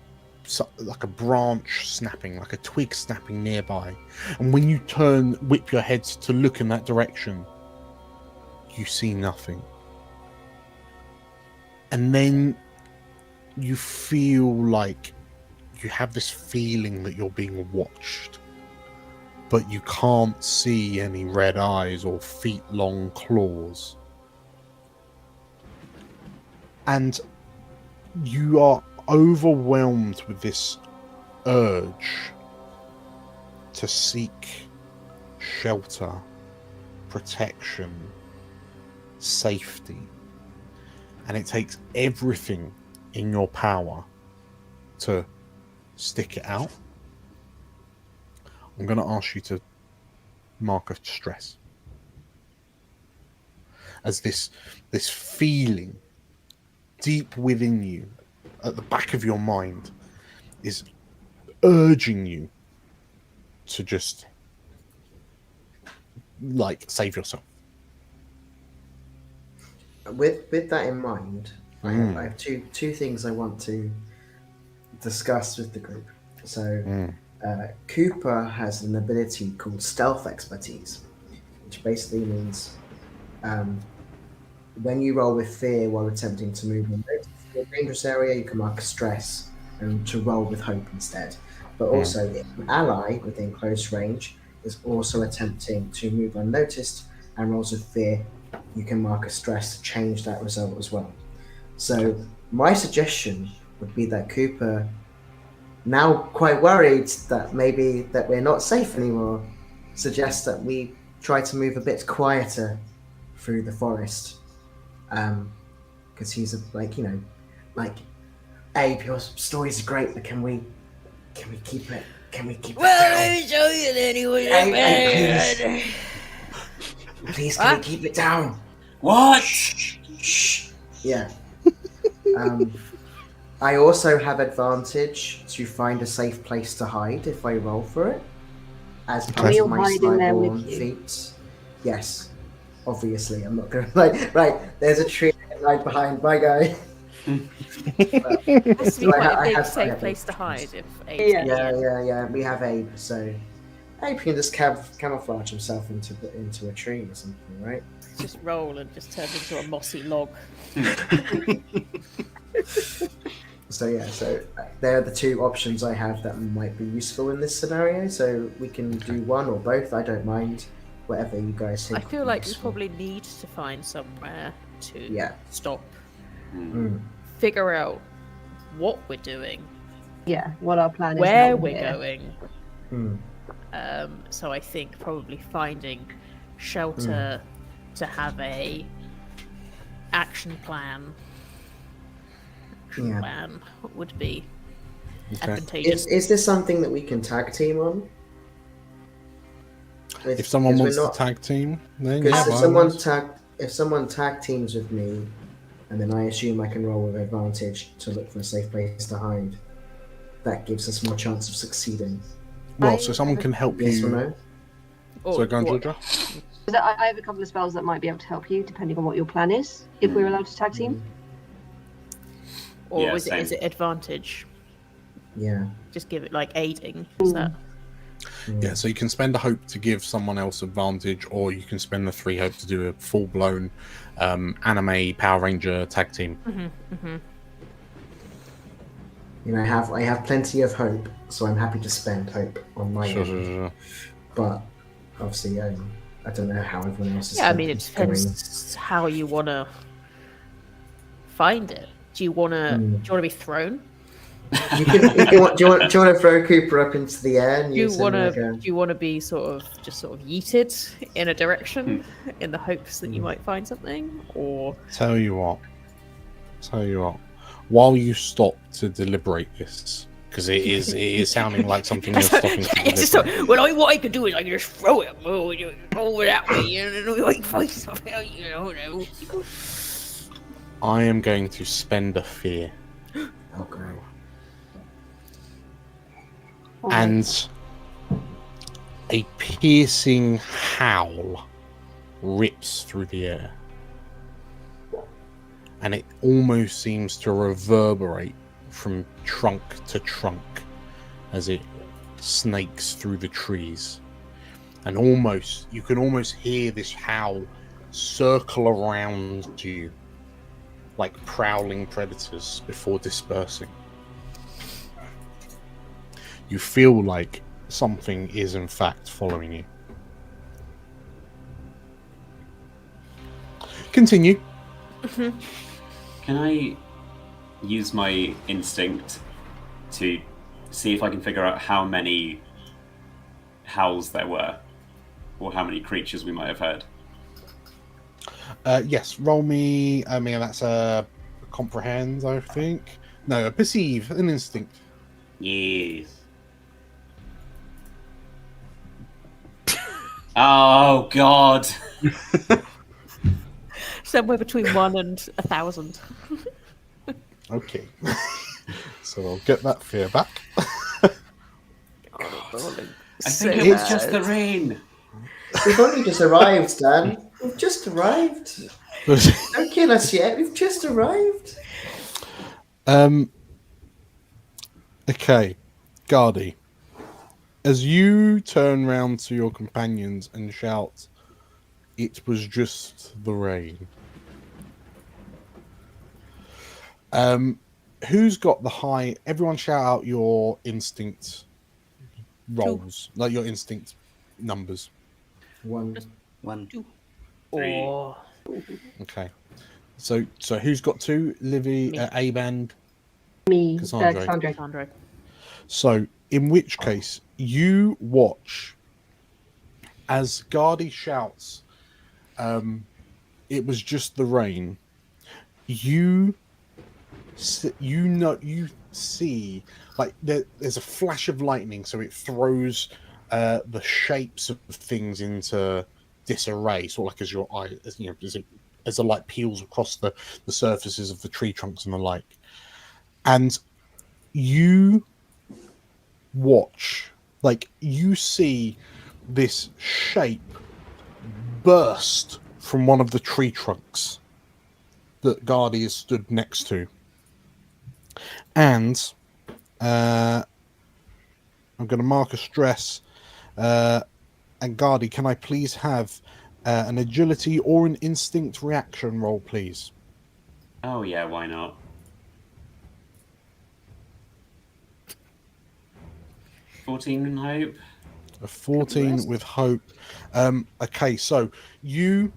branch snapping, like a twig snapping nearby, and when you whip your head to look in that direction, you see nothing. And then you feel like you have this feeling that you're being watched, but you can't see any red eyes or feet-long claws. And you are overwhelmed with this urge to seek shelter, protection, safety. And it takes everything in your power to stick it out. I'm going to ask you to mark a stress. As this feeling deep within you, at the back of your mind, is urging you to just save yourself. With that in mind, I have two things I want to discuss with the group. So Cooper has an ability called stealth expertise, which basically means when you roll with fear while attempting to move in a dangerous area, you can mark a stress and to roll with hope instead. But also, if an ally within close range is also attempting to move unnoticed and rolls with fear, you can mark a stress to change that result as well. So my suggestion would be that Cooper, now quite worried that maybe that we're not safe anymore, suggests that we try to move a bit quieter through the forest. Because he's Abe, your stories are great, but can we keep it? Can we keep it? Well, let me show you then. He was Please, can you keep it down? What? Shh. Yeah. I also have advantage to find a safe place to hide if I roll for it, as part of my Skyborn feats. Yes, obviously, I'm not going to right. There's a tree right behind my guy. It has to be quite a big safe place to hide. If Abe's yeah. We have Abe, so Abe can just camouflage himself into a tree or something, right? Just roll and just turn into a mossy log. So they're the two options I have that might be useful in this scenario. So we can do one or both. I don't mind, whatever you guys think. I feel like we probably need to find somewhere to stop, figure out what we're doing, what our plan is, where we're going. So I think probably finding shelter to have a action plan would be advantageous. Is this something that we can tag team on? If someone wants to tag team, then if someone tag teams with me, and then I assume I can roll with advantage to look for a safe place to hide, that gives us more chance of succeeding. Well, so someone can help you. Yes or no? So go on, Georgia. I have a couple of spells that might be able to help you, depending on what your plan is, if we're allowed to tag team. Or is it advantage? Yeah. Just give it like aiding. Is that? Yeah, so you can spend a hope to give someone else advantage, or you can spend the 3 hope to do a full-blown anime Power Ranger tag team. You know, I have plenty of hope, so I'm happy to spend hope on my Sure. But obviously, I don't know how everyone else is. Yeah, I mean, it depends how you want to find it. Do you want to be thrown? Do you want to throw Cooper up into the air? And do you want to be sort of yeeted in a direction in the hopes that you might find something, or Tell you what. While you stop to deliberate this, because it is sounding like something you're stopping to deliberate. What I could do is I could just throw it over that way, and then I find something out, know. I am going to spend a fear. Okay. And a piercing howl rips through the air. And it almost seems to reverberate from trunk to trunk as it snakes through the trees. And you can almost hear this howl circle around you like prowling predators before dispersing. You feel like something is in fact following you. Continue. Can I use my instinct to see if I can figure out how many howls there were, or how many creatures we might have heard? Yes, roll me. I mean, that's a comprehend, I think. No, a perceive, an instinct. Yes. Oh God. Somewhere between 1 and 1,000. Okay. So I'll get that fear back. I think it was just the rain. We've only just arrived, Dan. We've just arrived. Don't kill us yet. We've just arrived. Okay, Ghadi. As you turn round to your companions and shout, "It was just the rain." Who's got the high? Everyone shout out your instinct rolls, like your instinct numbers. 1. 2. 3. Or Okay. So who's got 2? Livy, Abe, and Me, Cassandra. Sandra. So, in which case, you watch as Ghadi shouts, "It was just the rain." You see, like there's a flash of lightning, so it throws the shapes of things into disarray, sort of like as your eye, as the light peels across the surfaces of the tree trunks and the like. And you watch, like, you see this shape burst from one of the tree trunks that Ghadi is stood next to. And I'm going to mark a stress. And Ghadi, can I please have an agility or an instinct reaction roll, please? Oh yeah, why not? 14 in hope. A 14 with hope. Okay, so you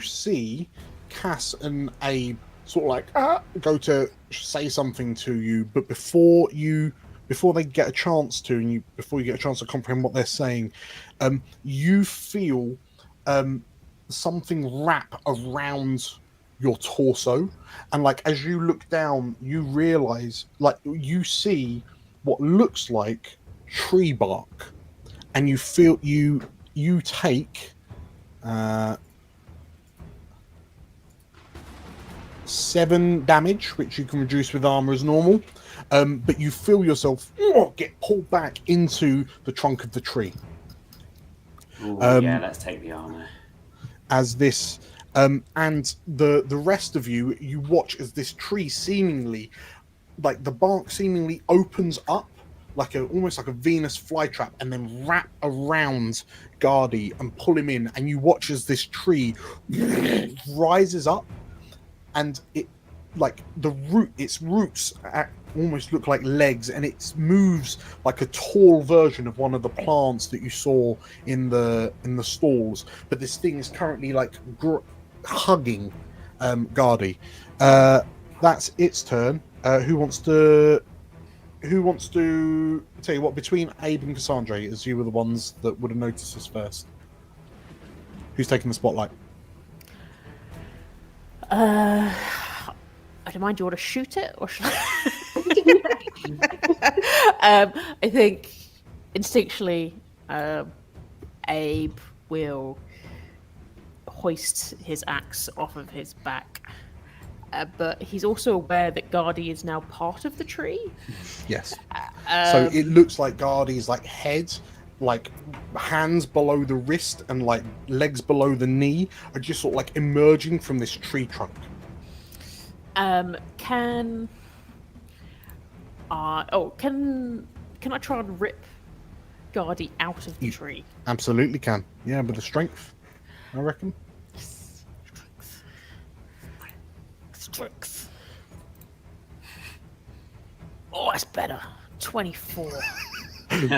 see Cass and Abe sort of like go to say something to you, but before they get a chance to, and before you get a chance to comprehend what they're saying, you feel something wrap around your torso, and like as you look down, you realize, like, you see what looks like tree bark, and you feel you take 7 damage, which you can reduce with armor as normal, but you feel yourself get pulled back into the trunk of the tree. Ooh, yeah, let's take the armor. As this and the rest of you watch as this tree seemingly, like, the bark seemingly opens up like almost like a Venus flytrap, and then wrap around Ghadi and pull him in, and you watch as this tree rises up, and it, like, its roots almost look like legs, and it moves like a tall version of one of the plants that you saw in the stalls, but this thing is currently like hugging Ghadi. That's its turn. Who wants to tell you what, between Abe and Cassandra, as you were the ones that would have noticed this first? Who's taking the spotlight? I don't mind. Do you want to shoot it, or should I think instinctually, Abe will hoist his axe off of his back, but he's also aware that Ghadi is now part of the tree. Yes. So it looks like Ghadi's like head, like hands below the wrist, and like legs below the knee are just sort of like emerging from this tree trunk. Can I try and rip Ghadi out of the tree? Absolutely can. Yeah, with the strength, I reckon. Strength. Oh, that's better. 24.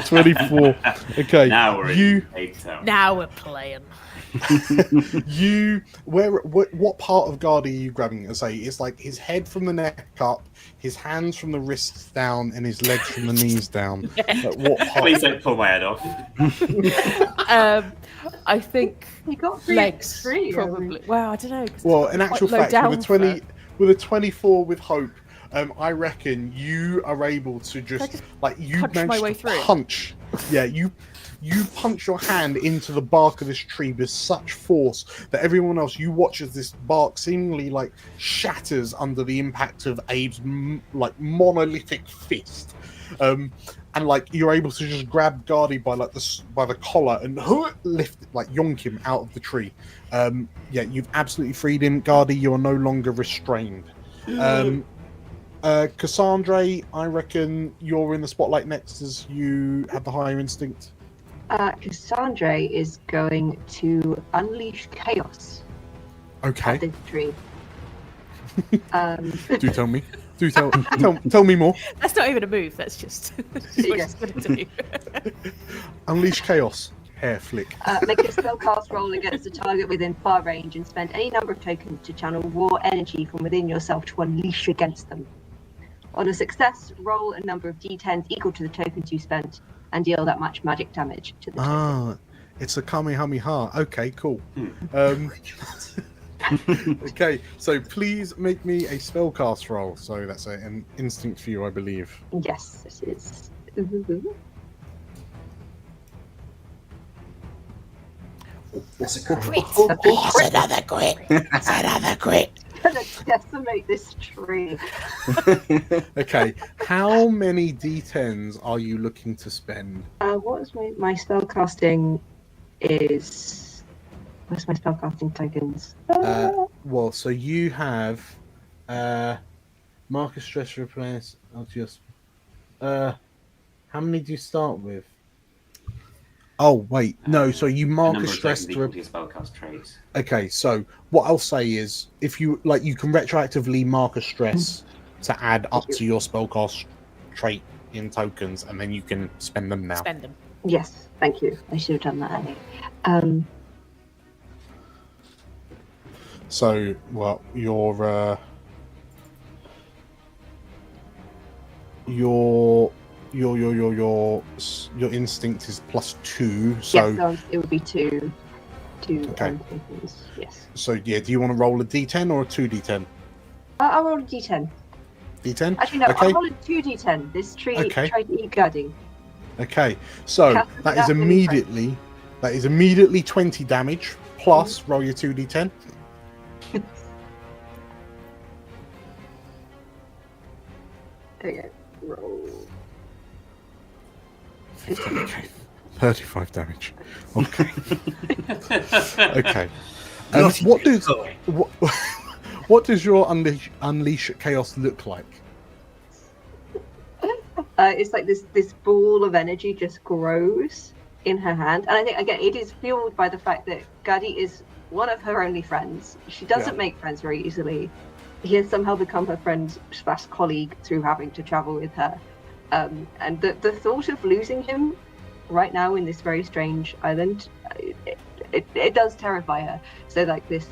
24. Okay. Now we're Now we're playing. What part of Ghadi are you grabbing? I say it's like his head from the neck up, his hands from the wrists down, and his legs from the knees down. Yeah. Like, what part? Please don't pull my head off. I think You got legs, three, probably. Well, I don't know. Well, in actual quite low fact, down with a 24 with hope, I reckon you are able to just like you punch my managed way to through? punch. Yeah, you punch your hand into the bark of this tree with such force that everyone else, you watch as this bark seemingly like shatters under the impact of Abe's like monolithic fist, and like you're able to just grab Ghadi by like by the collar and lift, like yonk him out of the tree. Yeah, you've absolutely freed him, Ghadi. You are no longer restrained. Cassandra, I reckon you're in the spotlight next, as you have the higher instinct. Cassandra is going to unleash chaos Okay. at this tree. Do tell me. Do tell me more. That's not even a move. That's just what Yes. she's going to do. Unleash chaos. Hair flick. Make a spellcast roll against a target within far range and spend any number of tokens to channel raw energy from within yourself to unleash against them. On a success, roll a number of d10s equal to the tokens you spent and deal that much magic damage to the token. Ah, it's a Kamehameha. Okay, cool. Okay, so please make me a spellcast roll. So that's an instinct for you, I believe. Yes, this is. That's a crit. That's another crit. That's another crit. Gonna decimate this tree. Okay, how many D10s are you looking to spend? What is my spell casting is? What's my spell casting tokens? Well, so you have Marcus Stress Replace. I'll just. How many do you start with? Oh wait, no. So you Marcus Stress to your spellcast traits. Okay, so what I'll say is, if you like, you can retroactively mark a stress to add up to your spellcast trait in tokens, and then you can spend them now. Spend them. Yes, thank you. I should have done that earlier. So, well, your instinct is +2. So yes, it would be two. Okay. Tokens. Yes. So yeah, do you want to roll a D10 or a 2D10? I'll roll a D10. D10. Actually, no. Okay. I'll roll a 2D10. This tree tried to eat Ghadi. Okay. So that is immediately 20 damage plus roll your 2D10. Okay. Roll. 35 damage. Okay. Okay. What does your unleash chaos look like? It's like this ball of energy just grows in her hand, and I think again it is fueled by the fact that Ghadi is one of her only friends. She doesn't make friends very easily. He has somehow become her friend / colleague through having to travel with her, and the thought of losing him right now in this very strange island, it does terrify her. So like this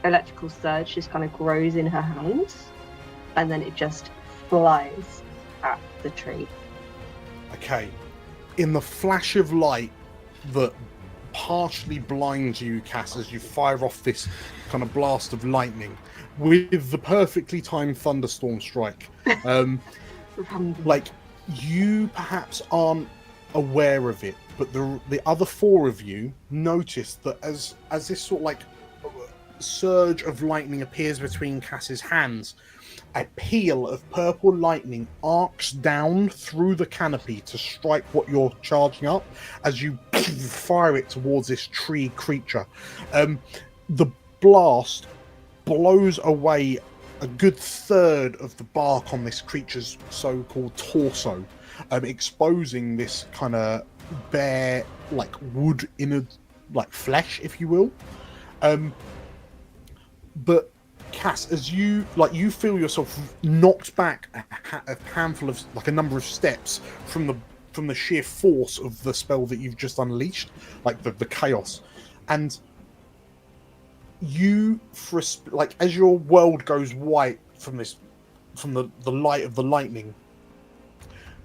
electrical surge just kind of grows in her hands, and then it just flies at the tree. Okay. In the flash of light that partially blinds you, Cass, as you fire off this kind of blast of lightning with the perfectly timed thunderstorm strike, like you perhaps aren't aware of it, but the other four of you notice that as this sort of like surge of lightning appears between Cass's hands, a peal of purple lightning arcs down through the canopy to strike what you're charging up as you fire it towards this tree creature. The blast blows away a good third of the bark on this creature's so-called torso, exposing this kind of bare, like wood inner, like flesh, if you will. But Cass, as you feel yourself knocked back a handful of, like a number of steps from the sheer force of the spell that you've just unleashed, like the chaos, and you as your world goes white from the light of the lightning,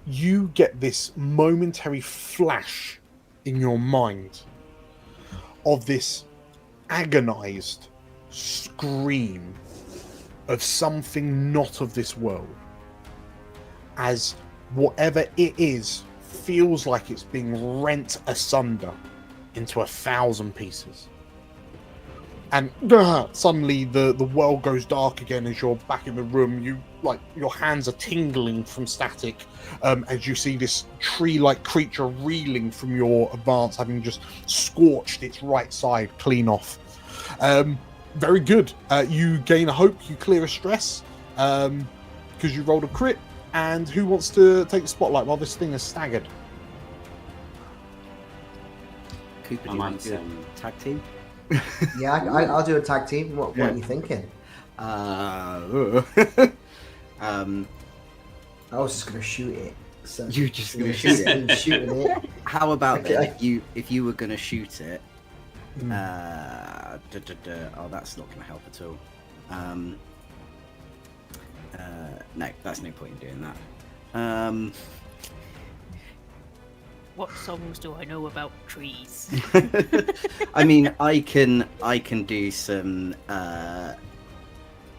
you get this momentary flash in your mind of this agonized scream of something not of this world, as whatever it is feels like it's being rent asunder into 1,000 pieces. And suddenly the world goes dark again as you're back in the room. Your hands are tingling from static as you see this tree-like creature reeling from your advance, having just scorched its right side clean off. Very good. You gain a hope, you clear a stress because you rolled a crit. And who wants to take the spotlight while this thing is staggered? Cooper, do you want to tag team? Yeah, I'll do a tag team. What are you thinking? I was just gonna shoot it. So you're just gonna shoot it. Shooting it. How about Okay. then, if you were gonna shoot it? Oh, that's not gonna help at all. No, that's no point in doing that. What songs do I know about trees? I mean, I can do some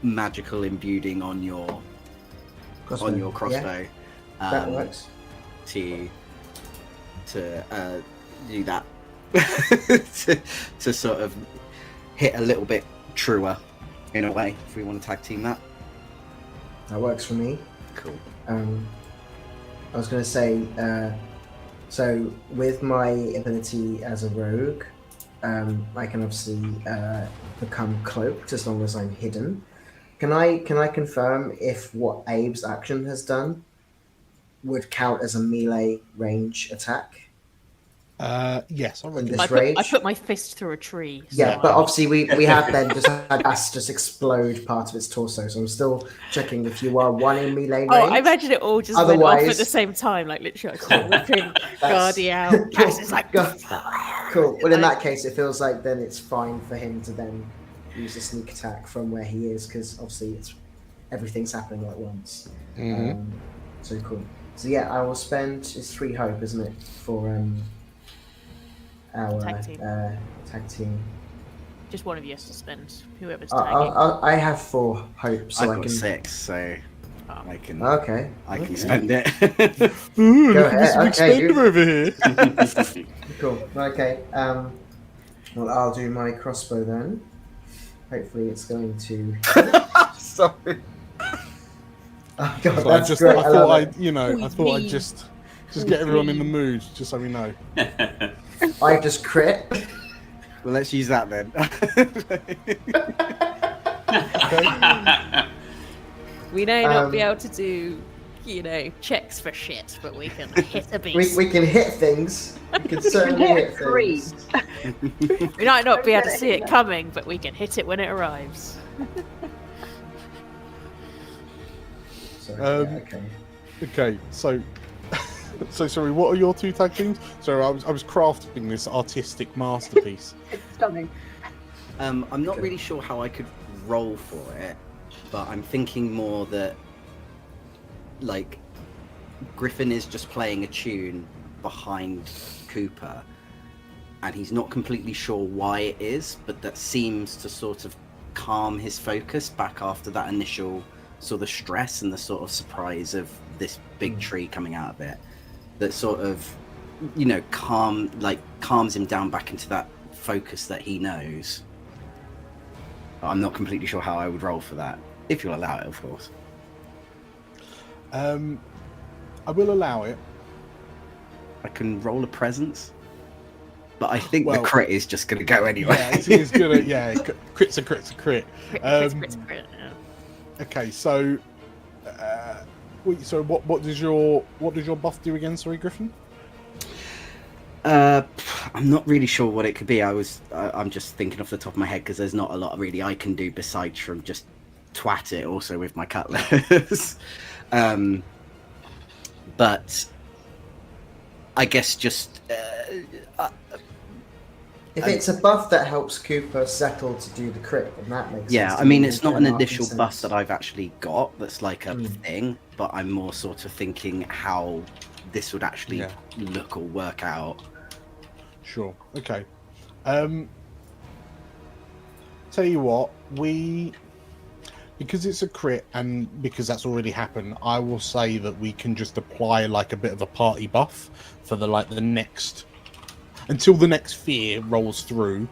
magical imbuing on your crossbow. That works. To do that to sort of hit a little bit truer, in a way, if we want to tag team that. That works for me. Cool. I was going to say, so with my ability as a rogue, I can obviously become cloaked as long as I'm hidden. Can I confirm if what Abe's action has done would count as a melee range attack? Yes, I In reckon. this rage? I put my fist through a tree. Yeah, so but obviously we have then just had gas just explode part of its torso, so I'm still checking if you are one in melee range. Oh, I imagine it all just went off Otherwise- at the same time, like literally Cool. like whipping That's- Ghadi out. Gas is like, Cool. Well, in that case, it feels like then it's fine for him to then use a sneak attack from where he is, because obviously everything's happening all at once. So cool. So yeah, I will spend, it's 3 hope, isn't it, for our tag team. just one of you has to spend, whoever's tagging. I have 4 hope, so I've I got can. 6, so I can Okay. spend it. Ooh, Go look at this ahead. Okay, extender over here. Cool. Okay. Well, I'll do my crossbow then. Hopefully, it's going to. Sorry. Oh god, So I that's just, great. I I thought love I'd, it. you know, I thought I'd just get everyone in the mood, just so we know. I just crit. Well, let's use that then. We may not be able to do, checks for shit, but we can hit a beast. We can hit things. We can certainly hit trees. things. We might not be able to see it coming, but we can hit it when it arrives. Sorry, okay. Okay, so sorry, what are your 2 tag teams? So I was crafting this artistic masterpiece. It's stunning. I'm not really sure how I could roll for it, but I'm thinking more that, like, Griffin is just playing a tune behind Cooper, and he's not completely sure why it is, but that seems to sort of calm his focus back after that initial sort of stress and the sort of surprise of this big tree coming out of it. That sort of, calms him down back into that focus that he knows. I'm not completely sure how I would roll for that, if you'll allow it, of course. I will allow it. I can roll a presence, but I think Well, the crit is just going to go anyway. Yeah, it's good. Crit's a crit. Crit. Yeah. Okay, so what does your buff do again? Sorry, Griffin. I'm not really sure what it could be. I'm just thinking off the top of my head because there's not a lot really I can do besides from just twat it also with my cutlass. But I guess just If it's a buff that helps Cooper settle to do the crit, then that makes sense. yeah, to I mean me. it's not Then an that initial makes buff sense. that I've actually got that's like a thing, but I'm more sort of thinking how this would actually look or work out. Sure. Okay. Tell you what, because it's a crit and because that's already happened, I will say that we can just apply like a bit of a party buff for the next until the next fear rolls through.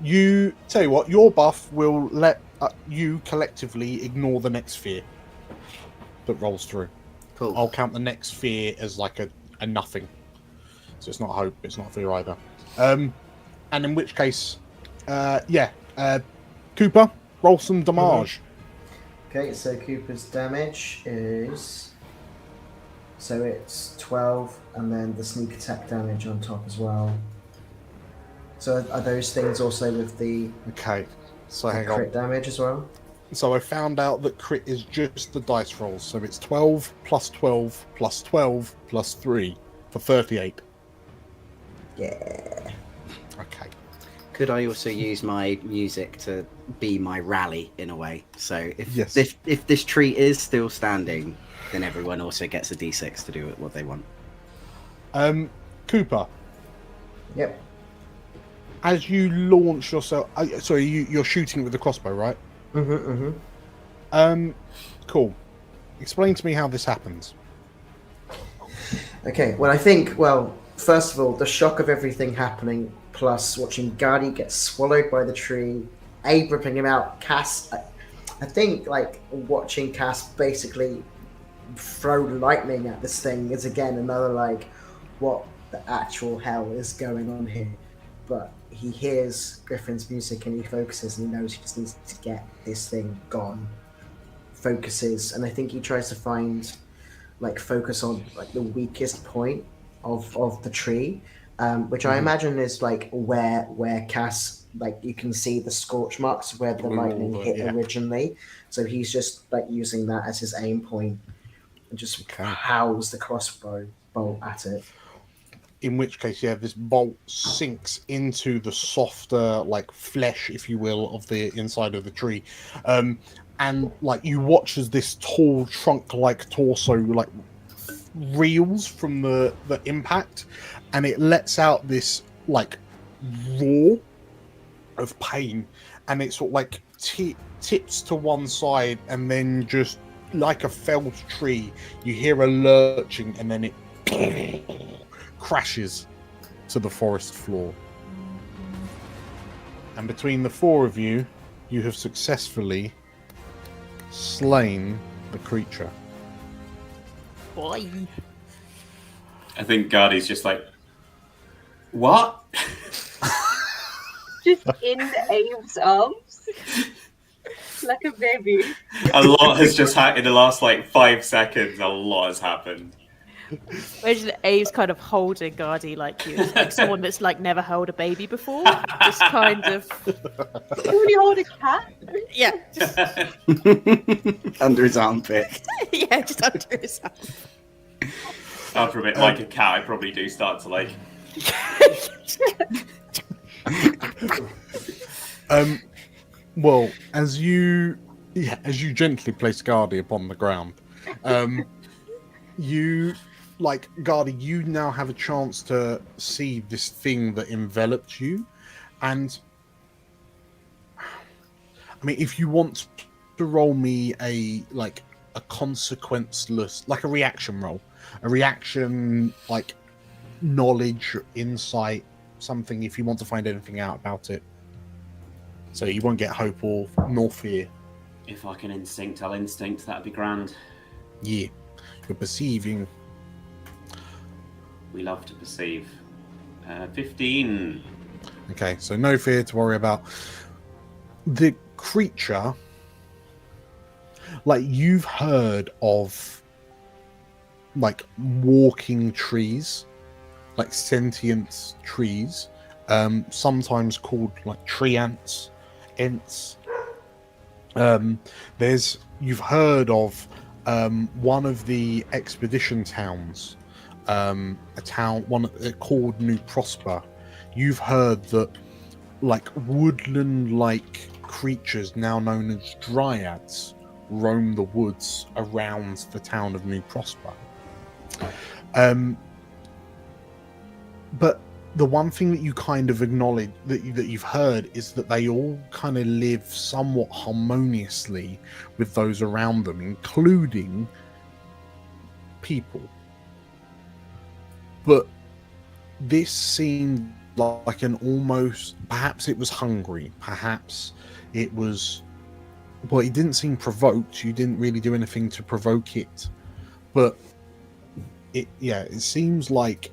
You tell you what, your buff will let you collectively ignore the next fear that rolls through. Cool. I'll count the next fear as like a nothing. So it's not hope, it's not fear either. And in which case, Cooper, roll some damage. Okay, so Cooper's damage is... So it's 12, and then the sneak attack damage on top as well. So are those things also with the Okay, so the hang crit on. damage as well? So I found out that crit is just the dice rolls. So it's 12 plus 12 plus 12 plus 3 for 38. Yeah. Okay. Could I also use my music to be my rally in a way? So Yes. if this tree is still standing, then everyone also gets a d6 to do what they want. Cooper, Yep. as you launch yourself... you're shooting with the crossbow, right? Cool. Explain to me how this happens. Okay, well, I think, first of all, the shock of everything happening, plus watching Ghadi get swallowed by the tree, Abe ripping him out, Cass. I think like watching Cass basically throw lightning at this thing is again another like, what the actual hell is going on here? But he hears Griffin's music and he focuses and he knows he just needs to get this thing gone. Focuses, and I think he tries to focus on like the weakest point of the tree, which I imagine is like where Cass, like you can see the scorch marks where the lightning hit originally. So he's just like using that as his aim point and just pows the crossbow bolt at it. In which case, this bolt sinks into the softer, like flesh, if you will, of the inside of the tree, and like you watch as this tall trunk-like torso like reels from the impact, and it lets out this like roar of pain, and it sort of like tips to one side, and then just like a felled tree, you hear a lurching, and then it crashes to the forest floor. And between the four of you, you have successfully slain the creature. Boy. I think Ghadi's just like, what? Just in Abe's arms. Like a baby. A lot has just happened in the last like 5 seconds. A lot has happened. Imagine Abe's kind of holding Ghadi like you, like someone that's like never held a baby before. Just kind of. Can you hold a cat? Yeah. Just... Under his armpit. Yeah, just under his arm. After a bit, like a cat, I probably do start to like. Well, as you gently place Ghadi upon the ground, you Ghadi, you now have a chance to see this thing that enveloped you, and I mean, if you want to roll me a consequenceless, like a reaction roll, a reaction like knowledge, insight, something, if you want to find anything out about it, so you won't get hope or nor fear. If I can instinct, I'll instinct. That'd be grand. Yeah, you're perceiving. We love to perceive. 15. Okay, so no fear to worry about. The creature, like you've heard of, like walking trees, like sentient trees, sometimes called like tree ants. You've heard of one of the expedition towns, called New Prosper. You've heard that like woodland-like creatures, now known as dryads, roam the woods around the town of New Prosper. But the one thing that you kind of acknowledge that you've heard is that they all kind of live somewhat harmoniously with those around them, including people. But this seemed like an almost, perhaps it was hungry, perhaps it was, well, it didn't seem provoked. You didn't really do anything to provoke it, but it seems like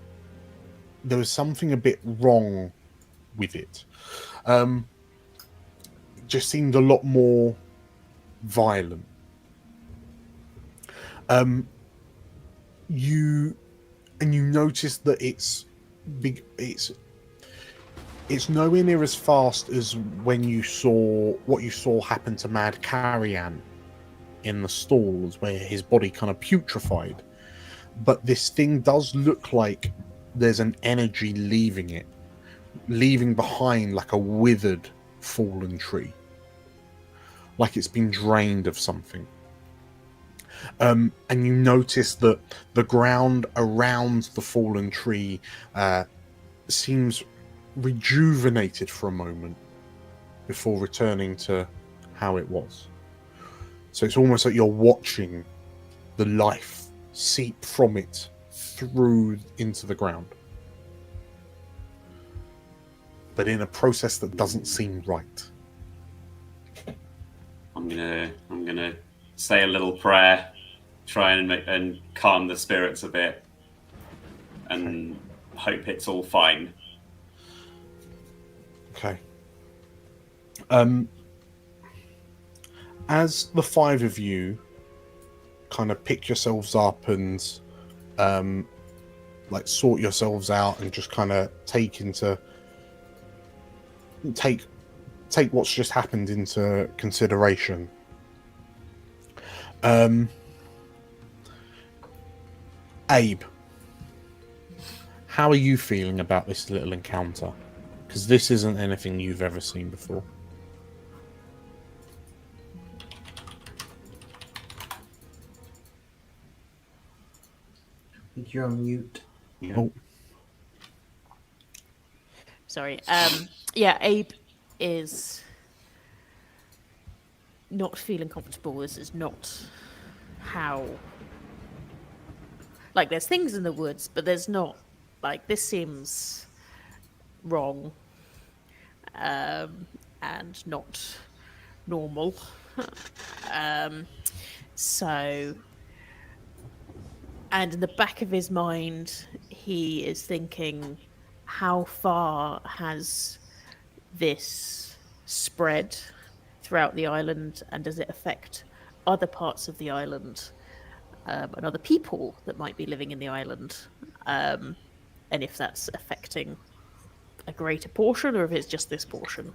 there was something a bit wrong with it. It just seemed a lot more violent. You notice that it's big. It's nowhere near as fast as when you saw what you saw happen to Mad Carrion in the stalls, where his body kind of putrefied. But this thing does look like there's an energy leaving behind like a withered, fallen tree, like it's been drained of something. And you notice that the ground around the fallen tree seems rejuvenated for a moment before returning to how it was. So it's almost like you're watching the life seep from it through into the ground. but in a process that doesn't seem right. I'm gonna say a little prayer, try and calm the spirits a bit, and hope it's all fine. Okay. As the five of you kind of pick yourselves up and like sort yourselves out and just kind of take what's just happened into consideration. Abe, how are you feeling about this little encounter? Because this isn't anything you've ever seen before. You're on mute. Yeah. Oh, Sorry. Yeah, Abe is not feeling comfortable. This is not how. Like, there's things in the woods, but there's not. Like, this seems wrong and not normal. So. And in the back of his mind, he is thinking, how far has this spread throughout the island, and does it affect other parts of the island and other people that might be living in the island? And if that's affecting a greater portion, or if it's just this portion.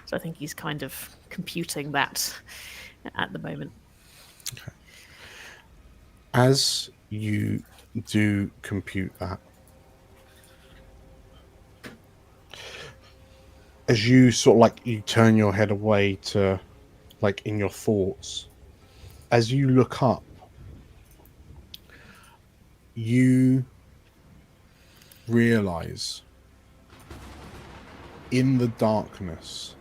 So I think he's kind of computing that at the moment. okay. As you do compute that, as you sort of like you turn your head away to like in your thoughts, as you look up, you realize in the darkness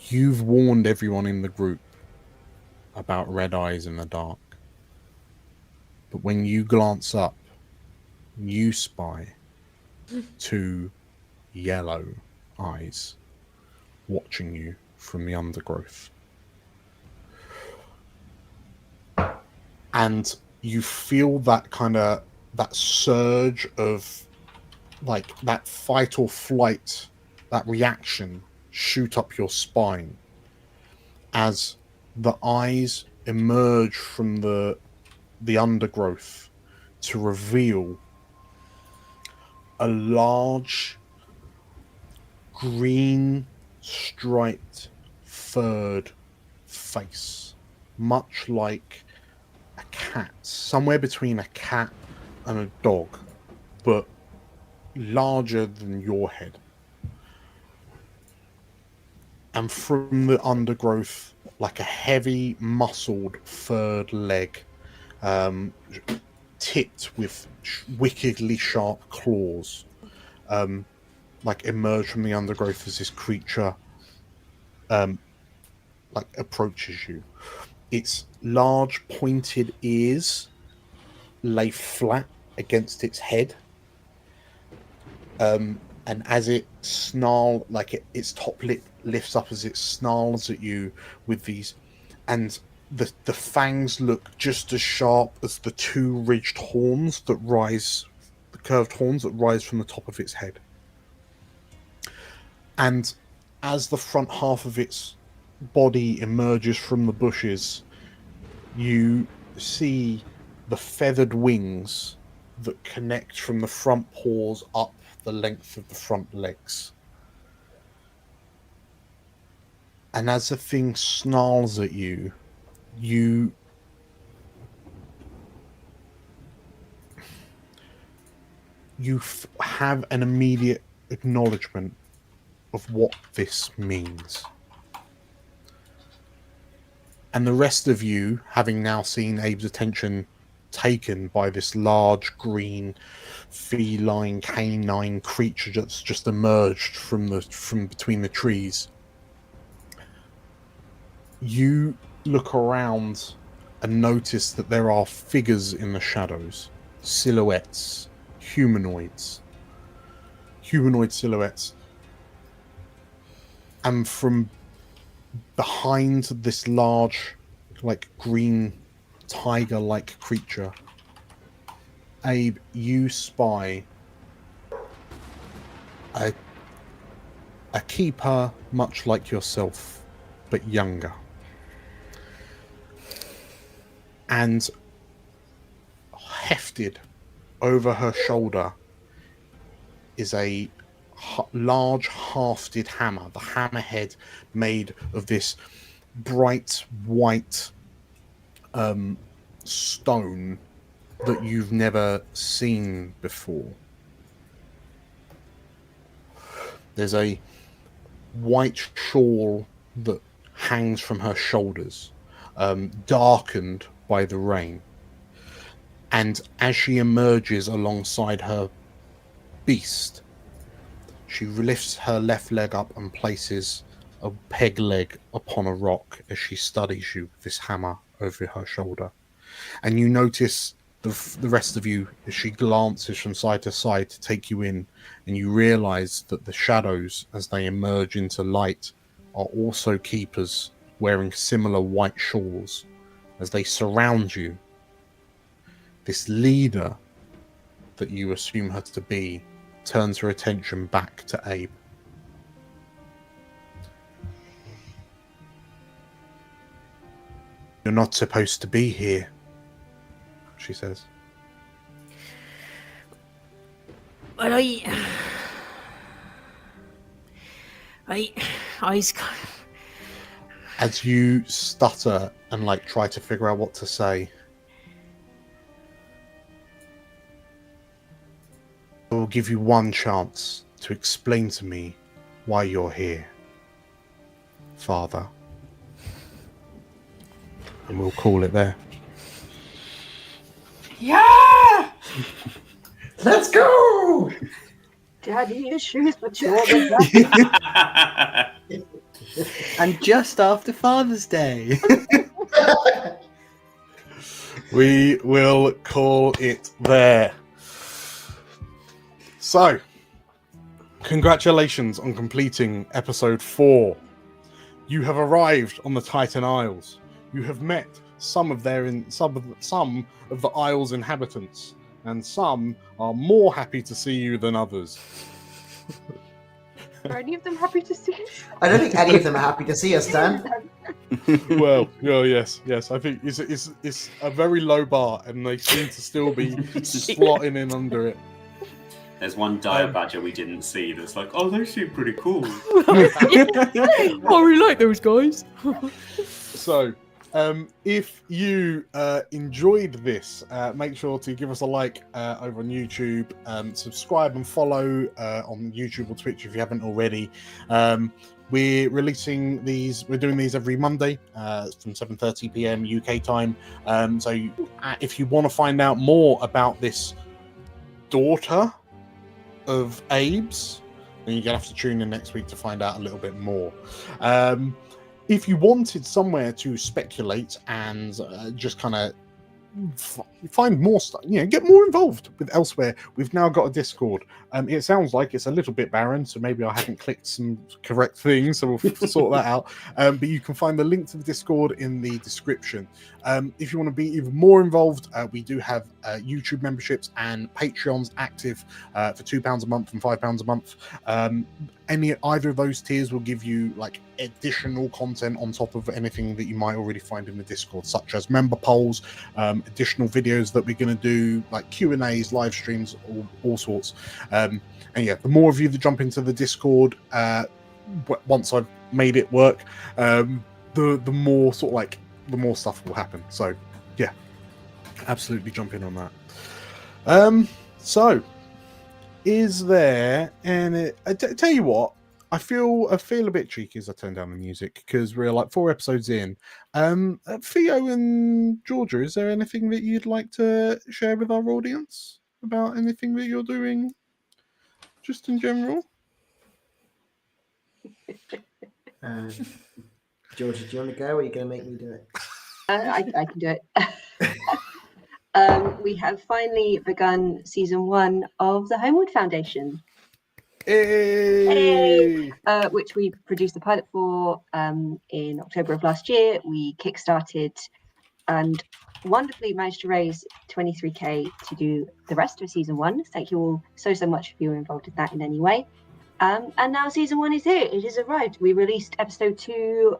you've warned everyone in the group about red eyes in the dark. But when you glance up, you spy two yellow eyes watching you from the undergrowth. And you feel that that surge of like that fight or flight, that reaction shoot up your spine as the eyes emerge from the undergrowth to reveal a large green striped furred face, much like a cat, somewhere between a cat and a dog, but larger than your head. And from the undergrowth, like a heavy muscled furred leg, tipped with wickedly sharp claws, like emerge from the undergrowth as this creature like approaches you. Its large pointed ears lay flat against its head, and as it snarls, like its top lip lifts up as it snarls at you with these, and the fangs look just as sharp as the two ridged horns that rise, the curved horns that rise from the top of its head. And as the front half of its body emerges from the bushes, you see the feathered wings that connect from the front paws up the length of the front legs. And as the thing snarls at you, you have an immediate acknowledgement of what this means. And the rest of you, having now seen Abe's attention taken by this large green feline canine creature that's just emerged from between the trees, you look around and notice that there are figures in the shadows, silhouettes, humanoid silhouettes, and from behind this large, like green tiger-like creature, Abe, you spy a keeper much like yourself, but younger. And hefted over her shoulder is a large hafted hammer, the hammerhead made of this bright white stone that you've never seen before. There's a white shawl that hangs from her shoulders, darkened by the rain. And as she emerges alongside her beast, she lifts her left leg up and places a peg leg upon a rock as she studies you with this hammer over her shoulder. And you notice the rest of you as she glances from side to side to take you in, and you realize that the shadows, as they emerge into light, are also keepers wearing similar white shawls. As they surround you, this leader that you assume her to be turns her attention back to Abe. You're not supposed to be here, she says. But As you stutter and like try to figure out what to say, I will give you one chance to explain to me why you're here, Father. And we'll call it there. Yeah! Let's go! Daddy issues, but you're the And just after Father's Day. We will call it there. So, congratulations on completing episode 4. You have arrived on the Titan Isles. You have met some of the Isles' inhabitants, and some are more happy to see you than others. Are any of them happy to see us? I don't think any of them are happy to see us, Dan. Well, yes. I think it's a very low bar, and they seem to still be slotting in under it. There's one dire badger we didn't see that's like, oh, they seem pretty cool. I really like those guys. So, if you enjoyed this, make sure to give us a like over on YouTube, subscribe and follow on YouTube or Twitch if you haven't already. We're releasing these. We're doing these every Monday from 7:30 p.m. UK time. So, if you want to find out more about this daughter of Abe's, then you're gonna have to tune in next week to find out a little bit more. If you wanted somewhere to speculate and just kind of find more stuff, get more involved with elsewhere, we've now got a Discord. It sounds like it's a little bit barren, so maybe I haven't clicked some correct things, so we'll sort that out. But you can find the link to the Discord in the description. If you want to be even more involved, we do have YouTube memberships and Patreons active for £2 a month and £5 a month. Either of those tiers will give you like additional content on top of anything that you might already find in the Discord, such as member polls, additional videos that we're going to do, like Q&As, live streams, all sorts. And yeah, the more of you that jump into the Discord, once I've made it work, the more the more stuff will happen. So yeah, absolutely jump in on that. So is there any? I tell you what, I feel a bit cheeky as I turn down the music because we're like 4 episodes in. Theo and Georgia, is there anything that you'd like to share with our audience about anything that you're doing, just in general? Georgia, do you want to go, or are you going to make me do it? I can do it. We have finally begun season 1 of the Holmwood Foundation. Hey! which we produced the pilot for in October of last year. We kickstarted and wonderfully managed to raise 23k to do the rest of season 1. Thank you all so much if you were involved in that in any way. And now season 1 is here. It has arrived. We released episode 2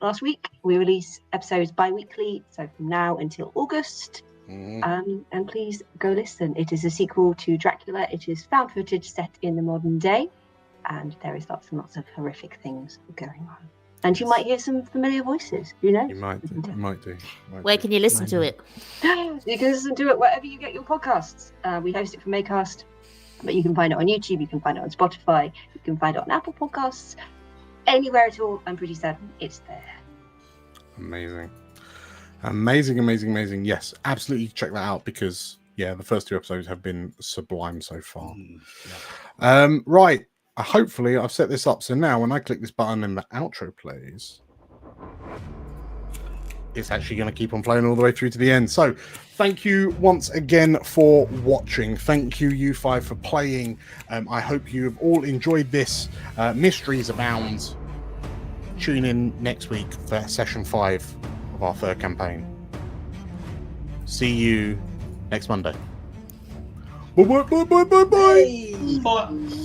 last week. We release episodes bi-weekly, so from now until August. And please go listen. It is a sequel to Dracula. It is found footage set in the modern day, and there is lots and lots of horrific things going on. And you might hear some familiar voices. Who knows? You might do. Where can you listen to it? You can listen to it wherever you get your podcasts. We host it from Acast, but you can find it on YouTube. You can find it on Spotify. You can find it on Apple Podcasts. Anywhere at all, I'm pretty certain it's there. Amazing. Yes, absolutely check that out because, the first 2 episodes have been sublime so far. Right. Hopefully, I've set this up. So now when I click this button and the outro plays, it's actually going to keep on playing all the way through to the end. So thank you once again for watching. Thank you, you 5, for playing. I hope you have all enjoyed this. Mysteries abound. Tune in next week for session 5 of our 3rd campaign. See you next Monday. Bye. Bye.